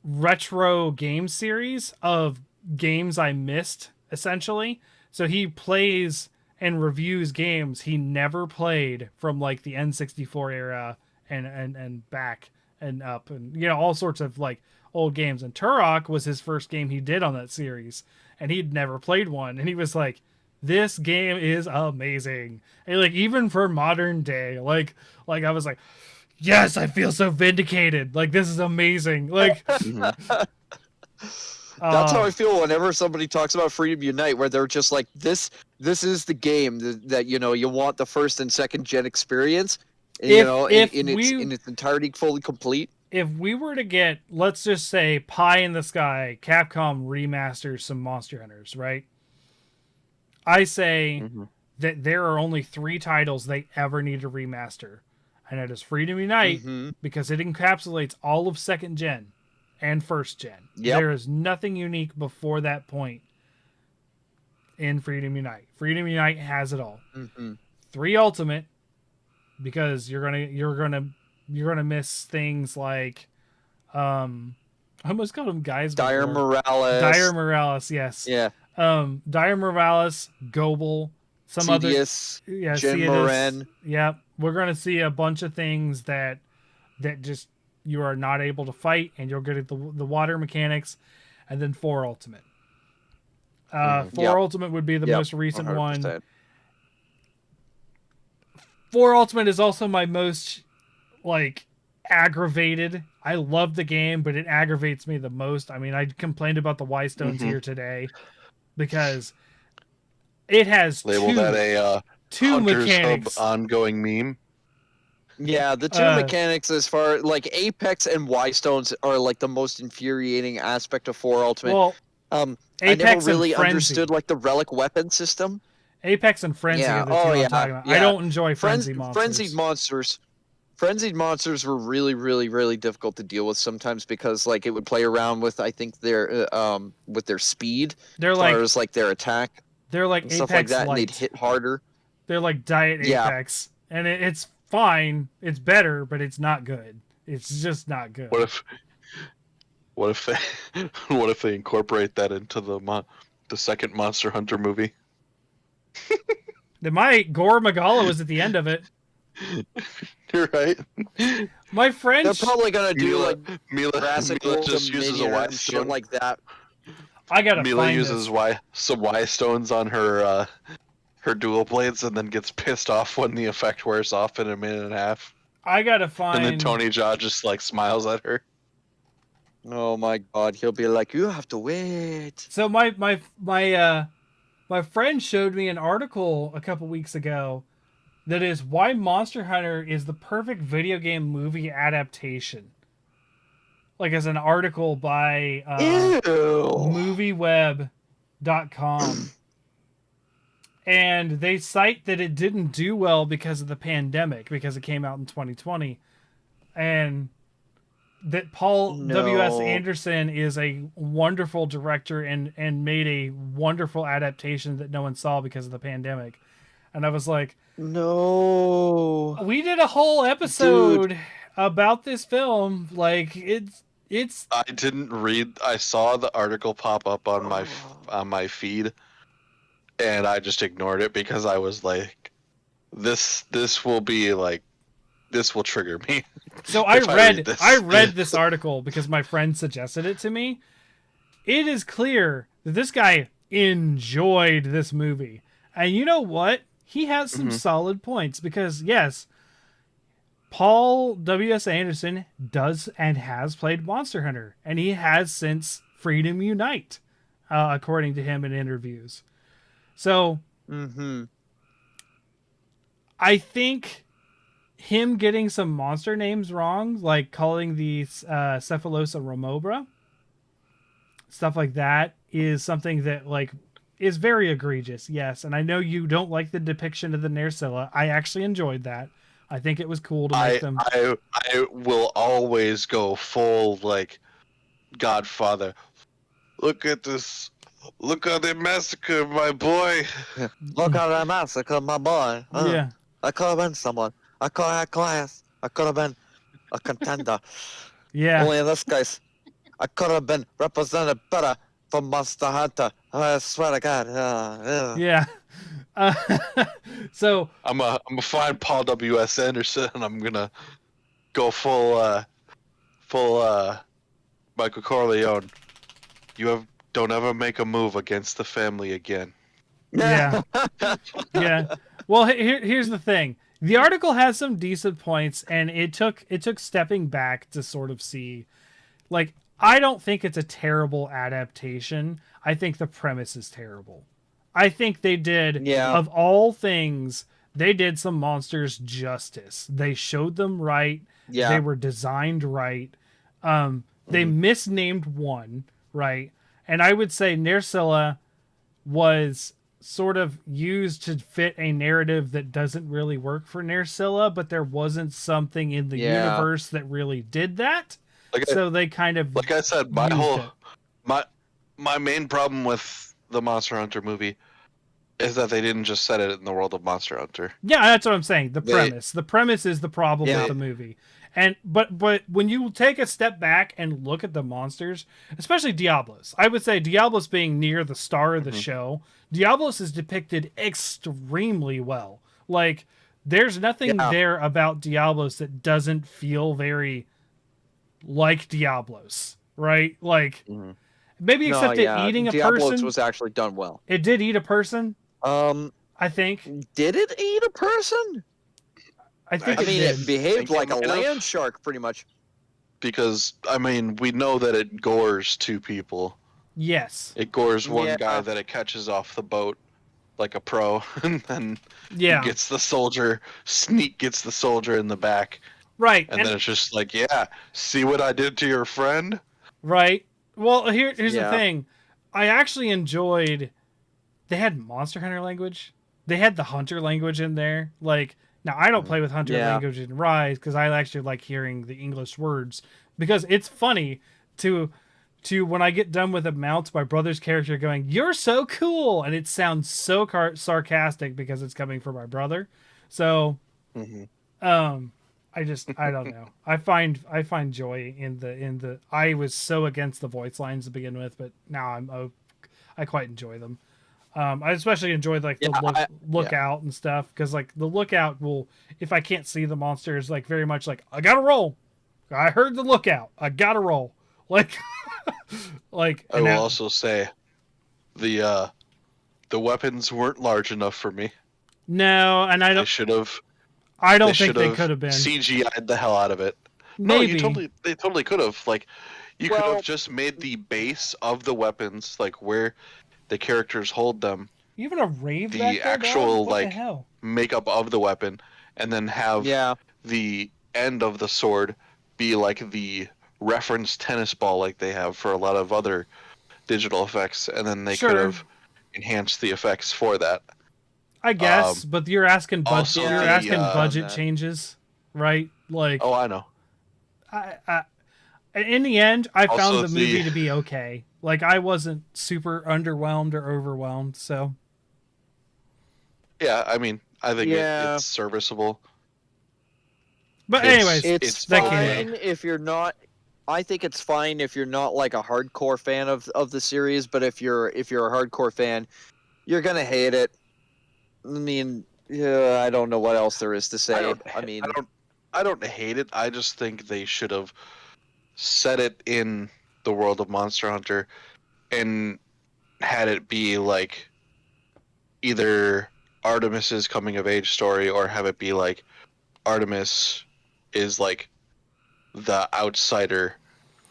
retro game series of games I missed, essentially. So he plays and reviews games he never played from like the N64 era and back and up, and all sorts of like old games. And Turok was his first game he did on that series, and he'd never played one, and he was like, this game is amazing. And like even for modern day, like I was like, yes, I feel so vindicated. Like this is amazing. Like that's how I feel whenever somebody talks about Freedom Unite, where they're just like, this is the game that you want the first and second gen experience, in its entirety, fully complete. If we were to get, let's just say, pie in the sky, Capcom remasters some Monster Hunters, right? I say that there are only 3 titles they ever need to remaster. and it is Freedom Unite Mm-hmm. because it encapsulates all of second gen and first gen. Yep. There is nothing unique before that point in Freedom Unite. Freedom Unite has it all. Mm-hmm. 3 Ultimate, because you're gonna miss things like I almost called him guys Dire before. Morales. Dire Morales, yes. Yeah. Dire Morales, Goebel, some Tedious. other, yeah, Jin Cetus. Moran. Yeah, we're gonna see a bunch of things that just you are not able to fight, and you'll get at the water mechanics, and then 4 Ultimate. 4 Yep. Ultimate would be the Yep. most recent 100%. one. 4 Ultimate is also my most like aggravated. I love the game, but it aggravates me the most. I mean, I complained about the Y Stones here today because it has Label that a two Hunter's mechanics. Hub ongoing meme. Yeah, the two mechanics as far like Apex and Y Stones are like the most infuriating aspect of 4 Ultimate. Well, I never Apex really and Frenzy. understood like the relic weapon system. Apex and Frenzy Yeah. are the two I'm talking about. Yeah. I don't enjoy Frenzy monsters. Frenzied monsters were really, really, really difficult to deal with sometimes because like it would play around with I think their with their speed They're as like far as like their attack they're like and Apex stuff like that, Light. and they'd hit harder. They're like Diet Yeah. Apex, and it's fine. It's better, but it's not good. It's just not good. What if they incorporate that into the second Monster Hunter movie? They might. Gore Magala was at the end of it. You're right. My friend, They're probably gonna do Mila, like Mila Jurassic just World uses a Dominion Y and shit stone. like that. I gotta Mila find uses this. some Y stones on her dual blades and then gets pissed off when the effect wears off in a minute and a half. I gotta find. And then Tony Jaa just like smiles at her. Oh my god, he'll be like, you have to wait. So my friend showed me an article a couple weeks ago that is why Monster Hunter is the perfect video game movie adaptation. Like as an article by movieweb.com. And they cite that it didn't do well because of the pandemic, because it came out in 2020. And that Paul W.S. Anderson is a wonderful director and made a wonderful adaptation that no one saw because of the pandemic. And I was like, no. We did a whole episode about this film. Like it's I didn't read. I saw the article pop up on my feed, and I just ignored it because I was like, this will be like, this will trigger me. So I read this article because my friend suggested it to me. It is clear that this guy enjoyed this movie. And you know what? He has some solid points because yes, Paul W.S. Anderson does and has played Monster Hunter, and he has since Freedom Unite, according to him in interviews. So, I think him getting some monster names wrong, like calling the Cephalosa Romobra, stuff like that, is something that like is very egregious. Yes, and I know you don't like the depiction of the Nerscylla. I actually enjoyed that. I think it was cool to make them. I will always go full like Godfather. Look at this. Look how they massacred my boy. Look how they massacred my boy. Yeah. I could have been someone. I could have had class. I could have been a contender. Yeah. Only in this case, I could have been represented better for Monster Hunter. I swear to God. Yeah. So I'm a fine Paul W.S. Anderson, and I'm gonna go full Michael Corleone. Don't ever make a move against the family again. Yeah. Yeah. Well, here's the thing. The article has some decent points, and it took stepping back to sort of see, like, I don't think it's a terrible adaptation. I think the premise is terrible. I think they did, of all things, they did some monsters justice. They showed them right. Yeah. They were designed right. They misnamed one, right? And I would say Nerscylla was sort of used to fit a narrative that doesn't really work for Nerscylla, but there wasn't something in the Yeah. universe that really did that. Like So they kind of like I said, used it. my main problem with the Monster Hunter movie is that they didn't just set it in the world of Monster Hunter. Yeah, that's what I'm saying. The They- premise. The premise is the problem Yeah. with the movie. And but when you take a step back and look at the monsters, especially Diablos, I would say Diablos being near the star of the show, Diablos is depicted extremely well. Like there's nothing Yeah. there about Diablos that doesn't feel very like Diablos, right? Like Mhm. maybe No, except it yeah. eating a Diablos person. was actually done well. It did eat a person, Um, I think. did it eat a person? I think I it mean, did. it behaved think it like a might have. land shark, pretty much. Because I mean, we know that it gores two people. Yes. It gores one Yeah. guy that it catches off the boat like a pro, and then Yeah. he gets the soldier. Sneak gets the soldier in the back, Right. and then it's just like, yeah, see what I did to your friend? Right. Well, here's the Yeah. thing. I actually enjoyed. They had Monster Hunter language. They had the Hunter language in there. Like now, I don't play with Hunter Yeah. language in Rise because I actually like hearing the English words because it's funny to when I get done with a mount, my brother's character going, "You're so cool," and it sounds so sarcastic because it's coming from my brother. So, Mm-hmm. I don't know. I find joy in the. I was so against the voice lines to begin with, but now I quite enjoy them. I especially enjoy like the lookout and stuff because like the lookout will, if I can't see the monsters, like very much like I gotta roll. I heard the lookout. I gotta roll. Like, like. I will also say, the weapons weren't large enough for me. No, and I They don't. should have. I don't think they could have been. CGI'd the hell out of it. Maybe. No, they totally could have. Like, you could Well- have just made the base of the weapons, like where the characters hold them, You even a rave the back there, actual, dog? What like, the hell? makeup of the weapon, and then have Yeah. the end of the sword be like the reference tennis ball, like they have for a lot of other digital effects, and then they could Sure. have enhanced the effects for that. I guess, but you're asking budget. also You're the, asking budget that. changes, right? Like, Oh, I know. in the end, I found Also the movie the- to be okay. Like, I wasn't super underwhelmed or overwhelmed. So, Yeah, I mean, I think Yeah. it's serviceable. but It's- anyways, It's that came fine if you're not. I think it's fine if you're not like a hardcore fan of the series, but if you're a hardcore fan, you're gonna hate it. I mean, yeah, I don't know what else there is to say. I don't hate it. I just think they should have set it in the world of Monster Hunter and had it be like either Artemis's coming of age story or have it be like Artemis is like the outsider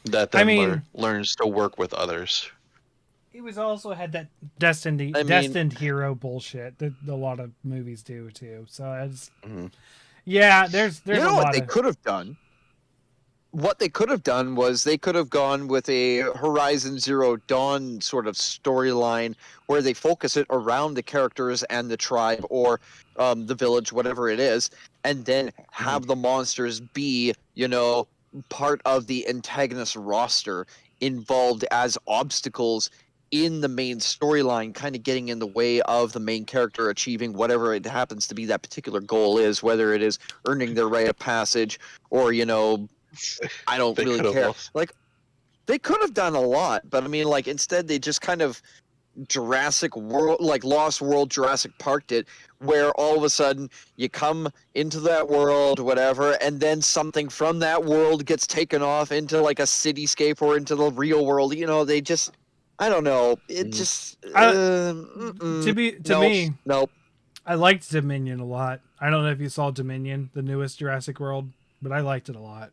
that then learns to work with others. It was also had that destined hero bullshit that a lot of movies do too. So it's yeah, there's You a know lot what they of could have done? What they could have done was they could have gone with a Horizon Zero Dawn sort of storyline where they focus it around the characters and the tribe or the village, whatever it is, and then have the monsters be, part of the antagonist roster involved as obstacles in the main storyline, kind of getting in the way of the main character achieving whatever it happens to be that particular goal is, whether it is earning their rite of passage or, I don't They really could have care. both. Like, they could have done a lot, but I mean, like, instead they just kind of Jurassic World, like Lost World, Jurassic Parked it, where all of a sudden you come into that world, whatever, and then something from that world gets taken off into like a cityscape or into the real world. They just, I don't know. It just to me, nope. I liked Dominion a lot. I don't know if you saw Dominion, the newest Jurassic World, but I liked it a lot.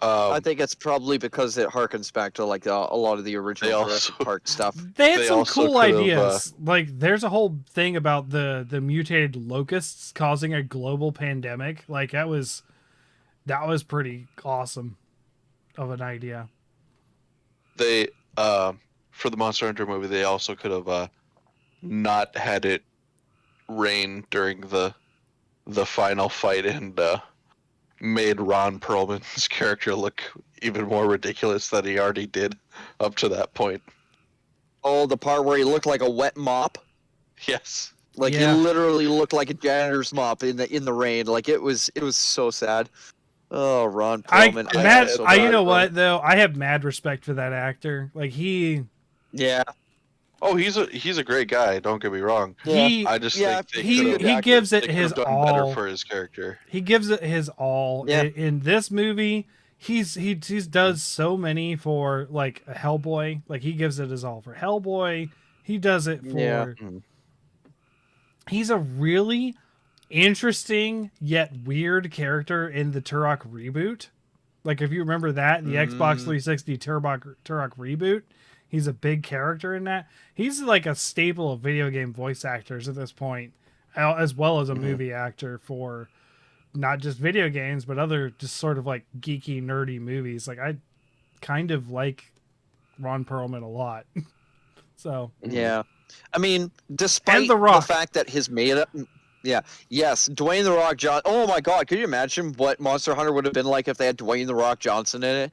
I think it's probably because it harkens back to like a lot of the original Jurassic Park stuff. They had They some also cool could've, ideas. Like there's a whole thing about the mutated locusts causing a global pandemic. Like that was pretty awesome of an idea. They for the Monster Hunter movie, they also could have not had it rain during the final fight and made Ron Perlman's character look even more ridiculous than he already did up to that point. Oh, the part where he looked like a wet mop. Yes. Like Yeah. he literally looked like a janitor's mop in the rain. Like it was so sad. Oh, Ron Perlman. You know what though? I have mad respect for that actor. Like Yeah. Oh, he's a great guy. Don't get me wrong. I just think he gives it his all. Better for his character. He gives it his all. Yeah. In this movie, he does so many for like a Hellboy. Like he gives it his all for Hellboy. He does it for. Yeah. He's a really interesting yet weird character in the Turok reboot. Like if you remember that, the Xbox 360 Turok reboot, he's a big character in that. He's like a staple of video game voice actors at this point, as well as a movie actor for not just video games, but other just sort of like geeky, nerdy movies. Like I kind of like Ron Perlman a lot. So yeah, I mean, despite the fact that his made-up, yes, Dwayne the Rock Johnson. Oh my God, could you imagine what Monster Hunter would have been like if they had Dwayne the Rock Johnson in it?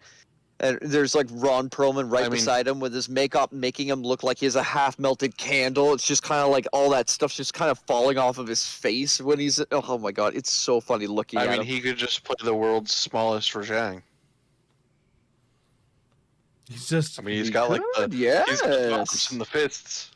And there's like Ron Perlman beside him with his makeup, making him look like he has a half-melted candle. It's just kind of like all that stuff's just kind of falling off of his face when he's. Oh my God, it's so funny looking at him. He could just play the world's smallest Rajang. He's just. I mean, he's got like he's got the arms and the fists.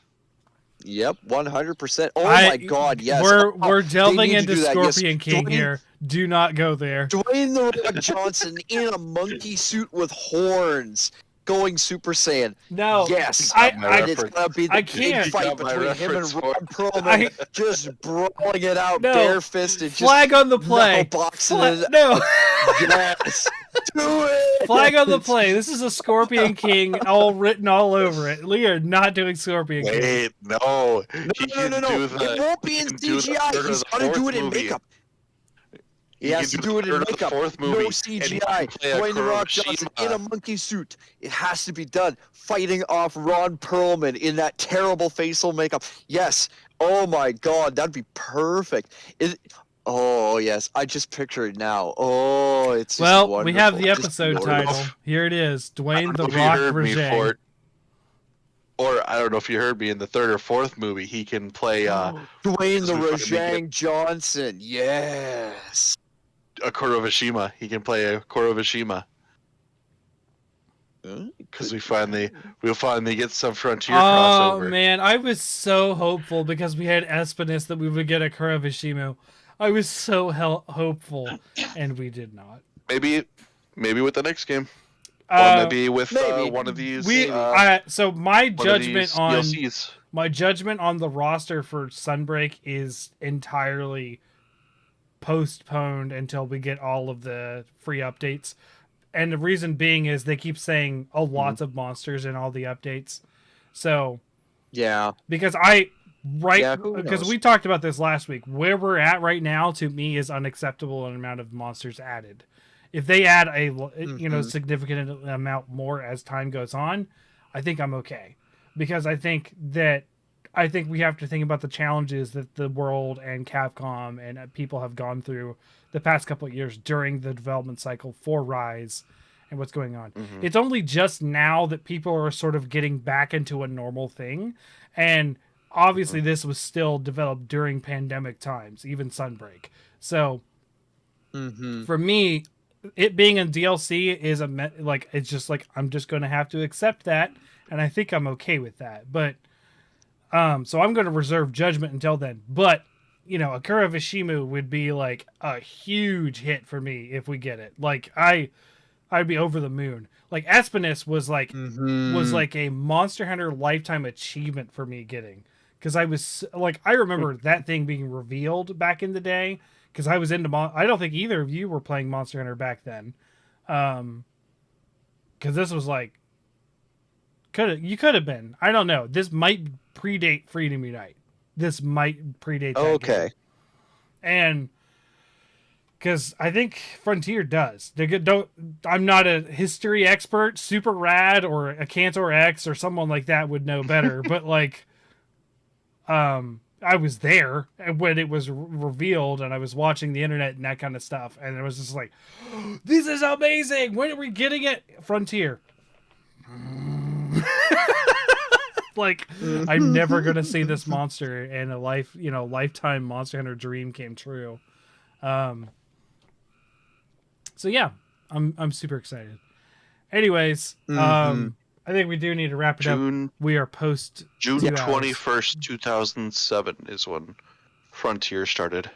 Yep, 100%. Oh my God, yes. We're delving into Scorpion King here. Do not go there. Dwayne the Rock Johnson in a monkey suit with horns, going Super Saiyan. No, yes, it's gonna be the big fight between him and Ron Perlman, just brawling it out, bare-fisted. Flag on the play. No. Yes, do it. Flag on the play. This is a Scorpion King all written all over it. We are not doing Scorpion King. Wait, no. No. It won't be in CGI. He's gonna do it in makeup. He has to do it in makeup. No CGI. Dwayne the Rock Johnson in a monkey suit. It has to be done. Fighting off Ron Perlman in that terrible facial makeup. Yes. Oh my God, that'd be perfect. Oh yes, I just picture it now. Oh, it's just wonderful. We have the episode title. Here it is: Dwayne the Rock Rajang. Or I don't know if you heard me in the third or fourth movie. He can play Dwayne the Rajang Johnson. Yes. A Kurovashima. He can play a Kurovashima. Because we'll finally get some Frontier crossover. Oh man, I was so hopeful because we had Espinus that we would get a Kurovashima. I was so hopeful, and we did not. Maybe with the next game, or maybe with one of these. So my judgment on the roster for Sunbreak is entirely postponed until we get all of the free updates, and the reason being is they keep saying lots of monsters in all the updates. So yeah, because we talked about this last week. Where we're at right now, to me, is unacceptable an amount of monsters added. If they add a significant amount more as time goes on, I think I'm okay, because I think we have to think about the challenges that the world and Capcom and people have gone through the past couple of years during the development cycle for Rise and what's going on. It's only just now that people are sort of getting back into a normal thing, and obviously this was still developed during pandemic times, even Sunbreak. So for me, it being a DLC is it's just like, I'm just going to have to accept that. And I think I'm okay with that. But, so I'm going to reserve judgment until then. But, a Kurovashima would be like a huge hit for me if we get it. Like I'd be over the moon. Like Espinus was like a Monster Hunter lifetime achievement for me getting. Because I was like, I remember that thing being revealed back in the day. Because I was into I don't think either of you were playing Monster Hunter back then. Because this was like, you could have been. I don't know. This might predate Freedom Unite. This might predate that game. And Because I think Frontier does. I'm not a history expert. Super Rad or a Cantor X or someone like that would know better. But like, I was there when it was revealed, and I was watching the internet and that kind of stuff, and it was just like, "This is amazing! When are we getting it?" Frontier. Like, I'm never gonna see this monster, and a lifetime Monster Hunter dream came true. So yeah, I'm super excited. Anyways, I think we do need to wrap it up. We are post June 2 hours. 21st, 2007 is when Frontier started.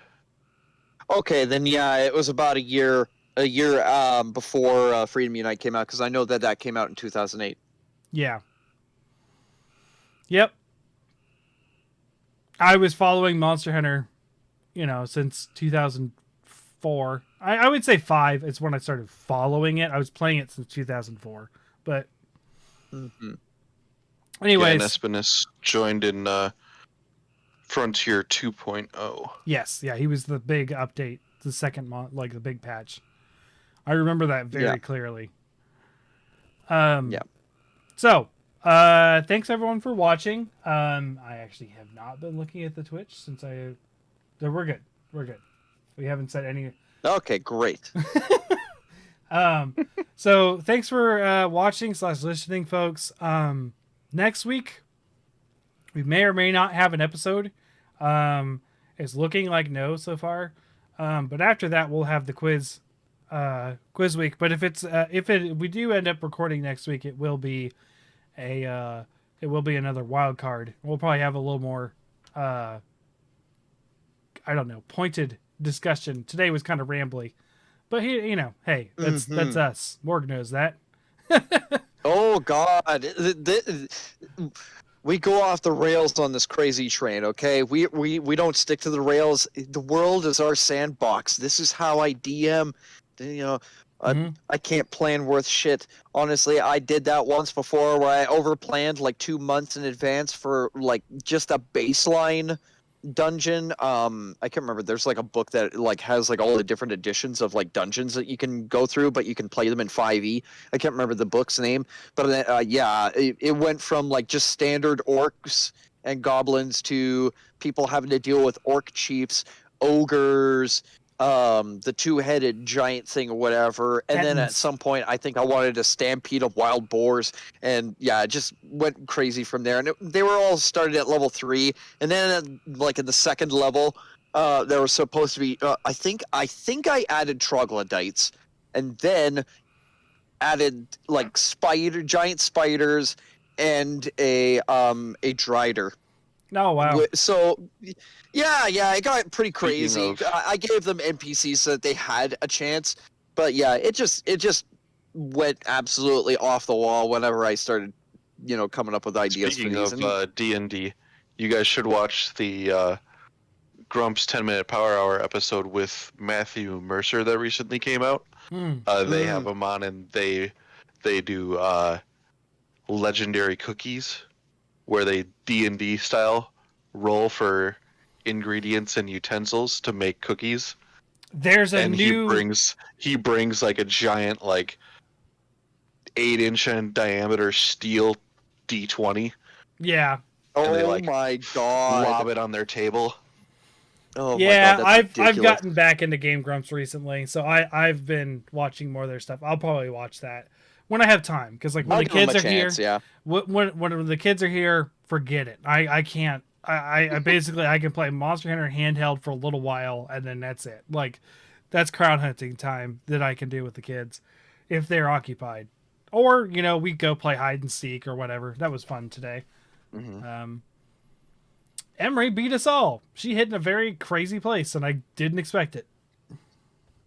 Okay, then yeah, it was about a year before Freedom Unite came out, because I know that came out in 2008. Yeah. Yep. I was following Monster Hunter, since 2004. I would say 5 is when I started following it. I was playing it since 2004. But anyways. Yeah, Espinus joined in Frontier 2.0. Yes, yeah, he was the big update, the second the big patch. I remember that very clearly. So, thanks everyone for watching. I actually have not been looking at the Twitch since we're good. We haven't said any. Okay, great. So thanks for watching / listening, folks. Next week we may or may not have an episode. It's looking like no so far. But after that we'll have the quiz week. But if we do end up recording next week, it will be another wild card. We'll probably have a little more pointed discussion. Today was kind of rambly. But hey, that's us. Morg knows that. Oh God, we go off the rails on this crazy train. Okay, we don't stick to the rails. The world is our sandbox. This is how I DM. I can't plan worth shit. Honestly, I did that once before where I overplanned like 2 months in advance for like just a baseline dungeon. I can't remember. There's like a book that like has like all the different editions of like dungeons that you can go through, but you can play them in 5e. I can't remember the book's name, but it went from like just standard orcs and goblins to people having to deal with orc chiefs, ogres, the two-headed giant thing or whatever, and then at some point I think I wanted a stampede of wild boars, and it just went crazy from there. And they were all started at level 3, and then like in the second level there was supposed to be I think I added troglodytes, and then added like giant spiders and a drider. Oh wow. So it got pretty crazy. I gave them NPCs so that they had a chance, but it just went absolutely off the wall whenever I started coming up with ideas. Speaking of D&D, you guys should watch the Grump's 10-minute Power Hour episode with Matthew Mercer that recently came out. They have him on, and they do legendary cookies, where they D&D style roll for ingredients and utensils to make cookies. He brings like a giant like 8-inch in diameter steel D20. Yeah. My God. Lob it on their table. Oh yeah, my God, I've gotten back into Game Grumps recently, so I've been watching more of their stuff. I'll probably watch that when I have time, because like when the kids are here, when the kids are here, forget it. I can't. I basically I can play Monster Hunter handheld for a little while, and then that's it. Like that's crowd hunting time that I can do with the kids if they're occupied, or we go play hide and seek or whatever. That was fun today. Emery beat us all. She hit in a very crazy place, and I didn't expect it.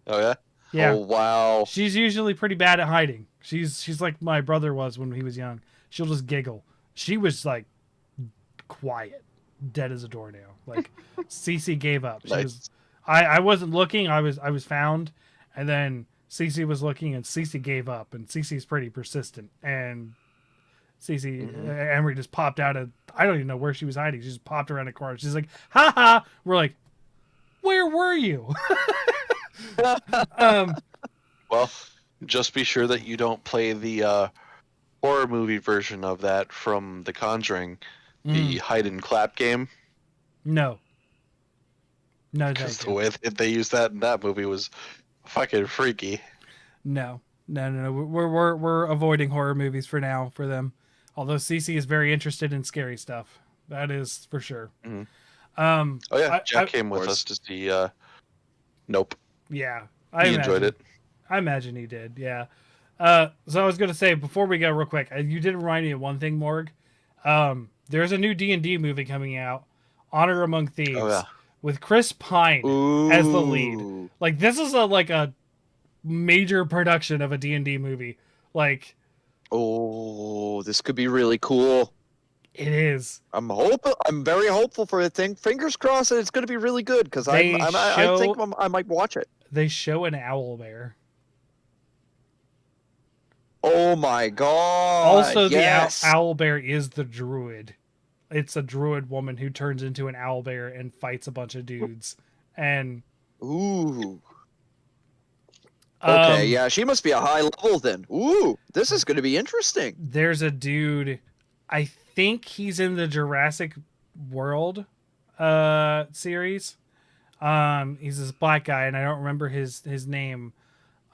Oh yeah. Yeah. Oh wow. She's usually pretty bad at hiding. She's like my brother was when he was young. She'll just giggle. She was like quiet, dead as a doornail. Like Cece gave up. She was. I wasn't looking. I was found, and then Cece was looking, and Cece gave up. And Cece's pretty persistent. And Cece Emery just popped out of. I don't even know where she was hiding. She just popped around a corner. She's like, "Ha ha!" We're like, "Where were you?" um, Well, just be sure that you don't play the horror movie version of that from The Conjuring, the hide and clap game, no, no, because thank the you. way that they used that in that movie was fucking freaky. No, no, no, no. We're avoiding horror movies for now for them. Although Cece is very interested in scary stuff, that is for sure. Mm-hmm. Um, Oh yeah, I Jack came with us to see. Nope, yeah, I he enjoyed imagine. it. I imagine he did. Yeah. So I was gonna say before we go, real quick, you did remind me of one thing, Morg. There's a new D&D movie coming out, Honor Among Oh yeah. Thieves, with Chris Pine as the lead. Ooh. Like this is a major production of a D&D movie. Like Oh, this could be really cool. it is. I'm very hopeful for the thing. Fingers crossed that it's going to be really good because I think I might watch it. They show an owl bear. Oh my god! Also, yes. the owl bear is the druid. It's a druid woman who turns into an owl bear and fights a bunch of dudes. And Ooh. Okay, yeah, she must be a high level then. Ooh, this is going to be interesting. There's a dude, I think he's in the Jurassic World series. He's this black guy and I don't remember his name.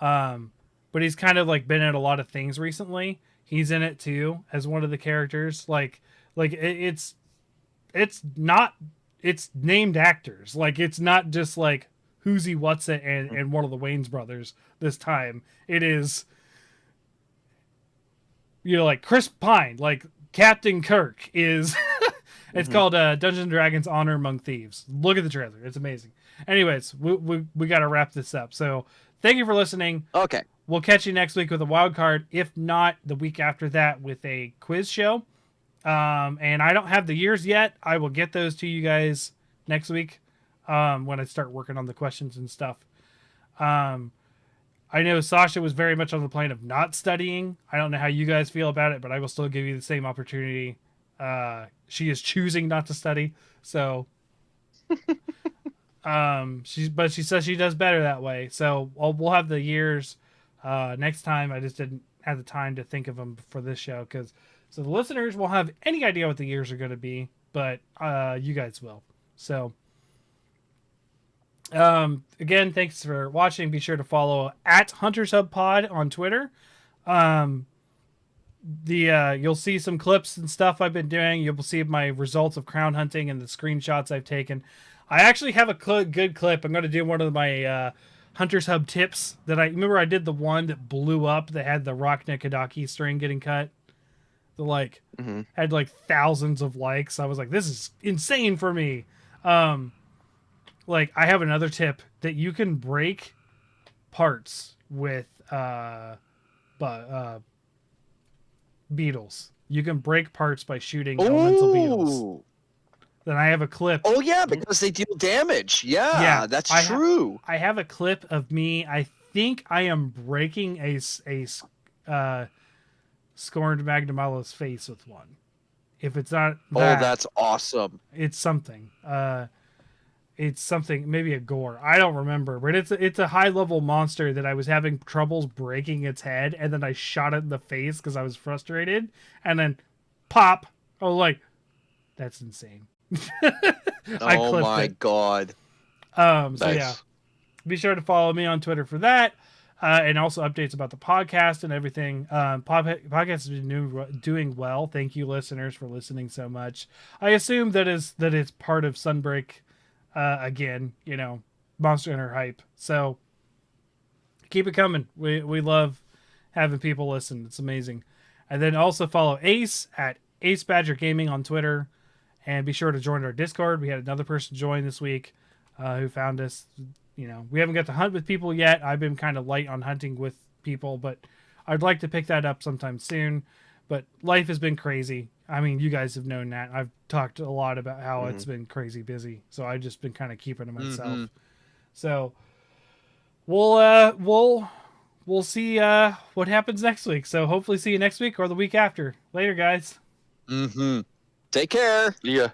But he's kind of like been in a lot of things recently. He's in it too as one of the characters. It's named actors. Like it's not just like who's he what's it and one of the Wayans brothers this time. It is like Chris Pine, like Captain Kirk is it's called Dungeons and Dragons Honor Among Thieves. Look at the trailer. It's amazing. Anyways, we got to wrap this up. So, thank you for listening. Okay. We'll catch you next week with a wild card. If not, the week after that with a quiz show. And I don't have the years yet. I will get those to you guys next week when I start working on the questions and stuff. I know Sasha was very much on the plane of not studying. I don't know how you guys feel about it, but I will still give you the same opportunity. She is choosing not to study. So, she says she does better that way. So we'll have the years next time. I just didn't have the time to think of them for this show so the listeners won't have any idea what the years are going to be, but you guys will. So again, thanks for watching. Be sure to follow @HuntersHubPod on Twitter. You'll see some clips and stuff I've been doing. You'll see my results of crown hunting and the screenshots I've taken. I actually have a good clip. I'm going to do one of my Hunters Hub tips that I remember. I did the one that blew up that had the Rock Nikodaki string getting cut. The had like thousands of likes. I was like, this is insane for me. I have another tip that you can break parts with beetles. You can break parts by shooting elemental beetles. Then I have a clip. Oh yeah, because they deal damage. Yeah, that's true. I have a clip of me. I think I am breaking a scorned Magnamalo's face with one. If it's not that, that's awesome. It's something. It's something, maybe a gore. I don't remember, but it's a high level monster that I was having troubles breaking its head, and then I shot it in the face because I was frustrated, and then pop. I was like, that's insane. Oh my god. So nice. Yeah, be sure to follow me on Twitter for that, and also updates about the podcast and everything. Podcast has been doing well. Thank you, listeners, for listening so much. I assume that it's part of Sunbreak. Again, Monster Hunter hype. So keep it coming. We love having people listen. It's amazing. And then also follow Ace at Ace Badger Gaming on Twitter. And be sure to join our Discord. We had another person join this week who found us. We haven't got to hunt with people yet. I've been kind of light on hunting with people, but I'd like to pick that up sometime soon. But life has been crazy. I mean, you guys have known that. I've talked a lot about how it's been crazy busy. So I've just been kind of keeping to myself. So we'll see what happens next week. So hopefully see you next week or the week after. Later, guys. Take care. Yeah.